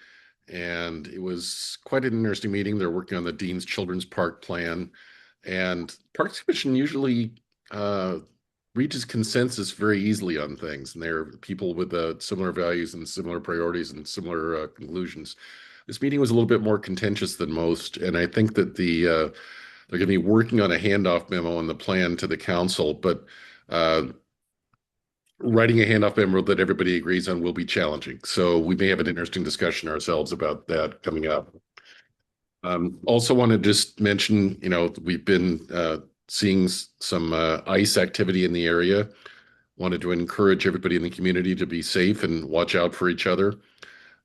and it was quite an interesting meeting. They're working on the Dean's Children's Park plan, and Parks Commission usually reaches consensus very easily on things, and they're people with similar values and similar priorities and similar conclusions. This meeting was a little bit more contentious than most, and I think that they're going to be working on a handoff memo on the plan to the council, but writing a handoff memo that everybody agrees on will be challenging. So we may have an interesting discussion ourselves about that coming up. Also want to just mention, we've been seeing some ICE activity in the area. Wanted to encourage everybody in the community to be safe and watch out for each other.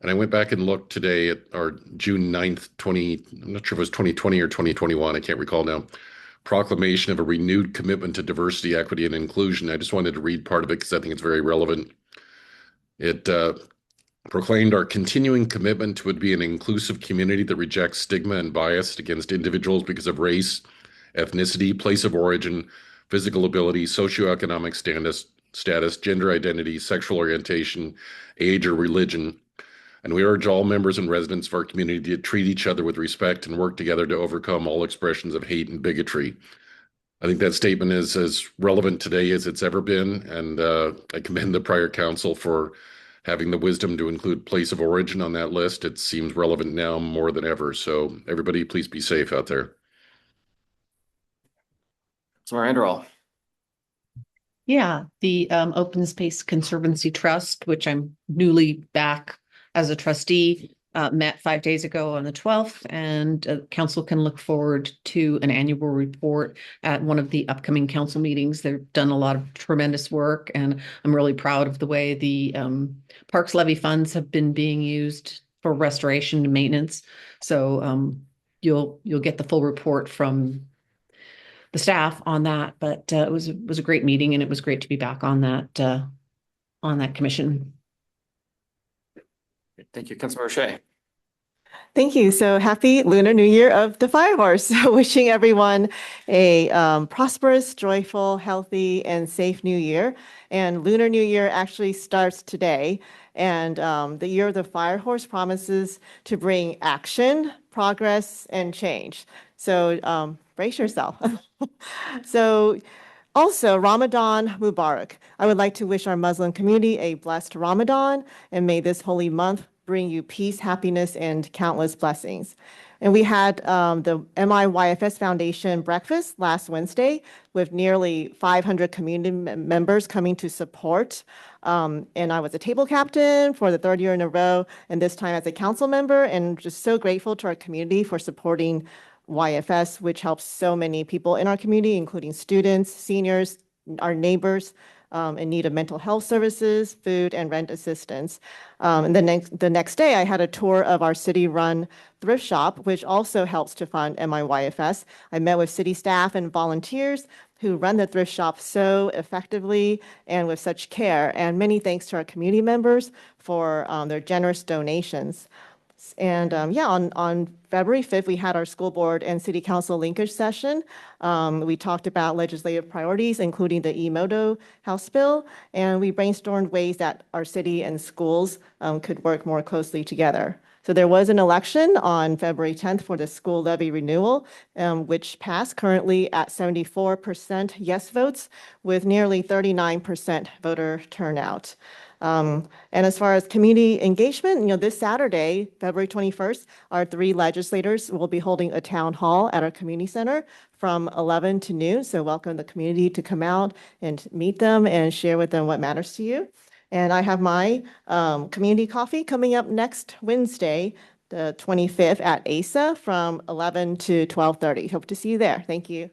And I went back and looked today at our June 9th, I'm not sure if it was 2020 or 2021, I can't recall now, proclamation of a renewed commitment to diversity, equity, and inclusion. I just wanted to read part of it because I think it's very relevant. It proclaimed our continuing commitment to be an inclusive community that rejects stigma and bias against individuals because of race, ethnicity, place of origin, physical ability, socioeconomic status, gender identity, sexual orientation, age, or religion. And we urge all members and residents of our community to treat each other with respect and work together to overcome all expressions of hate and bigotry. I think that statement is as relevant today as it's ever been, and I commend the prior council for having the wisdom to include place of origin on that list. It seems relevant now more than ever. So everybody, please be safe out there. Andrew. Yeah, the Open Space Conservancy Trust, which I'm newly back as a trustee, met 5 days ago on the 12th, and council can look forward to an annual report at one of the upcoming council meetings. They've done a lot of tremendous work, and I'm really proud of the way the Parks Levy funds have been being used for restoration and maintenance. So you'll get the full report from the staff on that, but it was a great meeting, and it was great to be back on that commission. Thank you, Councilor O'Shea. Thank you. So happy Lunar New Year of the Fire Horse. Wishing everyone a prosperous, joyful, healthy, and safe New Year. And Lunar New Year actually starts today. And the Year of the Fire Horse promises to bring action, progress, and change. So brace yourself. So also, Ramadan Mubarak. I would like to wish our Muslim community a blessed Ramadan, and may this holy month bring you peace, happiness, and countless blessings. And we had the MIYFS Foundation breakfast last Wednesday with nearly 500 community members coming to support. And I was a table captain for the 3rd year in a row, and this time as a council member, and just so grateful to our community for supporting YFS, which helps so many people in our community, including students, seniors, our neighbors in need of mental health services, food, and rent assistance. And the next day, I had a tour of our city-run thrift shop, which also helps to fund MIYFS. I met with city staff and volunteers who run the thrift shop so effectively and with such care. And many thanks to our community members for their generous donations. And on February 5th, we had our school board and city council linkage session. We talked about legislative priorities, including the E-Moto House bill, and we brainstormed ways that our city and schools could work more closely together. So there was an election on February 10th for the school levy renewal, which passed currently at 74% yes votes with nearly 39% voter turnout. And as far as community engagement, this Saturday, February 21st, our 3 legislators will be holding a town hall at our community center from 11 to noon. So welcome the community to come out and meet them and share with them what matters to you. And I have my community coffee coming up next Wednesday, the 25th at ASA from 11 to 12:30. Hope to see you there. Thank you.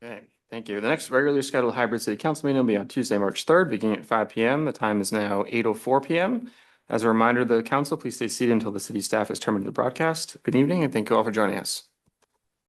Okay. Thank you. The next regularly scheduled hybrid city council meeting will be on Tuesday, March 3rd, beginning at 5 p.m. The time is now 8:04 p.m. As a reminder to the council, please stay seated until the city staff has terminated the broadcast. Good evening, and thank you all for joining us.